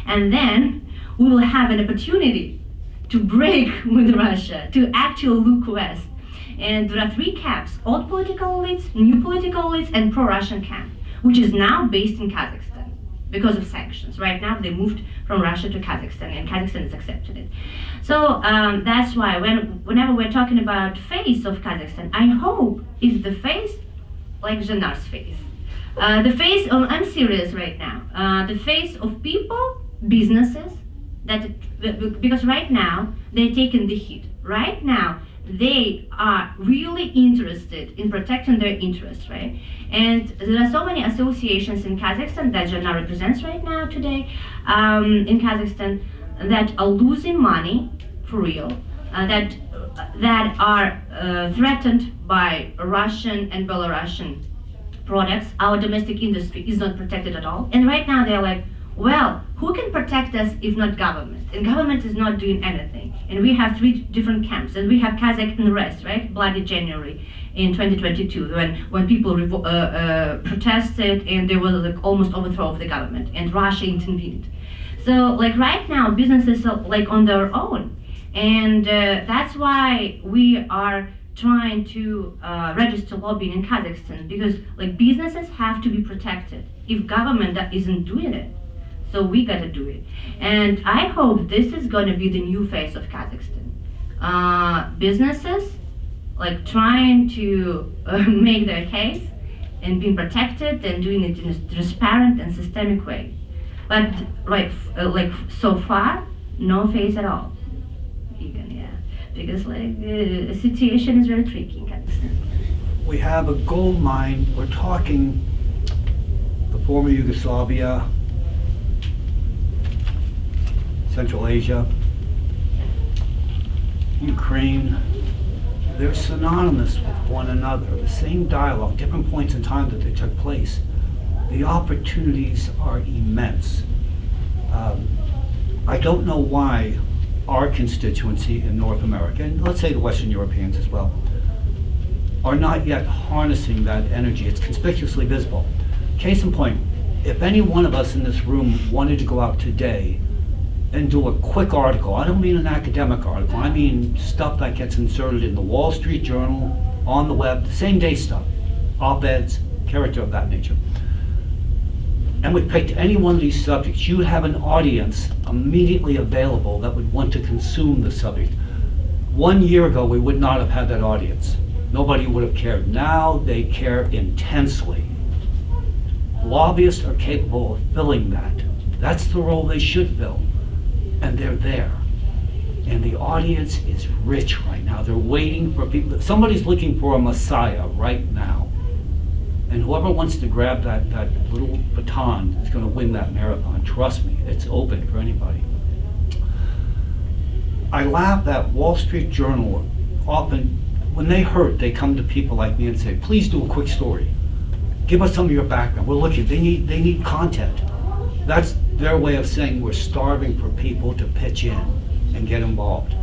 and then we will have an opportunity to break with Russia, to actually look west. And there are three camps: old political elites, new political elites, and pro-Russian camp, which is now based in Kazakhstan because of sanctions. Right now, they moved from Russia to Kazakhstan, and Kazakhstan has accepted it. So that's why whenever we're talking about face of Kazakhstan, I hope it's the face like Janar's face. The face, I'm serious right now, the face of people, businesses, because right now, they're taking the hit. Right now, they are really interested in protecting their interests, right? And there are so many associations in Kazakhstan that Janar represents right now today in Kazakhstan that are losing money for real, that are threatened by Russian and Belarusian products. Our domestic industry is not protected at all. And right now they're like, well, who can protect us if not government? And government is not doing anything. And we have three different camps, and we have Kazakh unrest, right? Bloody January in 2022, when people protested and there was almost overthrow of the government, and Russia intervened. So right now, businesses are on their own, and that's why we are trying to register lobbying in Kazakhstan, because businesses have to be protected if government isn't doing it. So we gotta do it. And I hope this is gonna be the new face of Kazakhstan. Businesses trying to make their case and being protected and doing it in a transparent and systemic way. But so far, no face at all. Even, yeah. Because the situation is very tricky in Kazakhstan. We have a gold mine. We're talking the former Yugoslavia, Central Asia, Ukraine. They're synonymous with one another, the same dialogue, different points in time that they took place. The opportunities are immense. I don't know why our constituency in North America, and let's say the Western Europeans as well, are not yet harnessing that energy. It's conspicuously visible. Case in point, if any one of us in this room wanted to go out today and do a quick article, I don't mean an academic article, I mean stuff that gets inserted in the Wall Street Journal, on the web, same day stuff, op-eds, character of that nature. And we picked any one of these subjects, you have an audience immediately available that would want to consume the subject. 1 year ago, we would not have had that audience. Nobody would have cared. Now they care intensely. Lobbyists are capable of filling that. That's the role they should fill, and they're there. And the audience is rich right now. They're waiting for people. Somebody's looking for a messiah right now. And whoever wants to grab that little baton is going to win that marathon. Trust me, it's open for anybody. I laugh that Wall Street Journal often, when they hurt, they come to people like me and say, please do a quick story. Give us some of your background. We're looking, they need content. That's their way of saying we're starving for people to pitch in and get involved.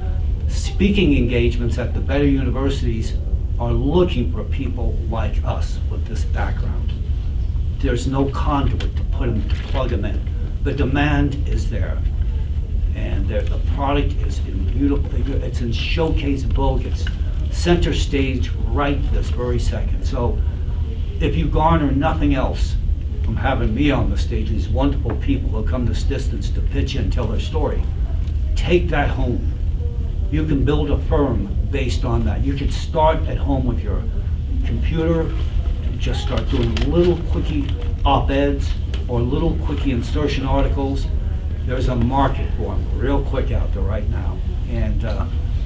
Speaking engagements at the better universities are looking for people like us with this background. There's no conduit to plug them in. The demand is there. And the product is in beautiful, it's in showcase book, it's center stage right this very second. So if you garner nothing else from having me on the stage, these wonderful people who come this distance to pitch in, tell their story, take that home. You can build a firm based on that. You can start at home with your computer and just start doing little quickie op-eds or little quickie insertion articles. There's a market for them real quick out there right now. And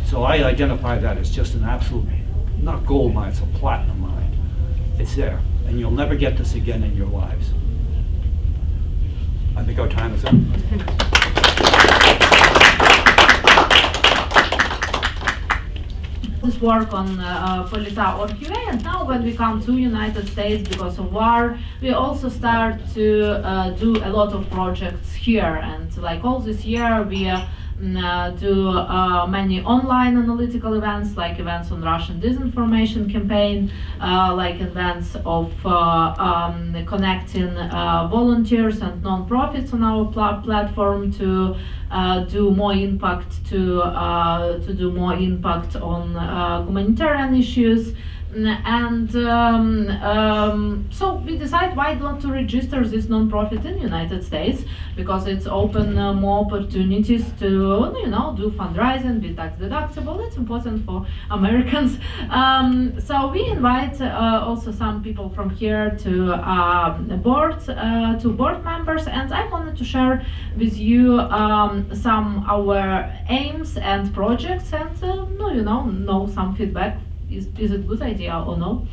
so I identify that as just an absolute, not gold mine, it's a platinum mine. It's there, and you'll never get this again in your lives. I think our time is up. This work on Polita.org.ua, and now when we come to United States because of war, we also start to do a lot of projects here. And like all this year, we do many online analytical events, like events on Russian disinformation campaign, like events of connecting volunteers and non-profits on our platform to do more impact on humanitarian issues. And so we decide why not to register this non-profit in United States, because it's open more opportunities to do fundraising, be tax deductible. It's important for Americans. So we invite also some people from here to board members, and I wanted to share with you some our aims and projects, and know some feedback. Is it a good idea or no?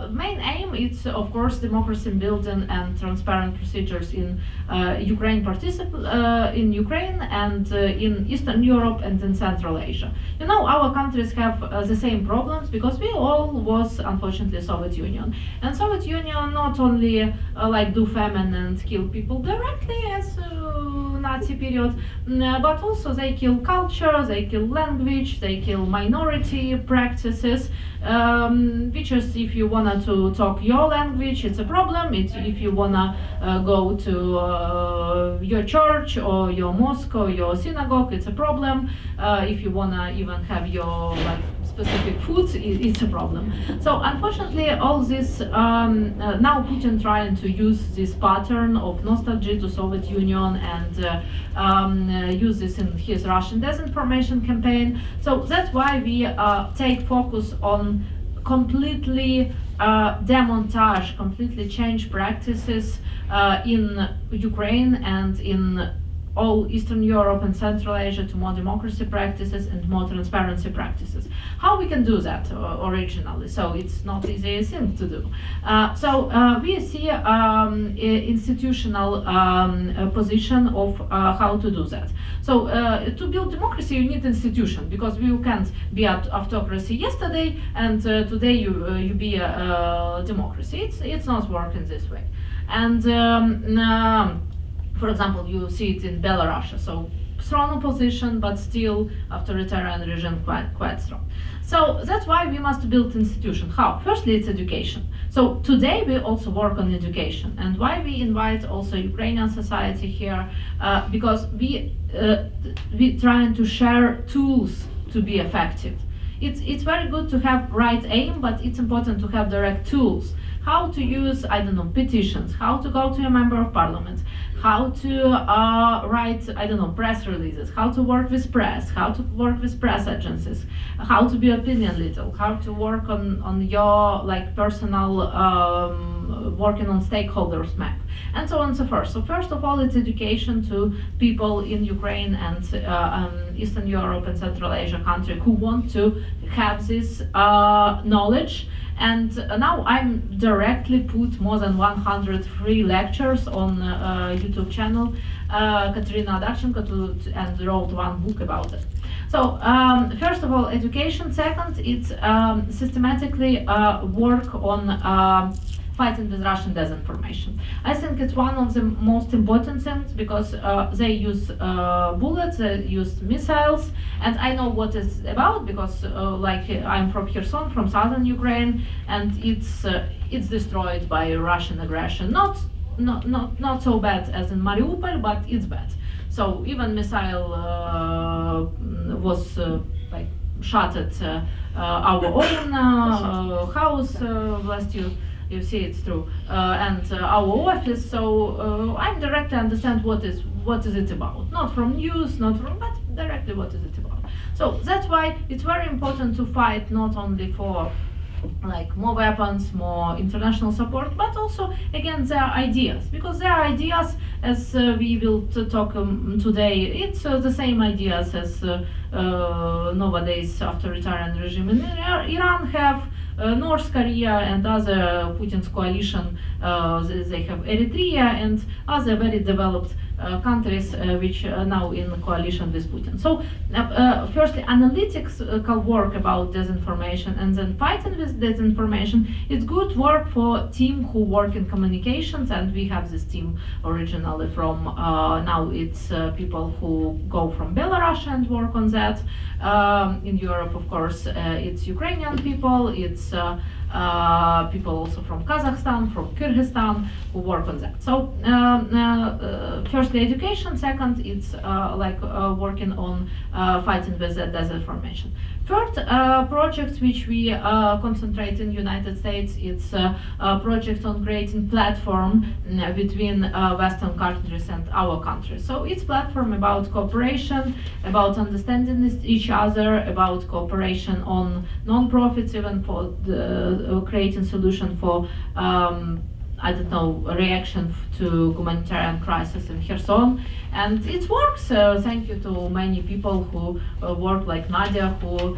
Main aim is, of course, democracy building and transparent procedures in Ukraine and in Eastern Europe and in Central Asia. Our countries have the same problems because we all was unfortunately Soviet Union, and Soviet Union not only do famine and kill people directly as Nazi period, but also they kill culture, they kill language, they kill minority practices, which is, if you wanna to talk your language, it's a problem. If you wanna go to your church or your mosque or your synagogue, it's a problem. If you wanna even have your specific foods, it's a problem. So unfortunately, all this now Putin trying to use this pattern of nostalgia to Soviet Union and use this in his Russian disinformation campaign. So that's why we take focus on completely demontage, completely change practices in Ukraine and in all Eastern Europe and Central Asia to more democracy practices and more transparency practices. How we can do that originally? So it's not easy thing to do. We see institutional position of how to do that. So to build democracy, you need institution, because you can't be autocracy yesterday and today you be a democracy. It's not working this way. And for example, you see it in Belarus, so strong opposition, but still authoritarian regime quite strong. So that's why we must build institution. How? Firstly, it's education. So today we also work on education, and why we invite also Ukrainian society here, because we trying to share tools to be effective. It's very good to have right aim, but it's important to have direct tools. How to use, petitions, how to go to a member of parliament, how to write, press releases, how to work with press, how to work with press agencies, how to be opinion leader, how to work on your personal working on stakeholders map, and so on and so forth. So first of all, it's education to people in Ukraine and Eastern Europe and Central Asia country who want to have this knowledge. And now I'm directly put more than 100 free lectures on YouTube channel, Katerina Adakchenko, and wrote one book about it. So first of all, education. Second, it's systematically work on fighting with Russian disinformation. I think it's one of the most important things because they use bullets, they use missiles, and I know what it's about because like I'm from Kherson, from southern Ukraine, and it's destroyed by Russian aggression. Not so bad as in Mariupol, but it's bad. So even missile was like shot at our own house last year. You see, it's true, and our office. So I directly understand what is it about. Not from news, but directly what is it about. So that's why it's very important to fight not only for like more weapons, more international support, but also again their ideas, because their ideas, as we will talk today, it's the same ideas as nowadays authoritarian regime in Iran have. North Korea and other Putin's coalition, they have Eritrea and other very developed countries which are now in coalition with Putin. So firstly, analytical work about disinformation and then fighting with disinformation. It's good work for team who work in communications, and we have this team originally from, now it's people who go from Belarus and work on that. In Europe, of course, it's Ukrainian people, it's people also from Kazakhstan, from Kyrgyzstan who work on that. So firstly education, second it's working on fighting with the disinformation. Third, projects which we concentrate in United States, it's projects on creating platform between Western countries and our country. So it's platform about cooperation, about understanding each other, about cooperation on non-profits, even for the, creating solution for I don't know, reaction to humanitarian crisis in Kherson, and it works. Thank you to many people who work like Nadia, who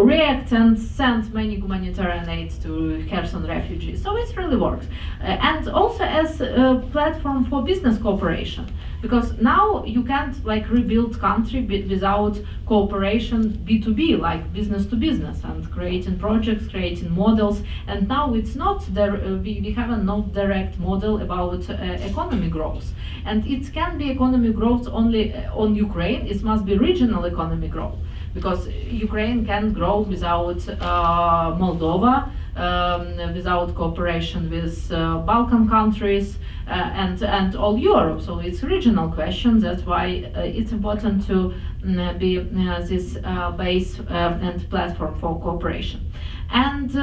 react and send many humanitarian aids to Kherson refugees. So it really works, and also as a platform for business cooperation, because now you can't like rebuild country without cooperation B2B, like business to business, and creating projects, creating models. And now it's not there. We have a not direct model about economy growth, and it can be economy growth only on Ukraine. It must be regional economy growth, because Ukraine can grow without Moldova, without cooperation with Balkan countries and all Europe. So it's regional question. That's why it's important to be this base and platform for cooperation. And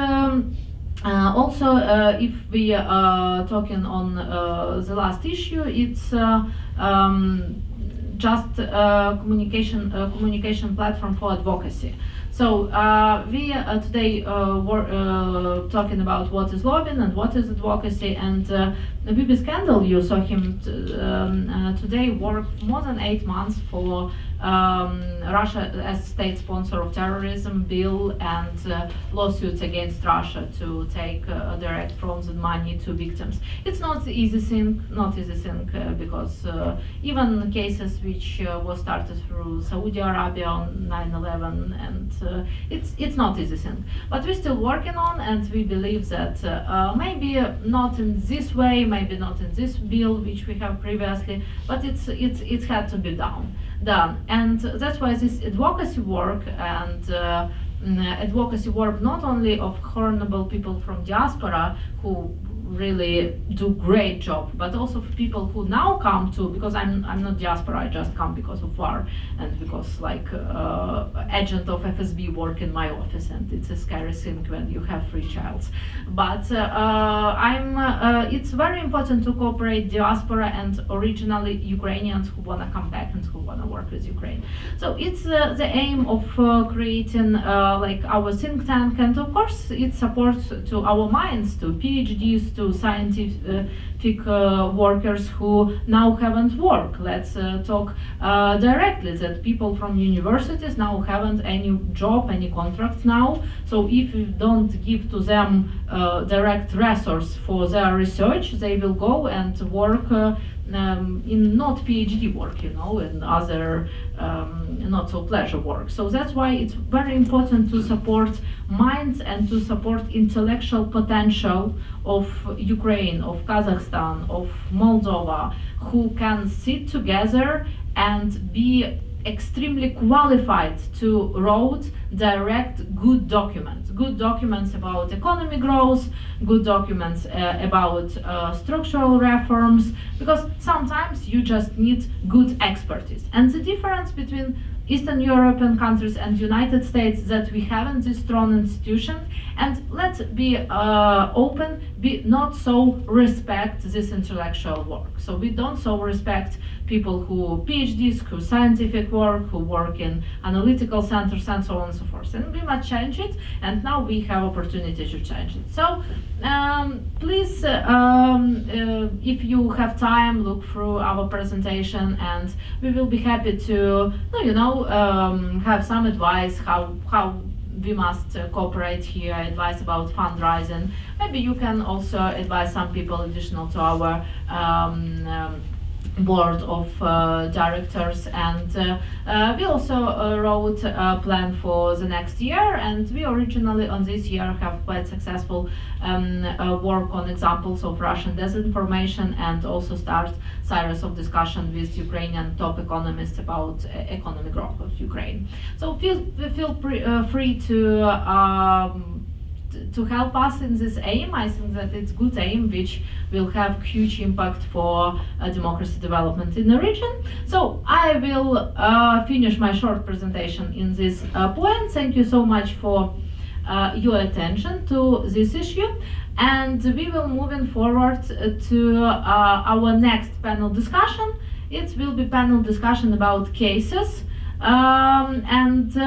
also, if we are talking on the last issue, it's just communication platform for advocacy. So we today were talking about what is lobbying and what is advocacy, and VP Scandal, you saw him today work more than 8 months for Russia as state sponsor of terrorism bill and lawsuits against Russia to take direct from the money to victims. It's not the easy thing, because even cases which was started through Saudi Arabia on 9/11, and it's not easy thing. But we're still working on, and we believe that maybe not in this way, maybe not in this bill which we have previously, but it had to be done. And that's why this advocacy work and advocacy work not only of honorable people from diaspora who really do great job, but also for people who now come to, because I'm not diaspora, I just come because of war and because like agent of FSB work in my office, and it's a scary thing when you have 3 childs. But it's very important to cooperate diaspora and originally Ukrainians who want to come back and who want to work with Ukraine. So it's the aim of creating like our think tank, and of course it supports to our minds, to PhDs, to scientific workers who now haven't worked. Let's talk directly that people from universities now haven't any job, any contracts now. So if you don't give to them direct resource for their research, they will go and work in not PhD work, in other not so pleasure work. So that's why it's very important to support minds and to support intellectual potential of Ukraine, of Kazakhstan, of Moldova, who can sit together and be extremely qualified to write direct good documents about economic growth, good documents about structural reforms, because sometimes you just need good expertise. And the difference between Eastern European countries and United States that we haven't this strong institution, and let's be open, not so respect this intellectual work. So we don't so respect people who PhDs, who scientific work, who work in analytical centers and so on and so forth. And we must change it, and now we have opportunity to change it. So please, if you have time, look through our presentation, and we will be happy to, have some advice how we must cooperate here, advice about fundraising. Maybe you can also advise some people additional to our board of directors, and we also wrote a plan for the next year, and we originally on this year have quite successful work on examples of Russian disinformation, and also start series of discussion with Ukrainian top economists about economic growth of Ukraine. So feel free to help us in this aim. I think that it's good aim which will have huge impact for democracy development in the region. So I will finish my short presentation in this point. Thank you so much for your attention to this issue, and we will moving forward to our next panel discussion. It will be panel discussion about cases, and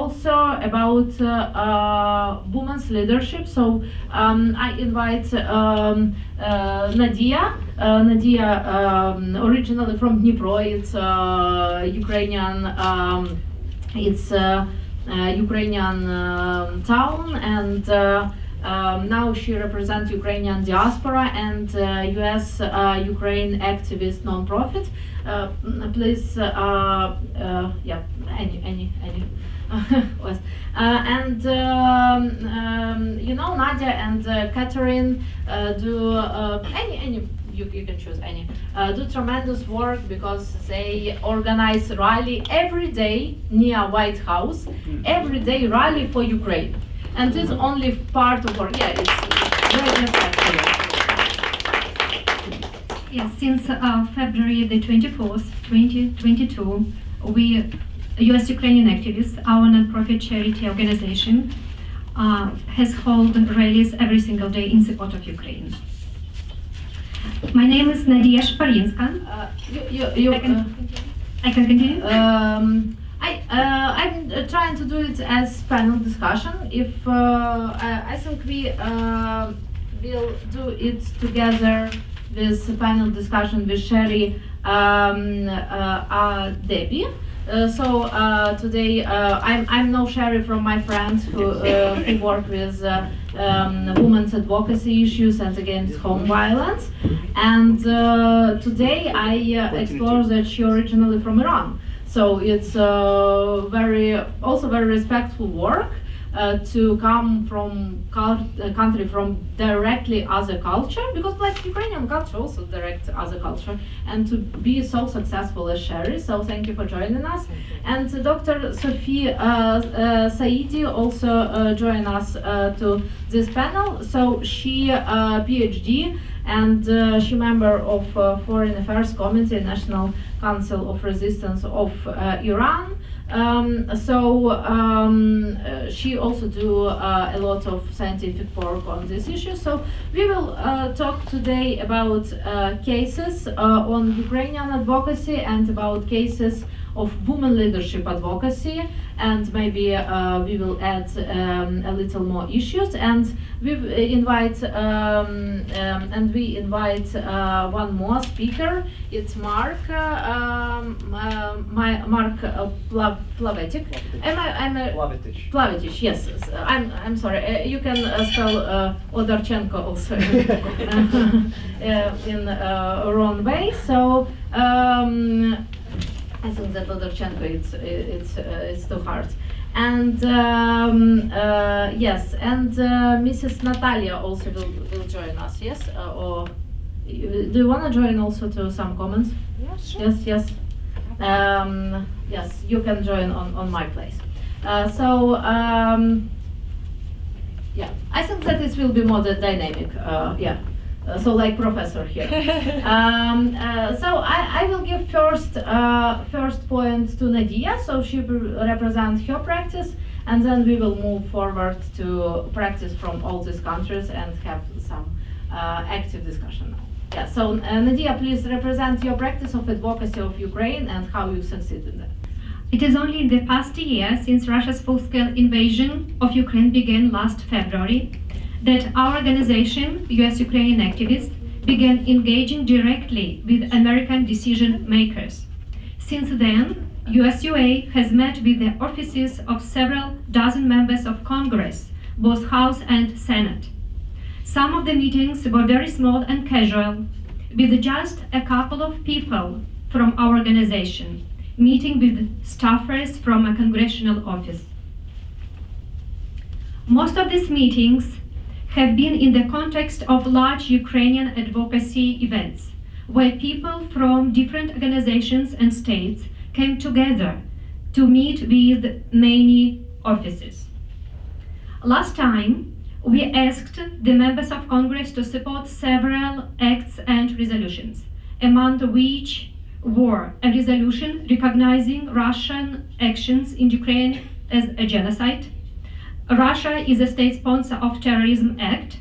also about women's leadership. So I invite Nadia. Nadia, originally from Dnipro, it's Ukrainian. Ukrainian town, and now she represents Ukrainian diaspora and U.S. Ukraine activist nonprofit. Please, yeah, any. And Nadia and Catherine do any. You can choose any. Do tremendous work because they organize rally every day near White House. Every day rally for Ukraine, and it's only part of our. Yeah, it's very respectful. Yes, since February the 24th, 2022, we, U.S. Ukrainian activists, our nonprofit charity organization, has held rallies every single day in support of Ukraine. My name is Nadia Shparinska. I can continue? I'm trying to do it as panel discussion. If I think we will do it together with panel discussion with Sherry Debbie. So today I'm no Sherry from my friends who work with women's advocacy issues and against home violence. And today I explore that she originally from Iran. So it's very respectful work to come from a country from directly other culture, because like Ukrainian culture also direct other culture, and to be so successful as Sherry. So thank you for joining us. And Dr. Sophie Saidi also joined us to this panel. So she PhD, and she member of Foreign Affairs Committee, National Council of Resistance of Iran. She also do a lot of scientific work on this issue. So we will talk today about cases on Ukrainian advocacy and about cases of women leadership advocacy, and maybe we will add a little more issues. And we invite one more speaker. It's Mark Plavetic. Plavetic. Yes. I'm sorry. You can spell Odorchenko also in wrong way. So. I think that Odorchenko it's too hard, and yes, and Mrs. Natalia also will join us. Yes, or do you want to join also to some comments? Yeah, sure. Yes. Yes, you can join on my place. Yeah, I think that it will be more dynamic. Yeah. So like professor here. So I will give first point to Nadia, so she will represent her practice, and then we will move forward to practice from all these countries and have some active discussion now. Yeah, so Nadia, please represent your practice of advocacy of Ukraine and how you succeeded in that. It is only in the past year, since Russia's full-scale invasion of Ukraine began last February, that our organization, US Ukrainian Activists, began engaging directly with American decision makers. Since then, USUA has met with the offices of several dozen members of Congress, both House and Senate. Some of the meetings were very small and casual, with just a couple of people from our organization, meeting with staffers from a congressional office. Most of these meetings have been in the context of large Ukrainian advocacy events, where people from different organizations and states came together to meet with many offices. Last time, we asked the members of Congress to support several acts and resolutions, among which were a resolution recognizing Russian actions in Ukraine as a genocide, Russia is a state sponsor of Terrorism Act,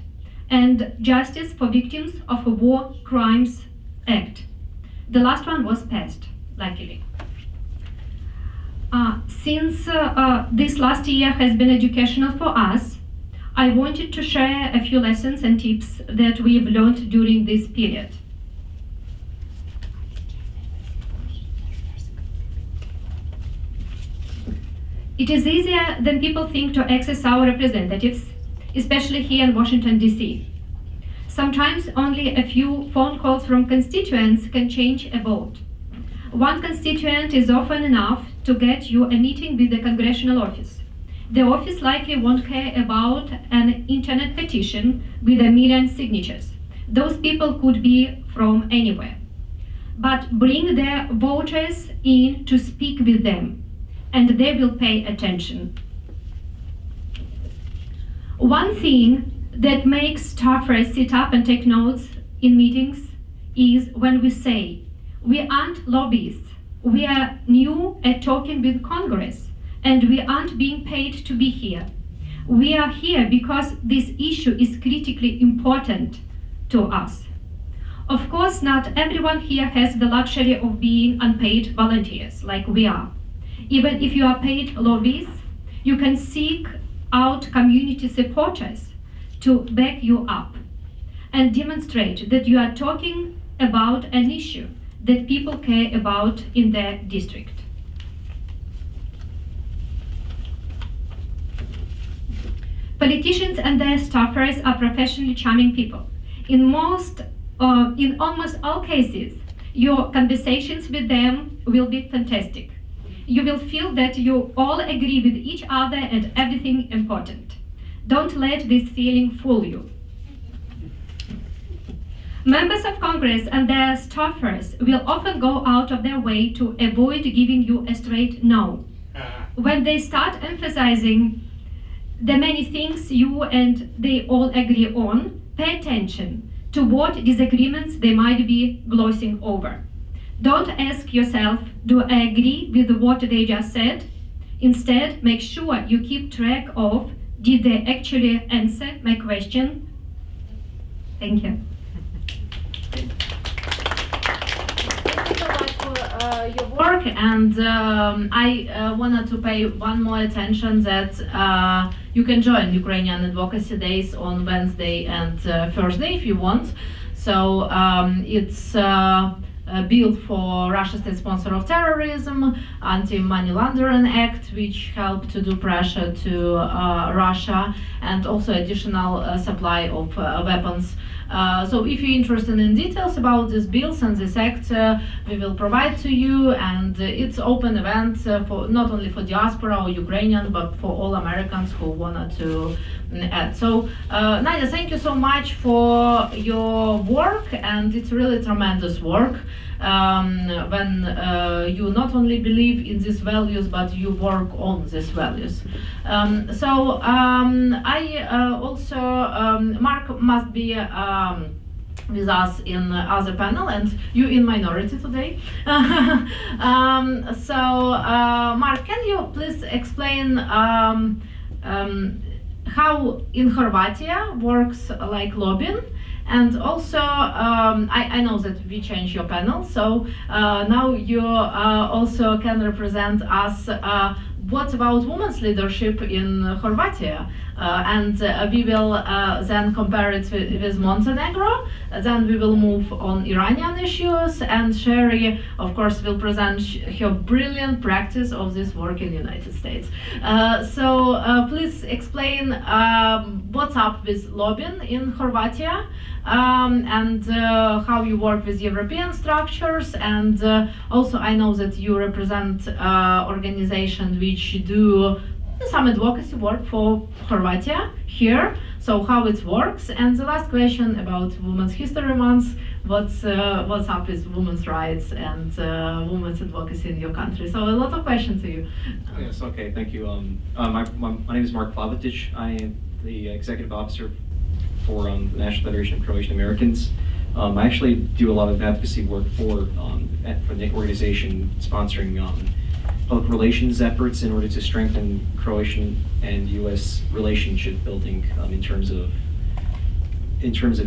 and Justice for Victims of War Crimes Act. The last one was passed, luckily. Since this last year has been educational for us, I wanted to share a few lessons and tips that we've learned during this period. It is easier than people think to access our representatives, especially here in Washington, D.C. Sometimes only a few phone calls from constituents can change a vote. One constituent is often enough to get you a meeting with the congressional office. The office likely won't care about an internet petition with 1 million signatures. Those people could be from anywhere. But bring their voters in to speak with them, and they will pay attention. One thing that makes staffers sit up and take notes in meetings is when we say, we aren't lobbyists, we are new at talking with Congress, and we aren't being paid to be here. We are here because this issue is critically important to us. Of course, not everyone here has the luxury of being unpaid volunteers like we are. Even if you are paid lobbyists, you can seek out community supporters to back you up and demonstrate that you are talking about an issue that people care about in their district. Politicians and their staffers are professionally charming people. In almost all cases, your conversations with them will be fantastic. You will feel that you all agree with each other and everything important. Don't let this feeling fool you. Members of Congress and their staffers will often go out of their way to avoid giving you a straight no. When they start emphasizing the many things you and they all agree on, pay attention to what disagreements they might be glossing over. Don't ask yourself, do I agree with what they just said? Instead, make sure you keep track of, did they actually answer my question? Thank you. Thank you so much for your work, and I wanted to pay one more attention that you can join Ukrainian Advocacy Days on Wednesday and Thursday if you want. So it's a bill for Russia state sponsor of terrorism, Anti-Money Laundering Act, which helped to do pressure to Russia, and also additional supply of weapons. So if you're interested in details about these bills and this act, we will provide to you, and it's open event for not only for diaspora or Ukrainian, but for all Americans who wanted to add. So Nadia, thank you so much for your work, and it's really tremendous work when you not only believe in these values, but you work on these values. I also, Mark must be with us in other panel, and you in minority today. Mark, can you please explain how in Horvatia works like lobbying? And also, I know that we changed your panel, so now you also can represent us. What about women's leadership in Horvatia? And we will then compare it with Montenegro. Then we will move on Iranian issues, and Sherry, of course, will present her brilliant practice of this work in the United States. Please explain what's up with lobbying in Horvatia, and how you work with European structures, and also I know that you represent organizations which do some advocacy work for Horvatia here, so how it works. And the last question about Women's History Month, what's up with women's rights and women's advocacy in your country? So a lot of questions to you. Yes, okay, thank you. My name is Mark Plavetic. I am the executive officer for the National Federation of Croatian Americans. I actually do a lot of advocacy work for the organization sponsoring public relations efforts in order to strengthen Croatian and U.S. relationship building in terms of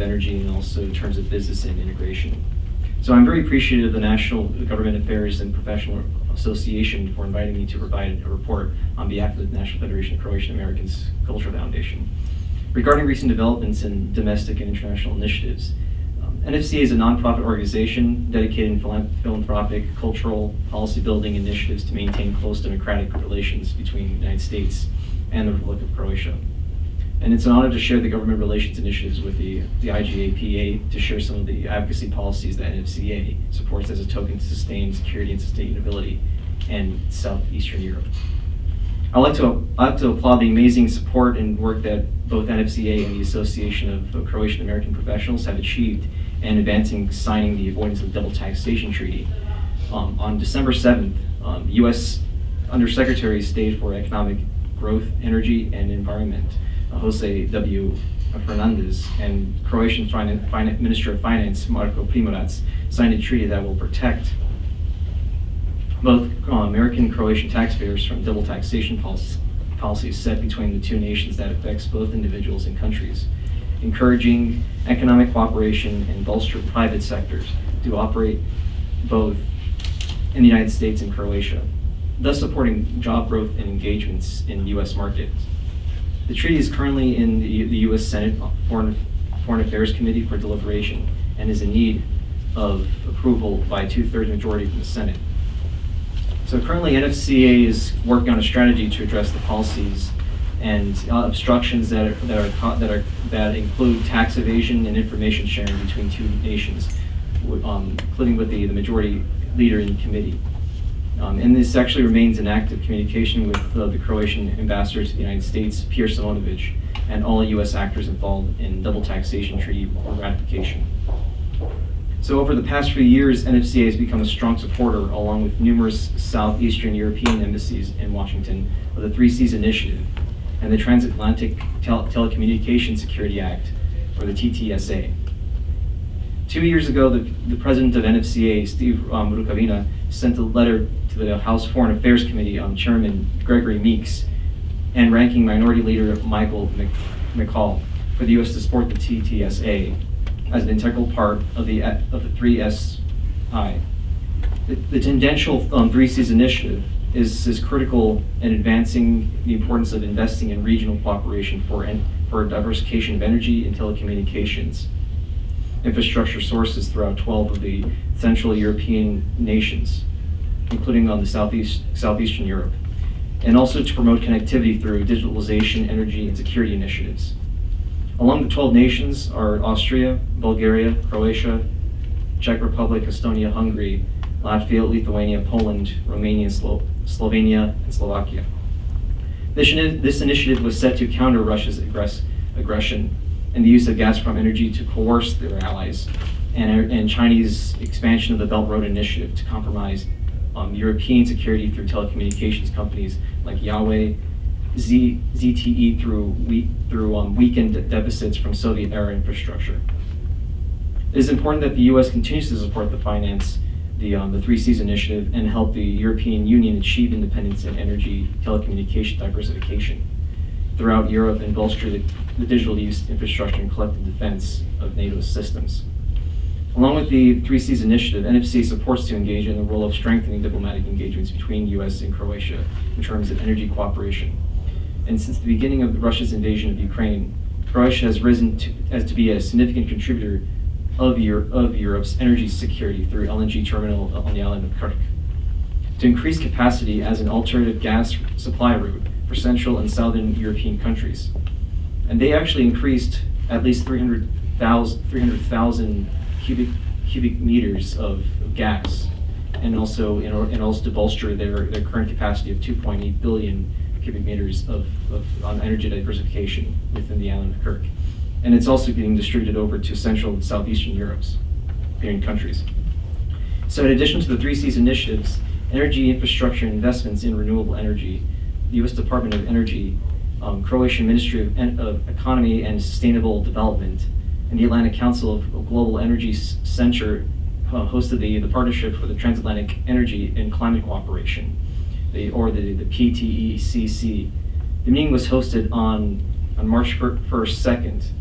energy and also in terms of business and integration. So I'm very appreciative of the National Government Affairs and Professional Association for inviting me to provide a report on behalf of the National Federation of Croatian Americans Cultural Foundation regarding recent developments in domestic and international initiatives. NFCA is a nonprofit organization dedicated in philanthropic, cultural, policy building initiatives to maintain close democratic relations between the United States and the Republic of Croatia. And it's an honor to share the government relations initiatives with the IGAPA to share some of the advocacy policies that NFCA supports as a token to sustain security and sustainability in Southeastern Europe. I'd like to applaud the amazing support and work that both NFCA and the Association of Croatian American Professionals have achieved in advancing signing the Avoidance of Double Taxation Treaty. On December 7th, U.S. Undersecretary of State for Economic Growth, Energy, and Environment, Jose W. Fernandez, and Croatian Minister of Finance, Marko Primorac, signed a treaty that will protect both American and Croatian taxpayers from double taxation policies set between the two nations that affects both individuals and countries, encouraging economic cooperation and bolster private sectors to operate both in the United States and Croatia, thus supporting job growth and engagements in U.S. markets. The treaty is currently in the U.S. Senate Foreign Affairs Committee for deliberation and is in need of approval by a 2/3 majority from the Senate. So currently NFCA is working on a strategy to address the policies and obstructions that include tax evasion and information sharing between two nations, including with the majority leader in committee. And this actually remains in active communication with the Croatian ambassador to the United States, Pierre Simonovic, and all U.S. actors involved in double taxation treaty ratification. So over the past few years, NFCA has become a strong supporter, along with numerous Southeastern European embassies in Washington, of the Three Seas Initiative and the Transatlantic Telecommunications Security Act, or the TTSA. 2 years ago, the president of NFCA, Steve Rukavina, sent a letter to the House Foreign Affairs Committee Chairman Gregory Meeks and Ranking Minority Leader Michael McCall for the U.S. to support the TTSA as an integral part of the 3SI. The tangential 3Cs initiative is critical in advancing the importance of investing in regional cooperation for diversification of energy and telecommunications infrastructure sources throughout 12 of the Central European nations, including on the Southeastern Europe, and also to promote connectivity through digitalization, energy, and security initiatives. Among the 12 nations are Austria, Bulgaria, Croatia, Czech Republic, Estonia, Hungary, Latvia, Lithuania, Poland, Romania, Slovenia, and Slovakia. This initiative was set to counter Russia's aggression and the use of Gazprom Energy to coerce their allies, and Chinese expansion of the Belt Road Initiative to compromise European security through telecommunications companies like Huawei, ZTE through weakened deficits from Soviet-era infrastructure. It is important that the U.S. continues to support the 3Cs initiative and help the European Union achieve independence in energy telecommunication diversification throughout Europe and bolster the digital use infrastructure and collective defense of NATO's systems. Along with the 3Cs initiative, NFC supports to engage in the role of strengthening diplomatic engagements between U.S. and Croatia in terms of energy cooperation. And since the beginning of Russia's invasion of Ukraine, Croatia has risen to be a significant contributor of Europe's energy security through LNG terminal on the island of Krk, to increase capacity as an alternative gas supply route for Central and Southern European countries. And they actually increased at least 300,000 cubic meters of gas, and also to bolster their current capacity of 2.8 billion cubic meters on energy diversification within the island of Krk. And it's also being distributed over to Central and Southeastern European countries. So in addition to the 3Cs initiatives, energy infrastructure investments in renewable energy, the U.S. Department of Energy, Croatian Ministry of Economy and Sustainable Development, and the Atlantic Council of Global Energy Center hosted the Partnership for the Transatlantic Energy and Climate Cooperation, the PTECC. The meeting was hosted on March 2nd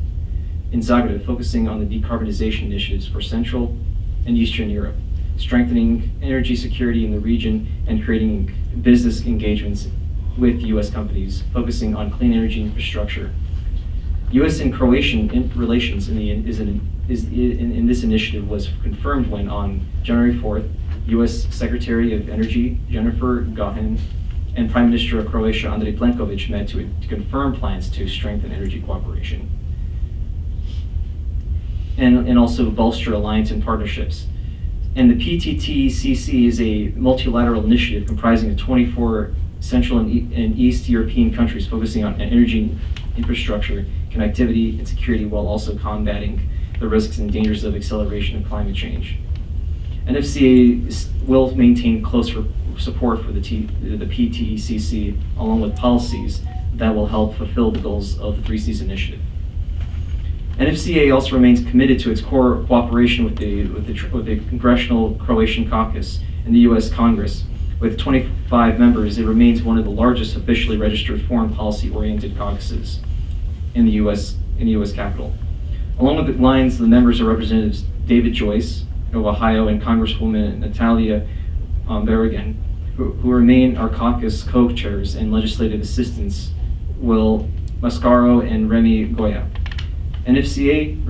in Zagreb, focusing on the decarbonization initiatives for Central and Eastern Europe, strengthening energy security in the region, and creating business engagements with U.S. companies, focusing on clean energy infrastructure. U.S. and Croatian relations in this initiative was confirmed when, on January 4th, U.S. Secretary of Energy Jennifer Gahan and Prime Minister of Croatia Andrej Plenković met to confirm plans to strengthen energy cooperation and also bolster alliance and partnerships. And the PTTCC is a multilateral initiative comprising of 24 Central and East European countries focusing on energy infrastructure, connectivity, and security, while also combating the risks and dangers of acceleration of climate change. NFCA will maintain close support for the PTECC, along with policies that will help fulfill the goals of the 3Cs initiative. NFCA also remains committed to its core cooperation with the Congressional Croatian Caucus in the U.S. Congress. With 25 members, it remains one of the largest officially registered foreign policy-oriented caucuses in the U.S. Capitol. Along with the lines, the members are Representatives David Joyce of Ohio and Congresswoman Natalia Berrigan, who remain our caucus co-chairs, and legislative assistants Will Mascaro and Remy Goya. NFCA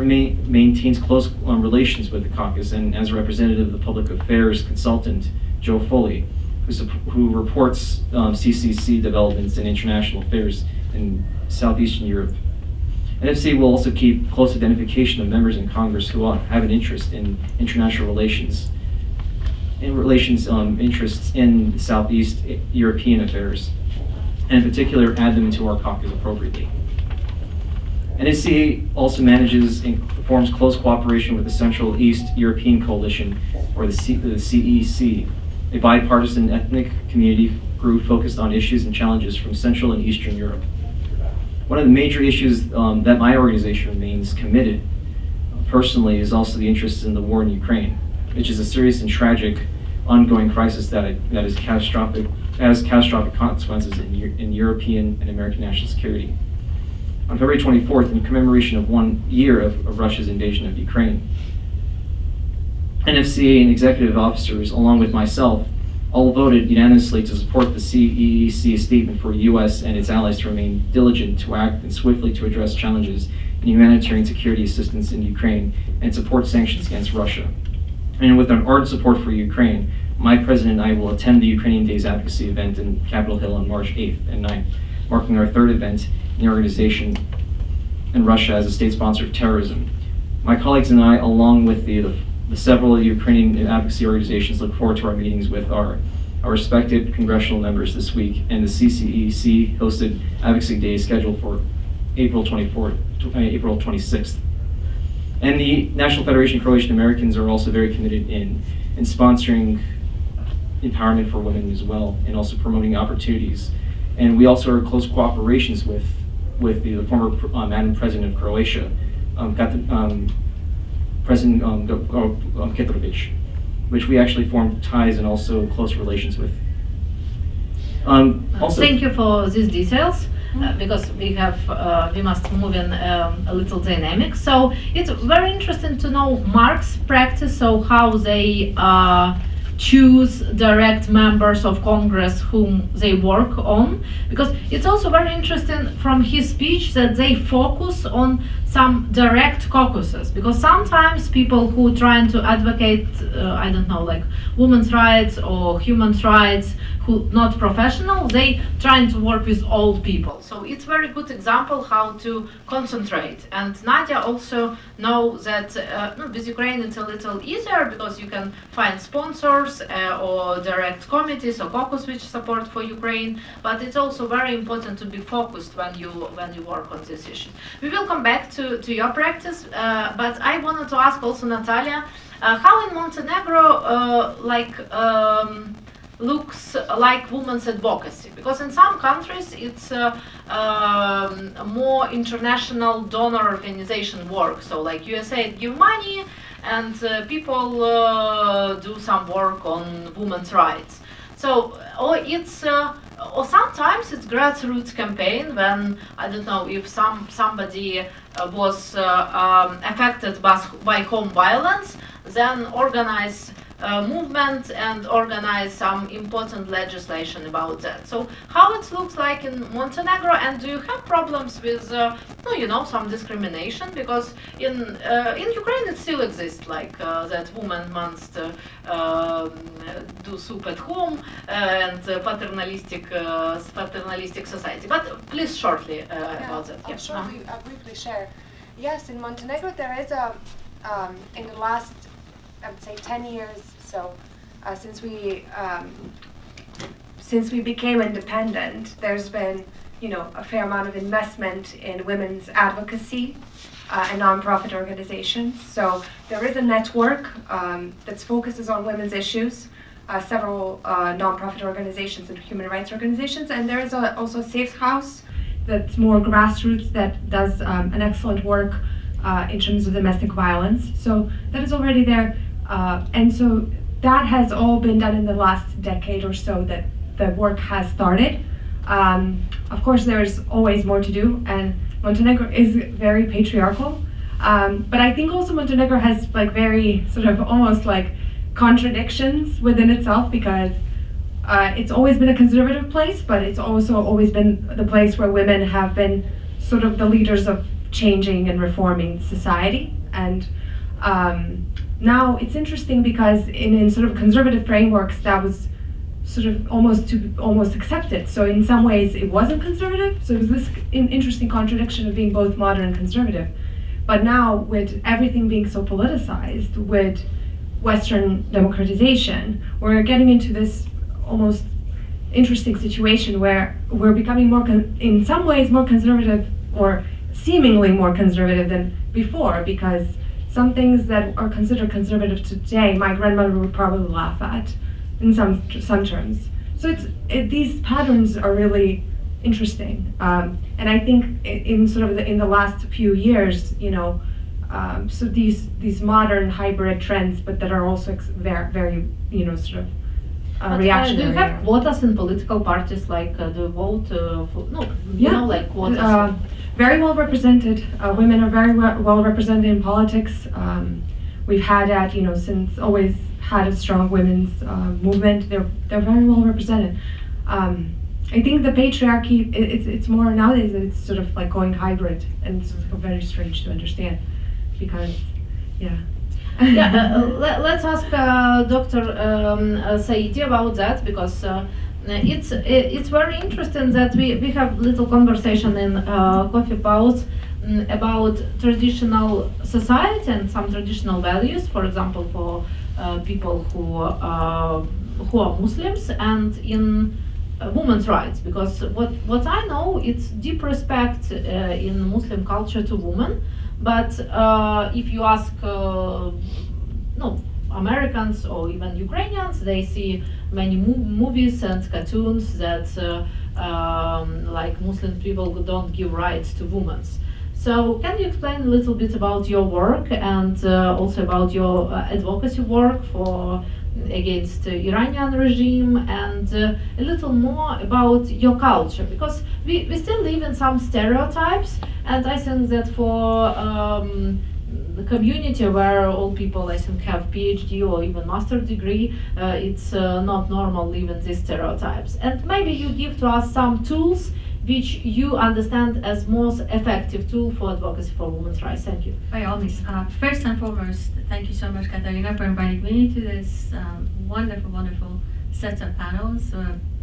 maintains close relations with the caucus, and as a representative of the public affairs consultant Joe Foley, who reports CCC developments and international affairs in Southeastern Europe. NFCA will also keep close identification of members in Congress who have an interest in international relations, interests in Southeast European affairs, and in particular add them to our caucus appropriately. NFCA also manages and forms close cooperation with the Central East European Coalition, or the CEC, a bipartisan ethnic community group focused on issues and challenges from Central and Eastern Europe. One of the major issues that my organization remains committed personally is also the interest in the war in Ukraine, which is a serious and tragic ongoing crisis that has catastrophic consequences in European and American national security. On February 24th, in commemoration of 1 year of Russia's invasion of Ukraine, NFCA and executive officers, along with myself, all voted unanimously to support the CEEC statement for U.S. and its allies to remain diligent to act and swiftly to address challenges in humanitarian security assistance in Ukraine and support sanctions against Russia. And with an ardent support for Ukraine, my president and I will attend the Ukrainian Days Advocacy event in Capitol Hill on March 8th and 9th, marking our third event in the organization in Russia as a state sponsor of terrorism. My colleagues and I, along with the several Ukrainian advocacy organizations, look forward to our meetings with our respected congressional members this week and the CCEC hosted Advocacy Day scheduled for April 26th. And the National Federation of Croatian Americans are also very committed in sponsoring empowerment for women as well, and also promoting opportunities. And we also are in close cooperations with the former Madam President of Croatia, President Petrovic, which we actually formed ties and also close relations with. Thank you for these details. Because we must move in a little dynamic. So it's very interesting to know Mark's practice, so how they choose direct members of Congress whom they work on, because it's also very interesting from his speech that they focus on some direct caucuses, because sometimes people who trying to advocate, I don't know, like women's rights or human rights, who not professional, they trying to work with old people. So it's very good example how to concentrate. And Nadia also know that with Ukraine it's a little easier because you can find sponsors or direct committees or caucus which support for Ukraine. But it's also very important to be focused when you work on this issue. We will come back to your practice, but I wanted to ask also Natalia, how in Montenegro looks like women's advocacy, because in some countries it's more international donor organization work, so like USA give money and people do some work on women's rights. So or sometimes it's grassroots campaign when, I don't know, if somebody was affected by home violence, then organize movement and organize some important legislation about that. So how it looks like in Montenegro, and do you have problems with some discrimination, because in Ukraine it still exists, like that woman wants to do soup at home and paternalistic society. But please shortly about that. I'll shortly, briefly share. Yes, in Montenegro there is in the last, I would say, 10 years, so since we became independent, there's been, a fair amount of investment in women's advocacy and nonprofit organizations. So there is a network that focuses on women's issues, several nonprofit organizations and human rights organizations, and there is also a Safe House that's more grassroots that does an excellent work in terms of domestic violence. So that is already there. And so that has all been done in the last decade or so that the work has started. Of course, there's always more to do, and Montenegro is very patriarchal. But I think also Montenegro has very sort of almost like contradictions within itself, because it's always been a conservative place, but it's also always been the place where women have been sort of the leaders of changing and reforming society. And now it's interesting because in sort of conservative frameworks that was sort of almost accepted. So in some ways it wasn't conservative. So it was this interesting contradiction of being both modern and conservative. But now with everything being so politicized, with Western democratization, we're getting into this almost interesting situation where we're becoming more, in some ways, more conservative, or seemingly more conservative than before, because some things that are considered conservative today, my grandmother would probably laugh at in some terms. So these patterns are really interesting, and I think in the last few years, So these modern hybrid trends, but that are also very sort of But, reactionary. do you have quotas in political parties, like do you vote for, no, you know, like quotas? Very well represented. Women are very well represented in politics. We've had that, since always had a strong women's movement. They're very well represented. I think the patriarchy, it's more nowadays that it's sort of like going hybrid, and it's very strange to understand because, yeah. Let's ask Dr. Saidi about that, because it's very interesting that we have little conversation in coffee pouch about traditional society and some traditional values. For example, for people who are Muslims, and in women's rights, because what I know, it's deep respect in Muslim culture to women. But if you ask Americans or even Ukrainians, they see many movies and cartoons that like Muslim people don't give rights to women. So can you explain a little bit about your work, and also about your advocacy work against the Iranian regime, and a little more about your culture, because we still live in some stereotypes, and I think that for the community where all people, I think, have PhD or even master degree, it's not normal living these stereotypes. And maybe you give to us some tools which you understand as most effective tool for advocacy for women's rights. Thank you. By all means. First and foremost, thank you so much, Katarina, for inviting me to this wonderful, wonderful set of panels.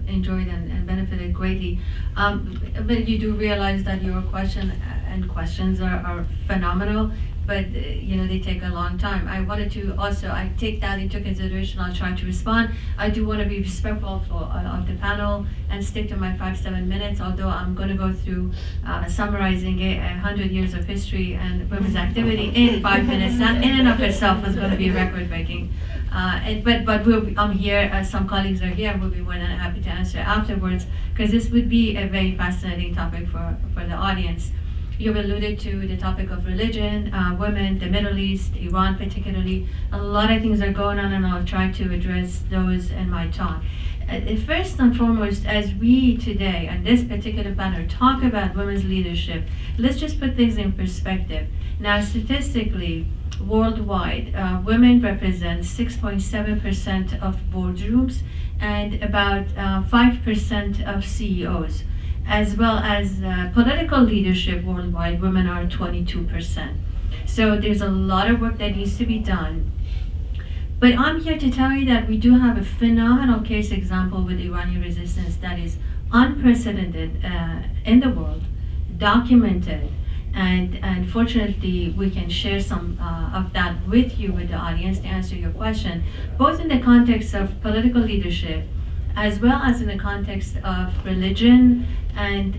Enjoyed and benefited greatly. But you do realize that your question and questions are phenomenal, but they take a long time. I wanted to also, I take that into consideration. I'll try to respond. I do want to be respectful of the panel and stick to my 5-7 minutes, although I'm going to go through summarizing 100 years of history and women's activity in 5 minutes. That in and of itself is going to be record breaking. But I'm here, some colleagues are here, and we'll be more than happy to answer afterwards, because this would be a very fascinating topic for the audience. You've alluded to the topic of religion, women, the Middle East, Iran particularly. A lot of things are going on, and I'll try to address those in my talk. First and foremost, as we today, on this particular panel, talk about women's leadership, let's just put things in perspective. Now, statistically, worldwide, women represent 6.7% of boardrooms and about 5% of CEOs. As well as political leadership worldwide, women are 22%. So there's a lot of work that needs to be done. But I'm here to tell you that we do have a phenomenal case example with Iranian resistance that is unprecedented in the world, documented, and fortunately we can share some of that with you, with the audience, to answer your question, both in the context of political leadership as well as in the context of religion, and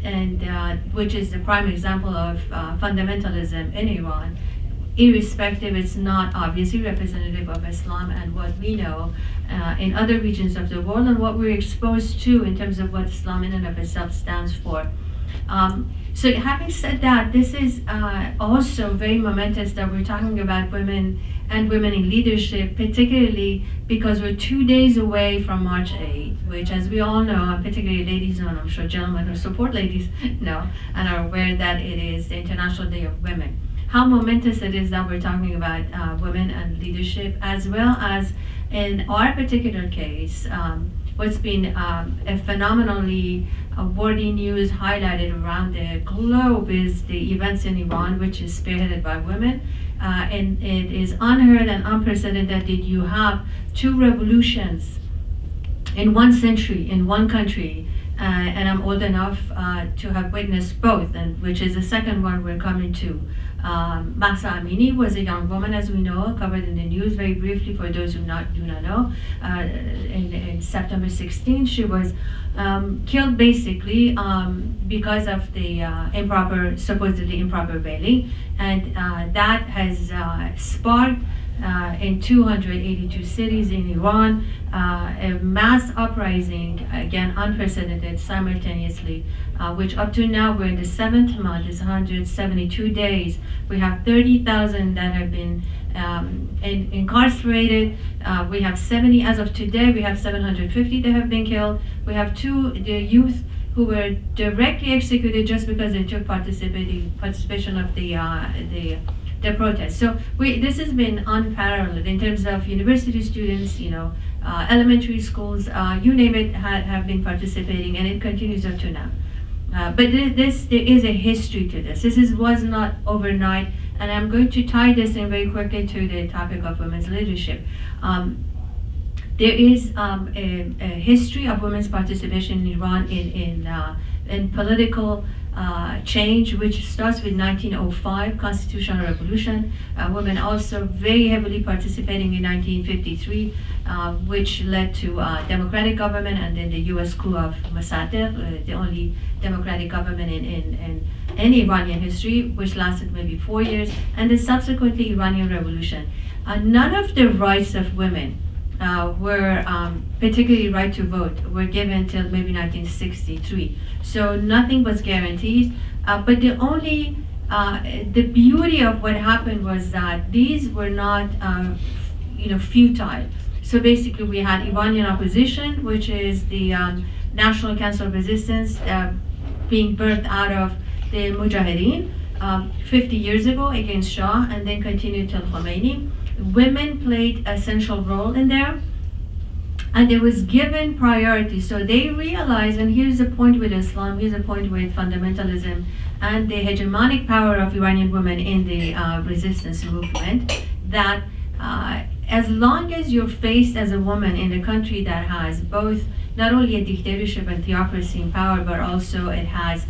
which is the prime example of fundamentalism in Iran. Irrespective, it's not obviously representative of Islam and what we know in other regions of the world, and what we're exposed to in terms of what Islam in and of itself stands for. So having said that, this is also very momentous that we're talking about women and women in leadership, particularly because we're 2 days away from March 8th, which, as we all know, and particularly ladies know, and I'm sure gentlemen who support ladies know and are aware that it is the International Day of Women. How momentous it is that we're talking about women and leadership, as well as in our particular case, what's been a phenomenally worthy news highlighted around the globe is the events in Iran, which is spearheaded by women. And it is unheard and unprecedented that you have 2 revolutions in 1 century in 1 country. And I'm old enough to have witnessed both, and which is the second one we're coming to. Mahsa Amini was a young woman, as we know, covered in the news very briefly for those who do not know. In September 16th, she was killed basically because of the supposedly improper bailing, and that has sparked in 282 cities in Iran, a mass uprising, again unprecedented simultaneously, which up to now we're in the 7th month, is 172 days. We have 30,000 that have been incarcerated. We have 70, as of today, we have 750 that have been killed. We have the youth who were directly executed just because they took participation of the protest. So this has been unparalleled in terms of university students, elementary schools, you name it, have been participating, and it continues up to now. But there is a history to this. This was not overnight, and I'm going to tie this in very quickly to the topic of women's leadership. There is a history of women's participation in Iran in political change, which starts with 1905 constitutional revolution. Women also very heavily participating in 1953, which led to democratic government, and then the U.S. coup of Mossadegh, the only democratic government in any Iranian history, which lasted maybe 4 years, and the subsequently Iranian Revolution. None of the rights of women were particularly right to vote were given till maybe 1963. So nothing was guaranteed. But the beauty of what happened was that these were not futile. So basically we had Iranian opposition, which is the National Council of Resistance, being birthed out of the Mujahideen 50 years ago against Shah, and then continued till Khomeini. Women played a central role in there, and it was given priority. So they realized, and here's the point with Islam, here's the point with fundamentalism and the hegemonic power of Iranian women in the resistance movement, that as long as you're faced as a woman in a country that has both not only a dictatorship and theocracy in power, but also it has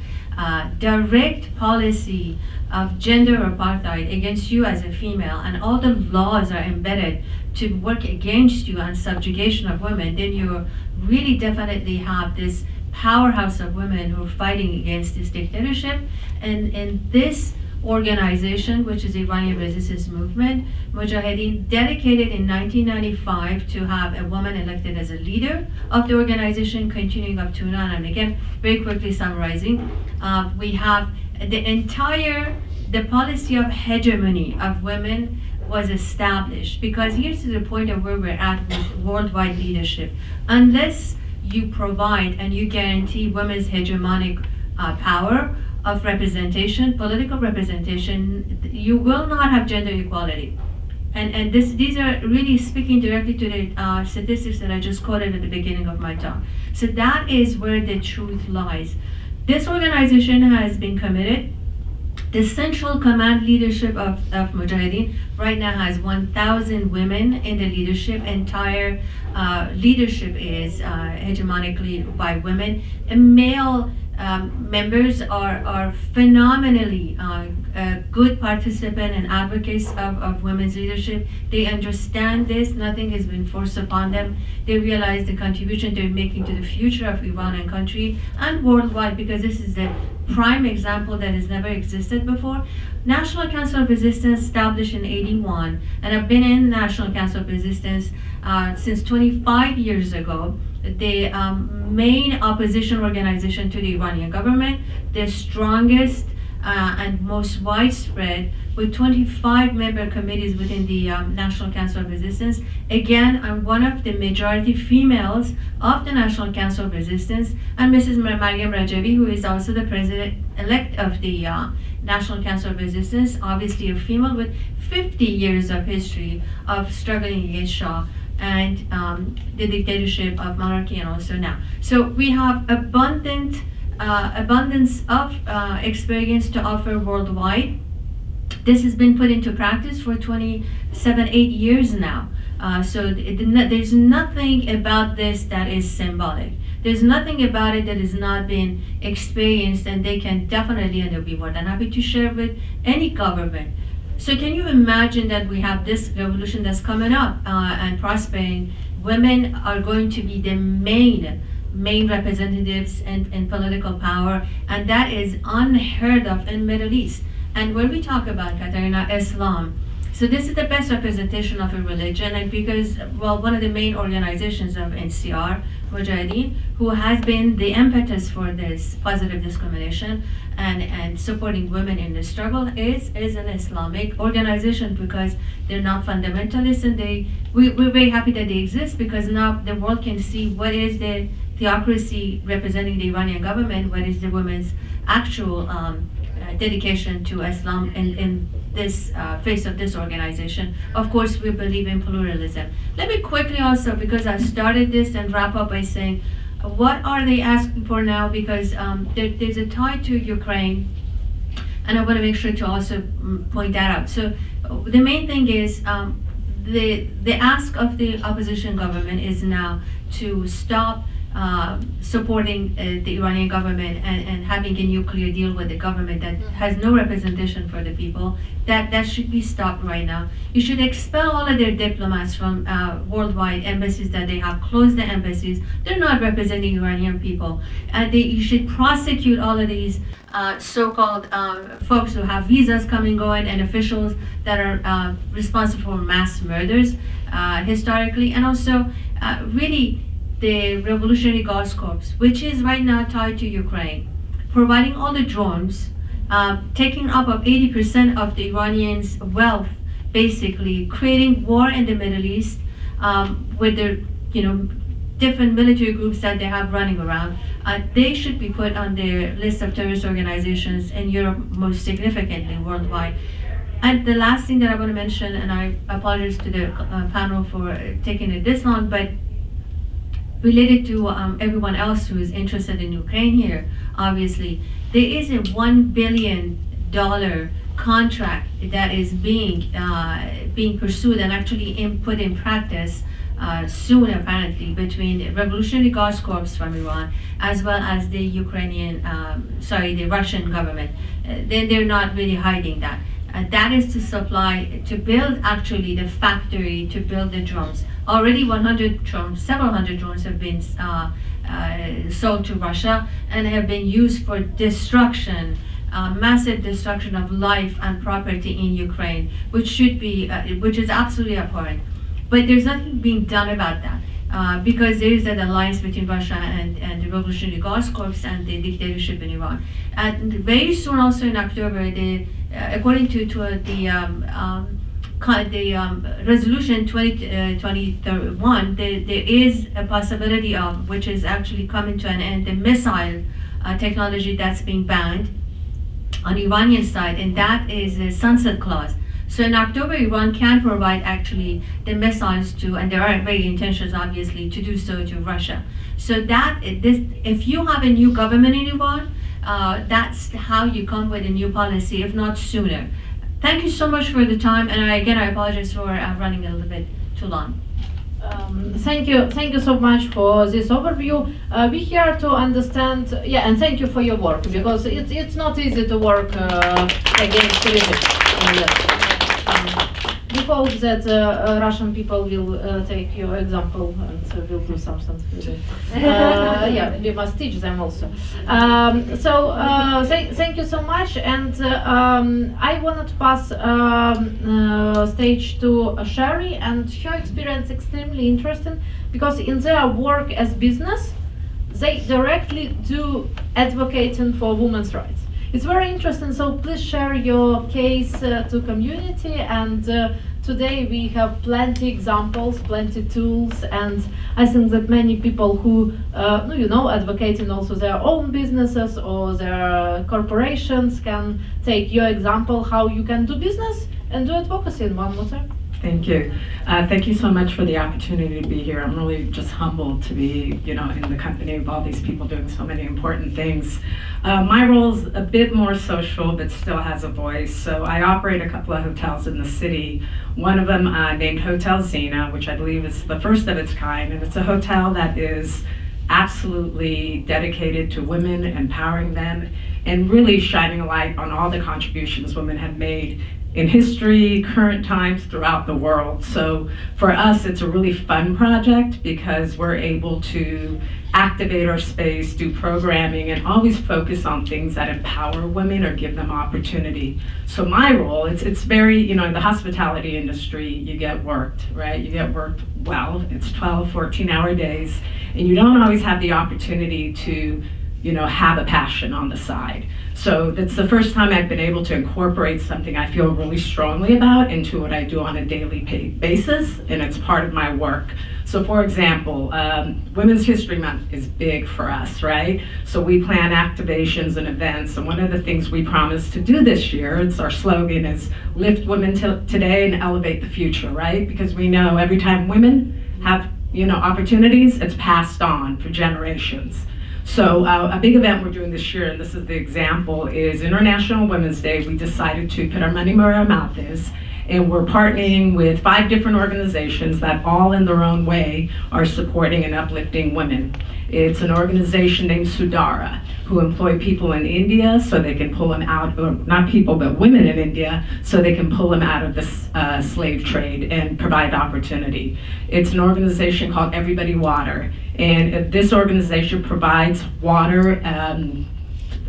direct policy of gender apartheid against you as a female, and all the laws are embedded to work against you and subjugation of women, then you really definitely have this powerhouse of women who are fighting against this dictatorship. And this organization, which is the Iranian Resistance Movement, Mujahideen, dedicated in 1995 to have a woman elected as a leader of the organization, continuing up to now. And again, very quickly summarizing, we have the policy of hegemony of women was established, because here's the point of where we're at with worldwide leadership. Unless you provide and you guarantee women's hegemonic power of representation, political representation, you will not have gender equality. And these are really speaking directly to the statistics that I just quoted at the beginning of my talk. So that is where the truth lies. This organization has been committed. The central command leadership of Mujahideen right now has 1,000 women in the leadership. Entire leadership is hegemonically by women. And male members are phenomenally good participant and advocates of women's leadership. They understand this, nothing has been forced upon them. They realize the contribution they're making to the future of Iran and country and worldwide, because this is the prime example that has never existed before. National Council of Resistance established in '81, and I've been in National Council of Resistance since 25 years ago. The main opposition organization to the Iranian government, the strongest and most widespread, with 25 member committees within the National Council of Resistance. Again, I'm one of the majority females of the National Council of Resistance, and Mrs. Maryam Rajavi, who is also the president-elect of the National Council of Resistance, obviously a female with 50 years of history of struggling against Shah and the dictatorship of monarchy, and also now. So we have abundance of experience to offer worldwide. This has been put into practice for 27, 8 years now. So there's nothing about this that is symbolic. There's nothing about it that has not been experienced, and they can definitely, and they'll be more than happy to share with any government. So can you imagine that we have this revolution that's coming up and prospering? Women are going to be the main representatives in political power, and that is unheard of in Middle East. And when we talk about, Katarina, Islam, So this is the best representation of a religion, and because, well, one of the main organizations of NCR, Mujahideen, who has been the impetus for this positive discrimination and supporting women in the struggle, is an Islamic organization, because they're not fundamentalists, and we're very happy that they exist, because now the world can see what is the theocracy representing the Iranian government, what is the women's actual dedication to Islam in this face of this organization. Of course, we believe in pluralism. Let me quickly also, because I started this, and wrap up by saying, what are they asking for now? Because there's a tie to Ukraine, and I want to make sure to also point that out. So the main thing is the ask of the opposition government is now to stop supporting the Iranian government and having a nuclear deal with the government that has no representation for the people. That should be stopped right now. You should expel all of their diplomats from worldwide embassies that they have. Closed the embassies. They're not representing Iranian people. You should prosecute all of these so-called folks who have visas coming going, and officials that are responsible for mass murders historically, and also really the Revolutionary Guards Corps, which is right now tied to Ukraine, providing all the drones, taking up 80% of the Iranians' wealth, basically creating war in the Middle East with their, different military groups that they have running around. They should be put on the list of terrorist organizations in Europe, most significantly worldwide. And the last thing that I want to mention, and I apologize to the panel for taking it this long, but related to everyone else who is interested in Ukraine here, obviously, there is a $1 billion contract that is being pursued and actually put in practice soon, apparently, between the Revolutionary Guards Corps from Iran as well as the the Russian government. They're not really hiding that. That is to build actually the factory to build the drones. Already 100 drones, several hundred drones have been sold to Russia and have been used for destruction, massive destruction of life and property in Ukraine, which is absolutely abhorrent. But there's nothing being done about that because there is an alliance between Russia and the Revolutionary Guards Corps and the dictatorship in Iran. And very soon, also in October, according to the resolution 2031, there is a possibility of, which is actually coming to an end, the missile technology that's being banned on Iranian side, and that is a sunset clause. So in October, Iran can provide actually the missiles to, and there are very intentions obviously to do so to Russia. So if you have a new government in Iran, that's how you come with a new policy, if not sooner. Thank you so much for the time, and I apologize for running a little bit too long. Thank you so much for this overview. We're here to understand, and thank you for your work, because it's not easy to work against religion. We hope that Russian people will take your example and will do something with it. We must teach them also. Thank you so much, and I wanted to pass stage to Sherry, and her experience extremely interesting, because in their work as business, they directly do advocating for women's rights. It's very interesting, so please share your case to community, and today we have plenty examples, plenty tools, and I think that many people who, advocating also their own businesses or their corporations can take your example how you can do business and do advocacy in one more time. Thank you. Thank you so much for the opportunity to be here. I'm really just humbled to be, in the company of all these people doing so many important things. My role's a bit more social, but still has a voice. So I operate a couple of hotels in the city. One of them named Hotel Zena, which I believe is the first of its kind, and it's a hotel that is absolutely dedicated to women, empowering them, and really shining a light on all the contributions women have made in history, current times, throughout the world. So for us, it's a really fun project because we're able to activate our space, do programming, and always focus on things that empower women or give them opportunity. So my role, it's very, you know, in the hospitality industry, you get worked, right? You get worked well. It's 12, 14-hour days, and you don't always have the opportunity to, you know, have a passion on the side. So that's the first time I've been able to incorporate something I feel really strongly about into what I do on a daily basis, and it's part of my work. So for example, Women's History Month is big for us, right? So we plan activations and events, and one of the things we promised to do this year, it's our slogan, is lift women today and elevate the future, right? Because we know every time women have, you know, opportunities, it's passed on for generations. So a big event we're doing this year, and this is the example, is International Women's Day. We decided to put our money where our mouth is, and we're partnering with 5 different organizations that all in their own way are supporting and uplifting women. It's an organization named Sudara, who employ people in India so they can pull them out, or not people, but women in India, so they can pull them out of the slave trade and provide opportunity. It's an organization called Everybody Water, and this organization provides water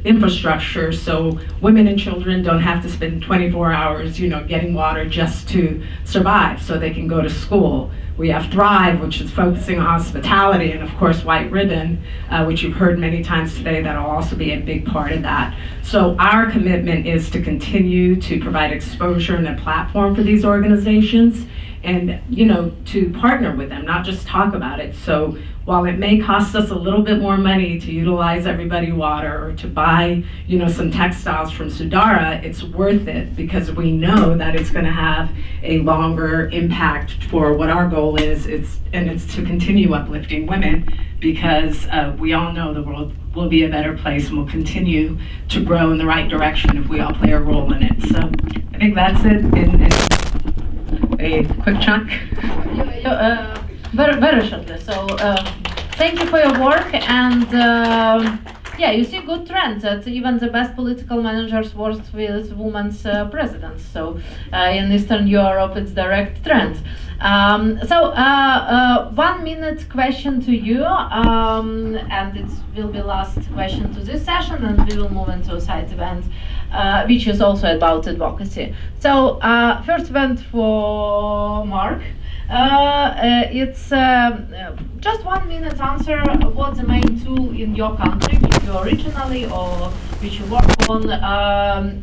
infrastructure so women and children don't have to spend 24 hours, you know, getting water just to survive, so they can go to school. We have Thrive, which is focusing on hospitality, and of course White Ribbon, which you've heard many times today, that'll also be a big part of that. So our commitment is to continue to provide exposure and a platform for these organizations, and, you know, to partner with them, not just talk about it. So while it may cost us a little bit more money to utilize Everybody Water or to buy, you know, some textiles from Sudara, it's worth it because we know that it's going to have a longer impact for what our goal is. It's to continue uplifting women, because we all know the world will be a better place and will continue to grow in the right direction if we all play a role in it. So I think that's it in a quick chunk. Very shortly. So thank you for your work, and yeah, you see good trends that even the best political managers work with women's presidents. So in Eastern Europe, it's direct trend. So 1 minute question to you, and it will be last question to this session, and we will move into a side event, which is also about advocacy. So first event for Mark. It's just 1 minute answer. What's the main tool in your country, which you originally or which you work on,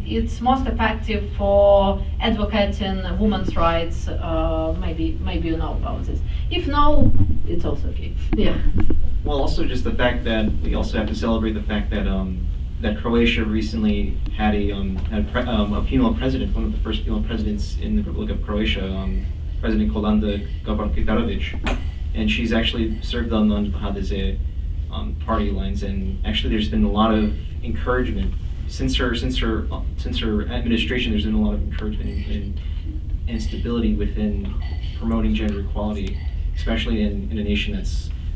it's most effective for advocating women's rights? Maybe you know about this. If no, it's also okay. Yeah. Well, also just the fact that we also have to celebrate the fact that that Croatia recently had a female president, one of the first female presidents in the Republic of Croatia. President Kolanda Grabar-Kitarović, and she's actually served on the HDZ party lines, and actually there's been a lot of encouragement since her administration. There's been a lot of encouragement and stability within promoting gender equality, especially in a nation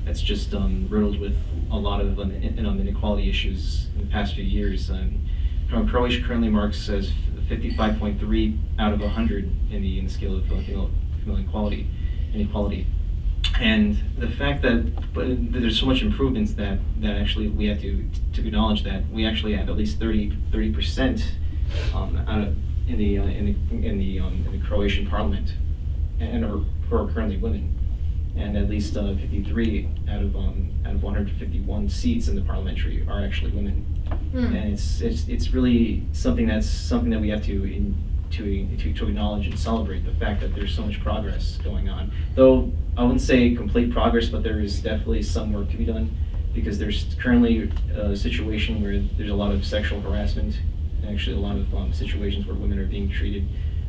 that's just riddled with a lot of inequality issues in the past few years. Croatia currently marks as 55.3 out of 100 in the scale of female inequality, and the fact that there's so much improvements that actually we have to acknowledge that we actually have at least 30% in the Croatian parliament, and who are currently women, and at least 53 out of 151 seats in the parliamentary are actually women. And it's really something that we have to acknowledge and celebrate, the fact that there's so much progress going on. Though I wouldn't say complete progress, but there is definitely some work to be done, because there's currently a situation where there's a lot of sexual harassment, and actually a lot of situations where women are being treated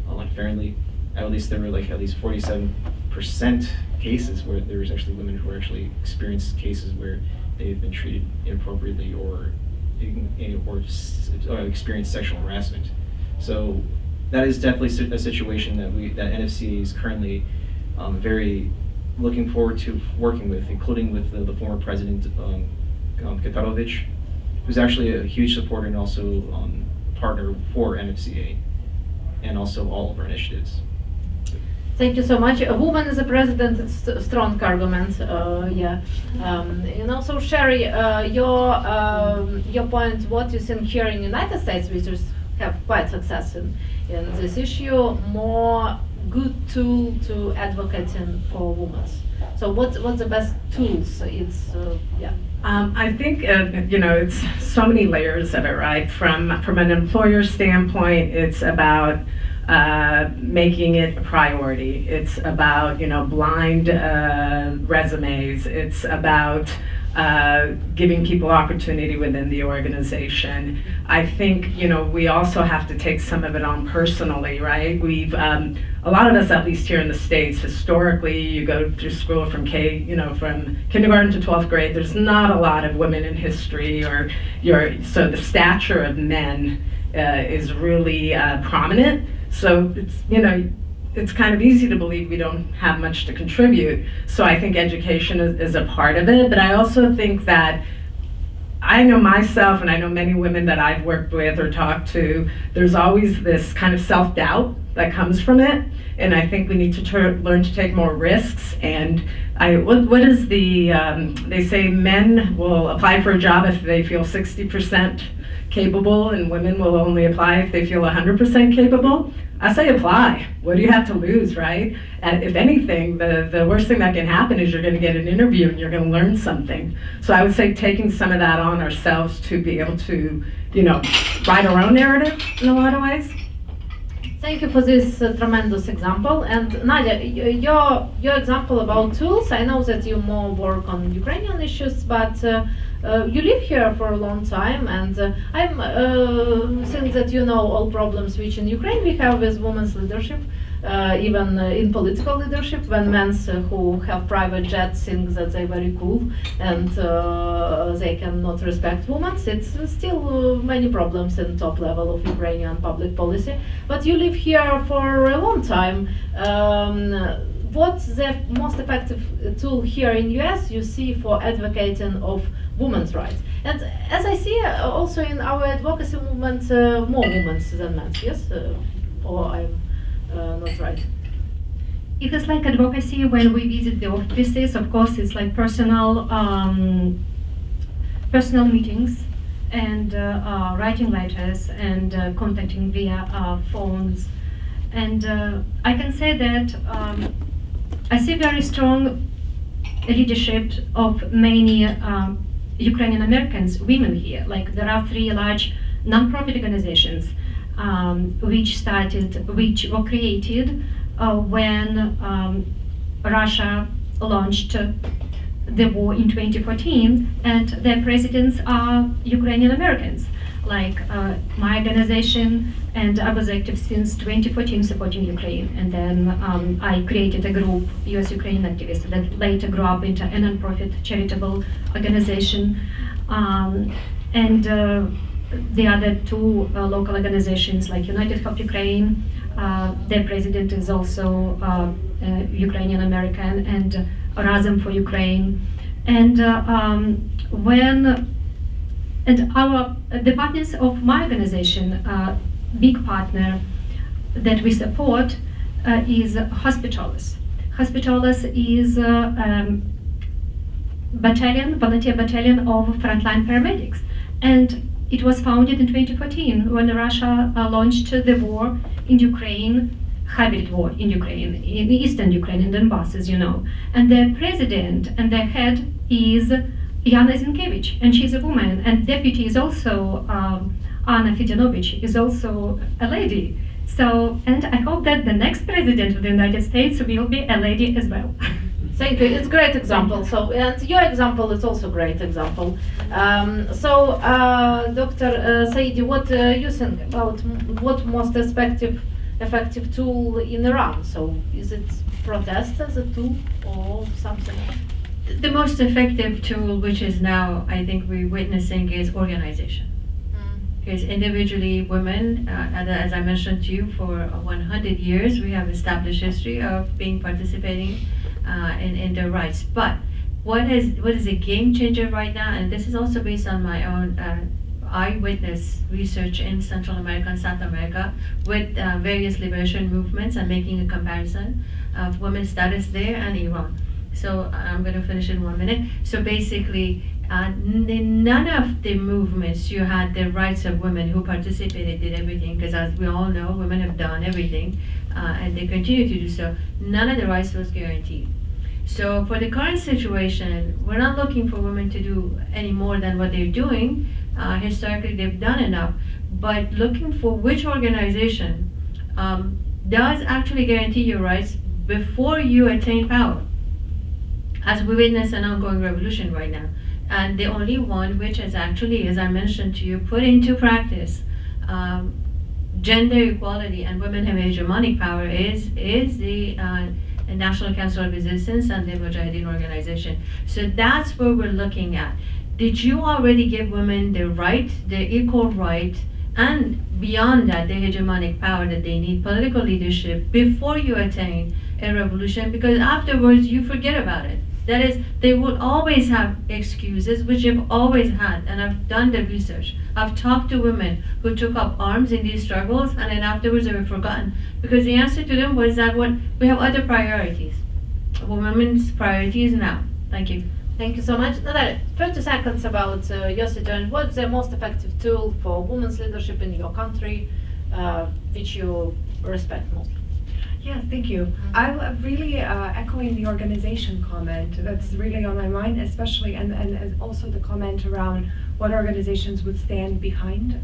unfairly. At least there were at least 47% cases where there's actually women who actually experienced cases where they've been treated inappropriately or experienced sexual harassment. So that is definitely a situation that NFCA is currently very looking forward to working with, including with the former president Kitarović, who's actually a huge supporter and also partner for NFCA and also all of our initiatives. Thank you so much. A woman as a president, it's a strong argument. Yeah, so Sherry, your point. What you think here in United States, which have quite success in this issue, more good tool to advocating for women. So what's the best tools? It's yeah. I think it's so many layers of it, right? From an employer standpoint, it's about making it a priority. It's about blind resumes. It's about giving people opportunity within the organization. I think we also have to take some of it on personally, right? We've a lot of us, at least here in the States, historically, you go through school from from kindergarten to 12th grade. There's not a lot of women in history, so the stature of men is really prominent. So it's kind of easy to believe we don't have much to contribute. So I think education is a part of it, but I also think that I know myself, and I know many women that I've worked with or talked to, there's always this kind of self-doubt that comes from it, and I think we need to learn to take more risks. And what is they say men will apply for a job if they feel 60% capable, and women will only apply if they feel 100% capable. I say apply. What do you have to lose, right? And if anything, the worst thing that can happen is you're going to get an interview and you're going to learn something. So I would say taking some of that on ourselves to be able to, write our own narrative in a lot of ways. Thank you for this tremendous example. And Nadia, your example about tools, I know that you more work on Ukrainian issues, but you live here for a long time, and I'm think that you know all problems which in Ukraine we have with women's leadership, even in political leadership, when men who have private jets think that they're very cool and they cannot respect women. It's still many problems in top level of Ukrainian public policy. But you live here for a long time. What's the most effective tool here in US you see for advocating of women's rights? And as I see also in our advocacy movement, more women than men, yes? Or I'm not right? It is like advocacy when we visit the offices. Of course, it's like personal meetings and writing letters and contacting via phones. And I can say that I see very strong leadership of many Ukrainian Americans, women here. Like there are 3 large non-profit organizations which were created when Russia launched the war in 2014, and their presidents are Ukrainian Americans. Like my organization, and I was active since 2014 supporting Ukraine, and then I created a group, US Ukrainian Activists, that later grew up into a non-profit charitable organization, and the other 2 local organizations like United Help Ukraine, their president is also Ukrainian American, and Razom for Ukraine, and the partners of my organization, big partner that we support is Hospitalis. Hospitalis is volunteer battalion of frontline paramedics, and it was founded in 2014 when Russia launched the war in Ukraine, hybrid war in Ukraine, in eastern Ukraine, in Donbass, as you know. And their president and their head is Yana Zinkevich, and she's a woman. And deputy is also Anna Fidinovich, is also a lady. So, and I hope that the next president of the United States will be a lady as well. Thank you. It's a great example. So, and your example is also a great example. Dr. Saidi, what you think about what most effective tool in Iran? So, is it protest as a tool or something else? The most effective tool, which is now I think we're witnessing, is organization. Because individually, women, as I mentioned to you, for 100 years we have established history of being participating in their rights. But what is a game changer right now, and this is also based on my own eyewitness research in Central America and South America with various liberation movements and making a comparison. of women's status there and Iran. So I'm going to finish in 1 minute. So basically, in none of the movements you had the rights of women who participated, did everything, because as we all know, women have done everything, and they continue to do so. None of the rights was guaranteed. So for the current situation, we're not looking for women to do any more than what they're doing. Historically, they've done enough, but looking for which organization does actually guarantee your rights before you attain power. As we witness an ongoing revolution right now. And the only one which is actually, as I mentioned to you, put into practice gender equality and women have hegemonic power is the National Council of Resistance and the Mujahideen organization. So that's where we're looking at. Did you already give women the right, the equal right, and beyond that, the hegemonic power that they need, political leadership, before you attain a revolution? Because afterwards, you forget about it. That is, they will always have excuses, which they've always had, and I've done the research. I've talked to women who took up arms in these struggles, and then afterwards they were forgotten. Because the answer to them was that we have other priorities. Women's priorities now. Thank you. Thank you so much. Natalia, 30 seconds about your situation. What's the most effective tool for women's leadership in your country, which you respect most? Yeah, thank you. I'm really echoing the organization comment. That's really on my mind, especially, and also the comment around what organizations would stand behind,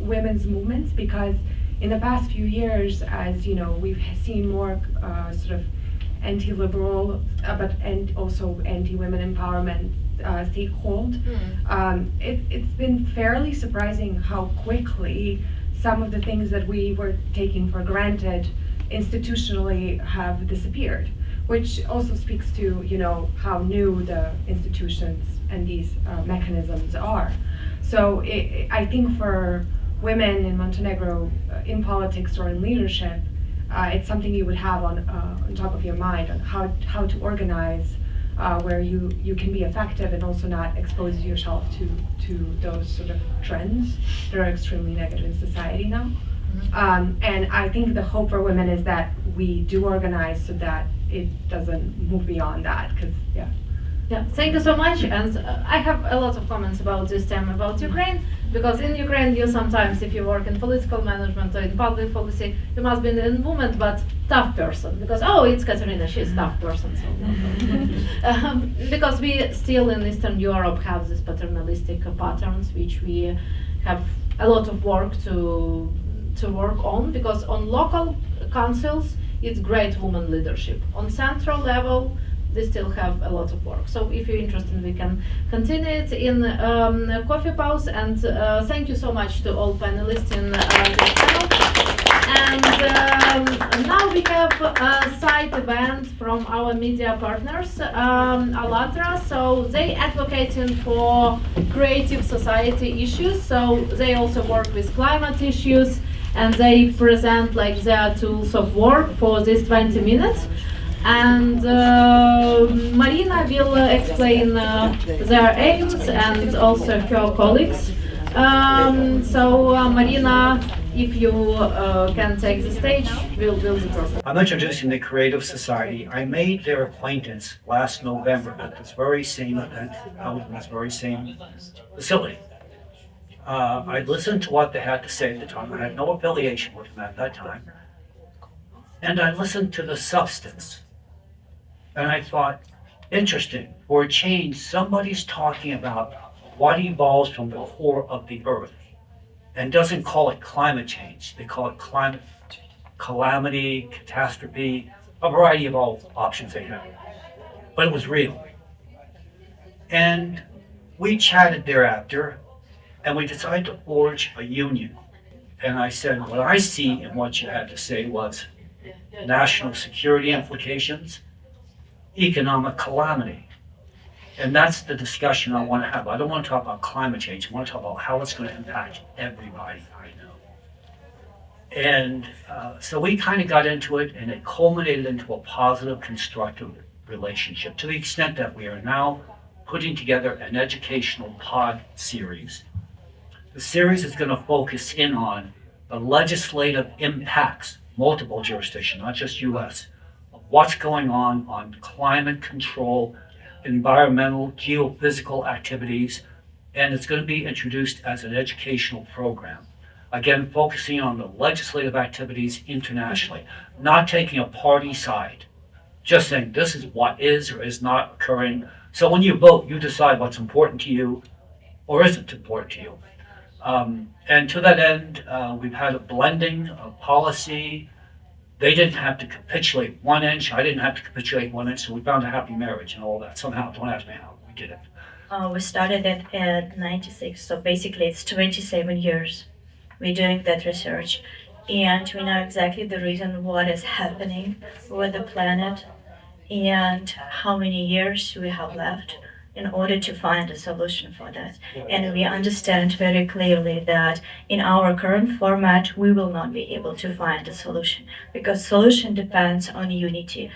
women's movements, because in the past few years, as you know, we've seen more sort of anti-liberal, and also anti-women empowerment take hold. It's been fairly surprising how quickly some of the things that we were taking for granted institutionally have disappeared, which also speaks to how new the institutions and these mechanisms are. So I think for women in Montenegro in politics or in leadership, it's something you would have on top of your mind on how to organize where you can be effective and also not expose yourself to those sort of trends that are extremely negative in society now. And I think the hope for women is that we do organize so that it doesn't move beyond that, because Yeah, thank you so much. And I have a lot of comments about this time about Ukraine, because in Ukraine you sometimes, if you work in political management or in public policy, you must be a woman but tough person, because it's Katerina, she's a tough person. So because we still in Eastern Europe have these paternalistic patterns, which we have a lot of work to work on, because on local councils it's great woman leadership. On central level they still have a lot of work. So if you're interested, we can continue it in coffee pause. And thank you so much to all panelists in this panel. And now we have a side event from our media partners, Alatra. So they advocating for creative society issues. So they also work with climate issues, and they present like their tools of work for this 20 minutes. And Marina will explain their aims and also her colleagues. Marina, if you can take the stage, we'll do the process. I'm introducing the Creative Society. I made their acquaintance last November at this very same event, out in this very same facility. I listened to what they had to say at the time. I had no affiliation with them at that time. And I listened to the substance. And I thought, interesting, for a change, somebody's talking about what evolves from the core of the earth and doesn't call it climate change. They call it climate calamity, catastrophe, a variety of all options they have. But it was real. And we chatted thereafter, and we decided to forge a union. And I said, what I see in what you had to say was national security implications, economic calamity. And that's the discussion I want to have. I don't want to talk about climate change. I want to talk about how it's going to impact everybody I know. And so we kind of got into it, and it culminated into a positive, constructive relationship, to the extent that we are now putting together an educational pod series. The series is going to focus in on the legislative impacts multiple jurisdictions, not just US, of what's going on climate control, environmental, geophysical activities, and it's going to be introduced as an educational program. Again, focusing on the legislative activities internationally, not taking a party side, just saying this is what is or is not occurring. So when you vote, you decide what's important to you or isn't important to you. And to that end, we've had a blending of policy. They didn't have to capitulate 1 inch. I didn't have to capitulate 1 inch. So we found a happy marriage and all that. Somehow, don't ask me how we did it. We started it at 96, so basically it's 27 years we're doing that research. And we know exactly the reason what is happening with the planet and how many years we have left in order to find a solution for that. And we understand very clearly that in our current format, we will not be able to find a solution because solution depends on unity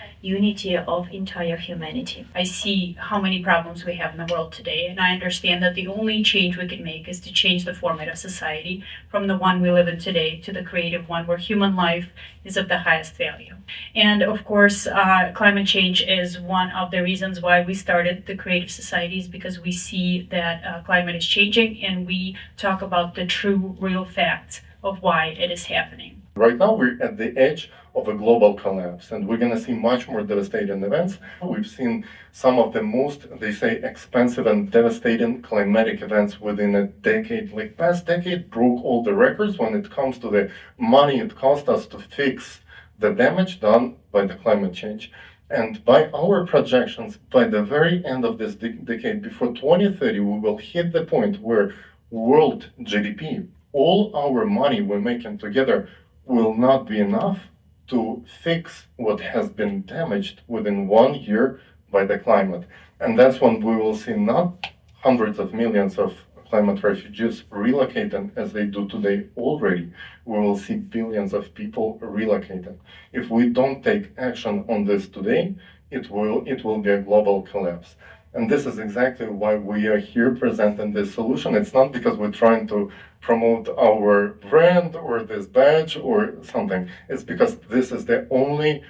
of entire humanity. I see how many problems we have in the world today, and I understand that the only change we can make is to change the format of society from the one we live in today to the creative one where human life is of the highest value. And of course, climate change is one of the reasons why we started the Creative Societies, because we see that climate is changing and we talk about the true, real facts of why it is happening. Right now, we're at the edge of a global collapse, and we're going to see much more devastating events. We've seen some of the most, they say, expensive and devastating climatic events within a decade. Like past decade broke all the records when it comes to the money it cost us to fix the damage done by the climate change. And by our projections, by the very end of this decade, before 2030, we will hit the point where world GDP, all our money we're making together, will not be enough to fix what has been damaged within 1 year by the climate. And that's when we will see not hundreds of millions of climate refugees relocating as they do today already. We will see billions of people relocating. If we don't take action on this today, it will be a global collapse. And this is exactly why we are here presenting this solution. It's not because we're trying to promote our brand or this badge or something. It's because this is the only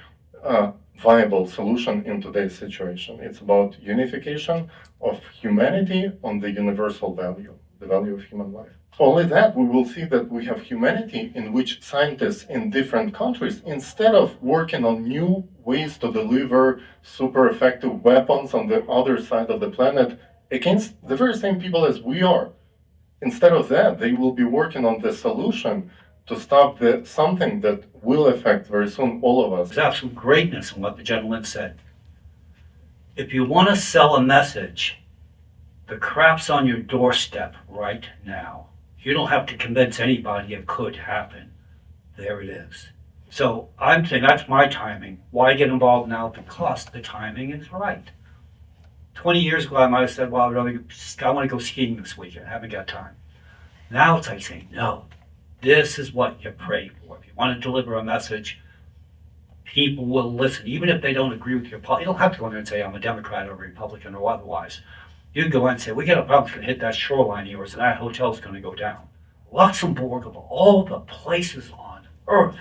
viable solution in today's situation. It's about unification of humanity on the universal value, the value of human life. Only that we will see that we have humanity in which scientists in different countries, instead of working on new ways to deliver super effective weapons on the other side of the planet against the very same people as we are, instead of that, they will be working on the solution to stop something that will affect very soon all of us. There's absolute greatness in what the gentleman said. If you want to sell a message, the crap's on your doorstep right now. You don't have to convince anybody it could happen. There it is. So I'm saying that's my timing. Why get involved now? Because the timing is right. 20 years ago, I might have said, well, I want to go skiing this weekend. I haven't got time. Now it's like saying, no, this is what you pray for. If you want to deliver a message, people will listen, even if they don't agree with your policy. You don't have to go in there and say, I'm a Democrat or a Republican or otherwise. You can go in and say, we got a problem that's going to hit that shoreline of yours, and that hotel's going to go down. Luxembourg, of all the places on earth,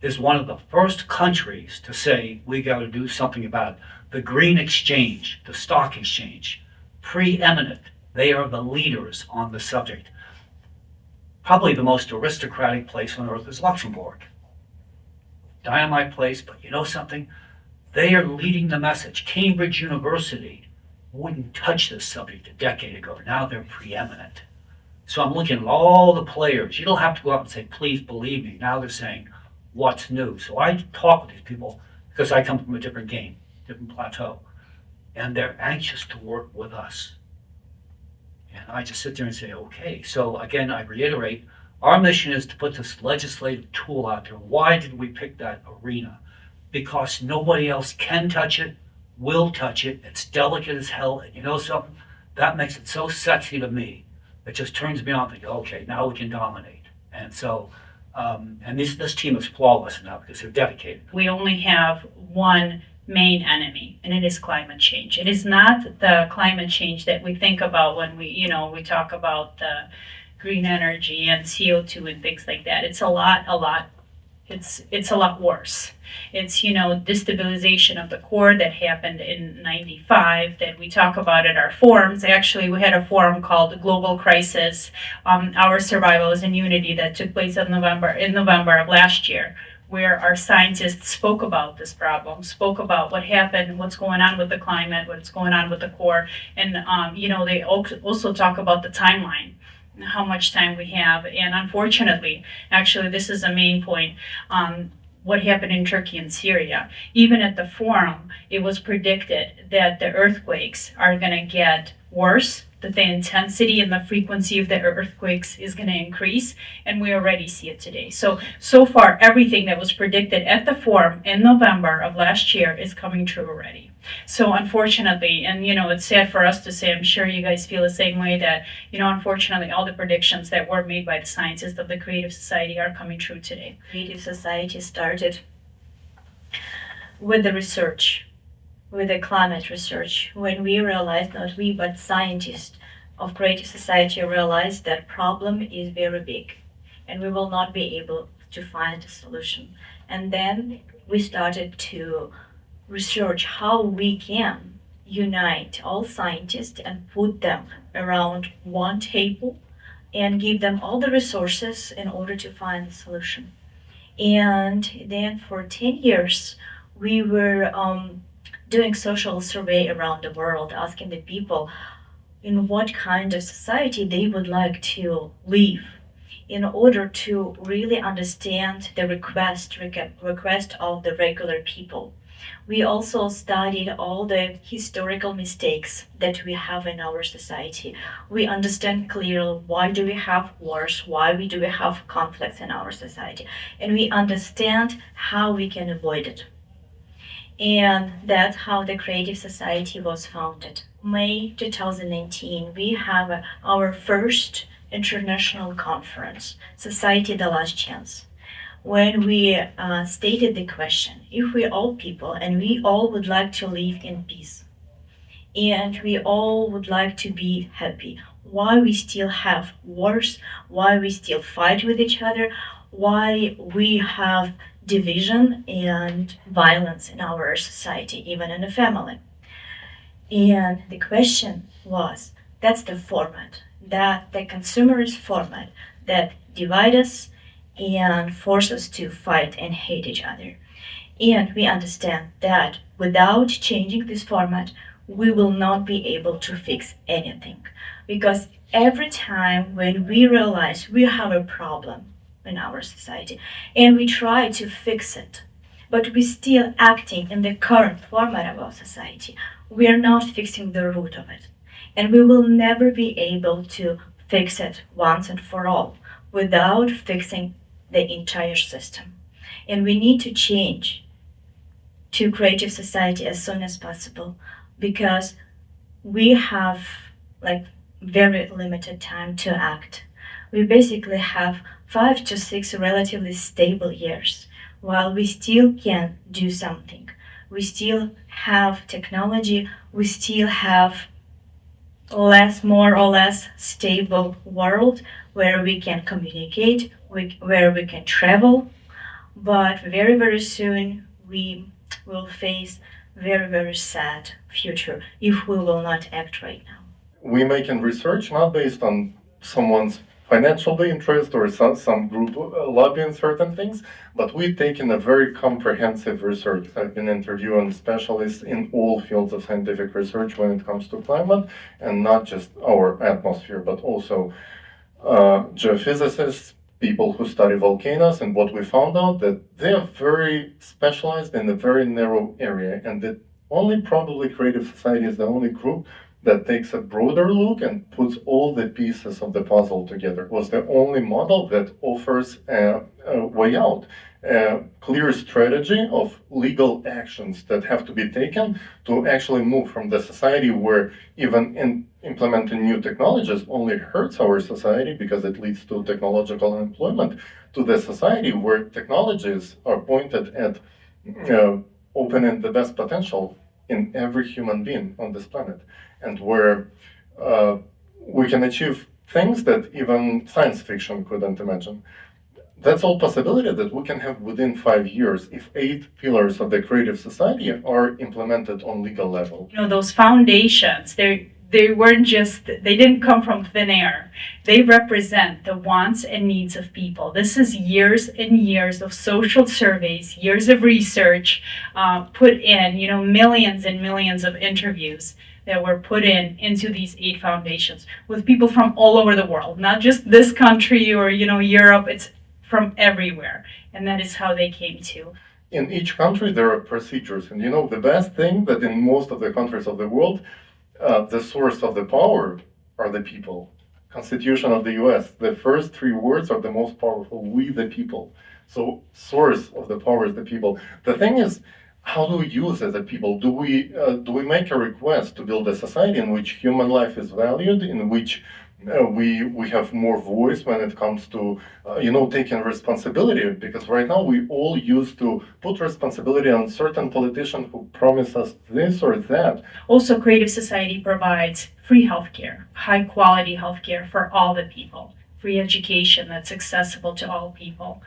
is one of the first countries to say, we got to do something about it. The green exchange, the stock exchange, preeminent. They are the leaders on the subject. Probably the most aristocratic place on earth is Luxembourg. Dynamite place, but you know something? They are leading the message. Cambridge University wouldn't touch this subject a decade ago. Now they're preeminent. So I'm looking at all the players. You don't have to go out and say, please believe me. Now they're saying, what's new? So I talk with these people because I come from a different game, different plateau. And they're anxious to work with us. And I just sit there and say, okay. So again, I reiterate, our mission is to put this legislative tool out there. Why did we pick that arena? Because nobody else can touch it, will touch it. It's delicate as hell. And you know something? That makes it so sexy to me. It just turns me on thinking, okay, now we can dominate. And so, and this team is flawless now because they're dedicated. We only have one main enemy, and it is climate change. It is not the climate change that we think about when we talk about the green energy and CO2 and things like that. It's a lot It's a lot worse. It's, destabilization of the core that happened in 95 that we talk about at our forums. Actually, we had a forum called Global Crisis, Our Survival is in Unity, that took place in November of last year, where our scientists spoke about this problem, spoke about what happened, what's going on with the climate, what's going on with the core, and they also talk about the timeline, how much time we have. And unfortunately, actually, this is a main point, what happened in Turkey and Syria. Even at the forum, it was predicted that the earthquakes are going to get worse, that the intensity and the frequency of the earthquakes is going to increase, and we already see it today. So far, everything that was predicted at the forum in November of last year is coming true already. So unfortunately, and it's sad for us to say, I'm sure you guys feel the same way, that unfortunately all the predictions that were made by the scientists of the Creative Society are coming true today. Creative Society started with the research, with the climate research, when we realized, not we, but scientists of Creative Society realized that problem is very big and we will not be able to find a solution. And then we started to research how we can unite all scientists and put them around one table and give them all the resources in order to find a solution. And then for 10 years, we were doing social survey around the world, asking the people in what kind of society they would like to live, in order to really understand the request of the regular people. We also studied all the historical mistakes that we have in our society. We understand clearly why do we have wars, why do we have conflicts in our society, and we understand how we can avoid it. And that's how the Creative Society was founded. May 2019, we have our first international conference, Society The Last Chance, when we stated the question, if we all people and we all would like to live in peace and we all would like to be happy, why we still have wars, why we still fight with each other, why we have division and violence in our society, even in the family. And the question was, that's the format, that the consumerist format that divides us and force us to fight and hate each other. And we understand that without changing this format, we will not be able to fix anything. Because every time when we realize we have a problem in our society and we try to fix it, but we're still acting in the current format of our society, we are not fixing the root of it. And we will never be able to fix it once and for all without fixing the entire system. And we need to change to Creative Society as soon as possible, because we have very limited time to act. We basically have 5 to 6 relatively stable years while we still can do something. We still have technology, we still have more or less stable world where we can communicate, where we can travel, but very, very soon we will face very, very sad future if we will not act right now. We making research not based on someone's financial interest or some group lobbying certain things, but we taking a very comprehensive research. I've been interviewing specialists in all fields of scientific research when it comes to climate, and not just our atmosphere, but also geophysicists, people who study volcanoes, and what we found out that they are very specialized in a very narrow area, and that only probably Creative Society is the only group that takes a broader look and puts all the pieces of the puzzle together. It was the only model that offers a way out, a clear strategy of legal actions that have to be taken to actually move from the society where even implementing new technologies only hurts our society because it leads to technological unemployment, to the society where technologies are pointed at opening the best potential in every human being on this planet, and where we can achieve things that even science fiction couldn't imagine. that's all possibility that we can have within 5 years if 8 pillars of the creative society are implemented on legal level. You know, those foundations, they didn't come from thin air. They represent the wants and needs of people. This is years and years of social surveys, years of research put in, you know, millions and millions of interviews that were put into these 8 foundations with people from all over the world, not just this country or, you know, Europe. It's from everywhere, and that is how they came to. In each country there are procedures, and you know the best thing that in most of the countries of the world, the source of the power are the people. Constitution of the US, the first 3 words are the most powerful, we the people. So source of the power is the people. The thing is, how do we use as a people? Do we make a request to build a society in which human life is valued, in which we have more voice when it comes to taking responsibility? Because right now we all used to put responsibility on certain politicians who promise us this or that. Also, Creative Society provides free healthcare, high quality healthcare for all the people, free education that's accessible to all people.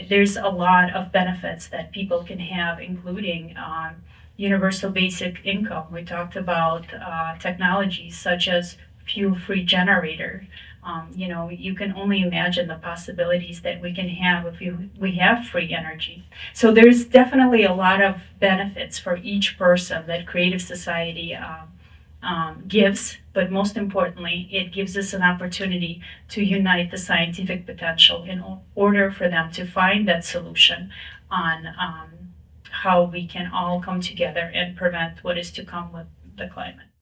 There's a lot of benefits that people can have, including universal basic income. We talked about technologies such as fuel-free generator. You can only imagine the possibilities that we can have if we have free energy. So there's definitely a lot of benefits for each person that Creative Society gives, but most importantly, it gives us an opportunity to unite the scientific potential in order for them to find that solution on how we can all come together and prevent what is to come with the climate.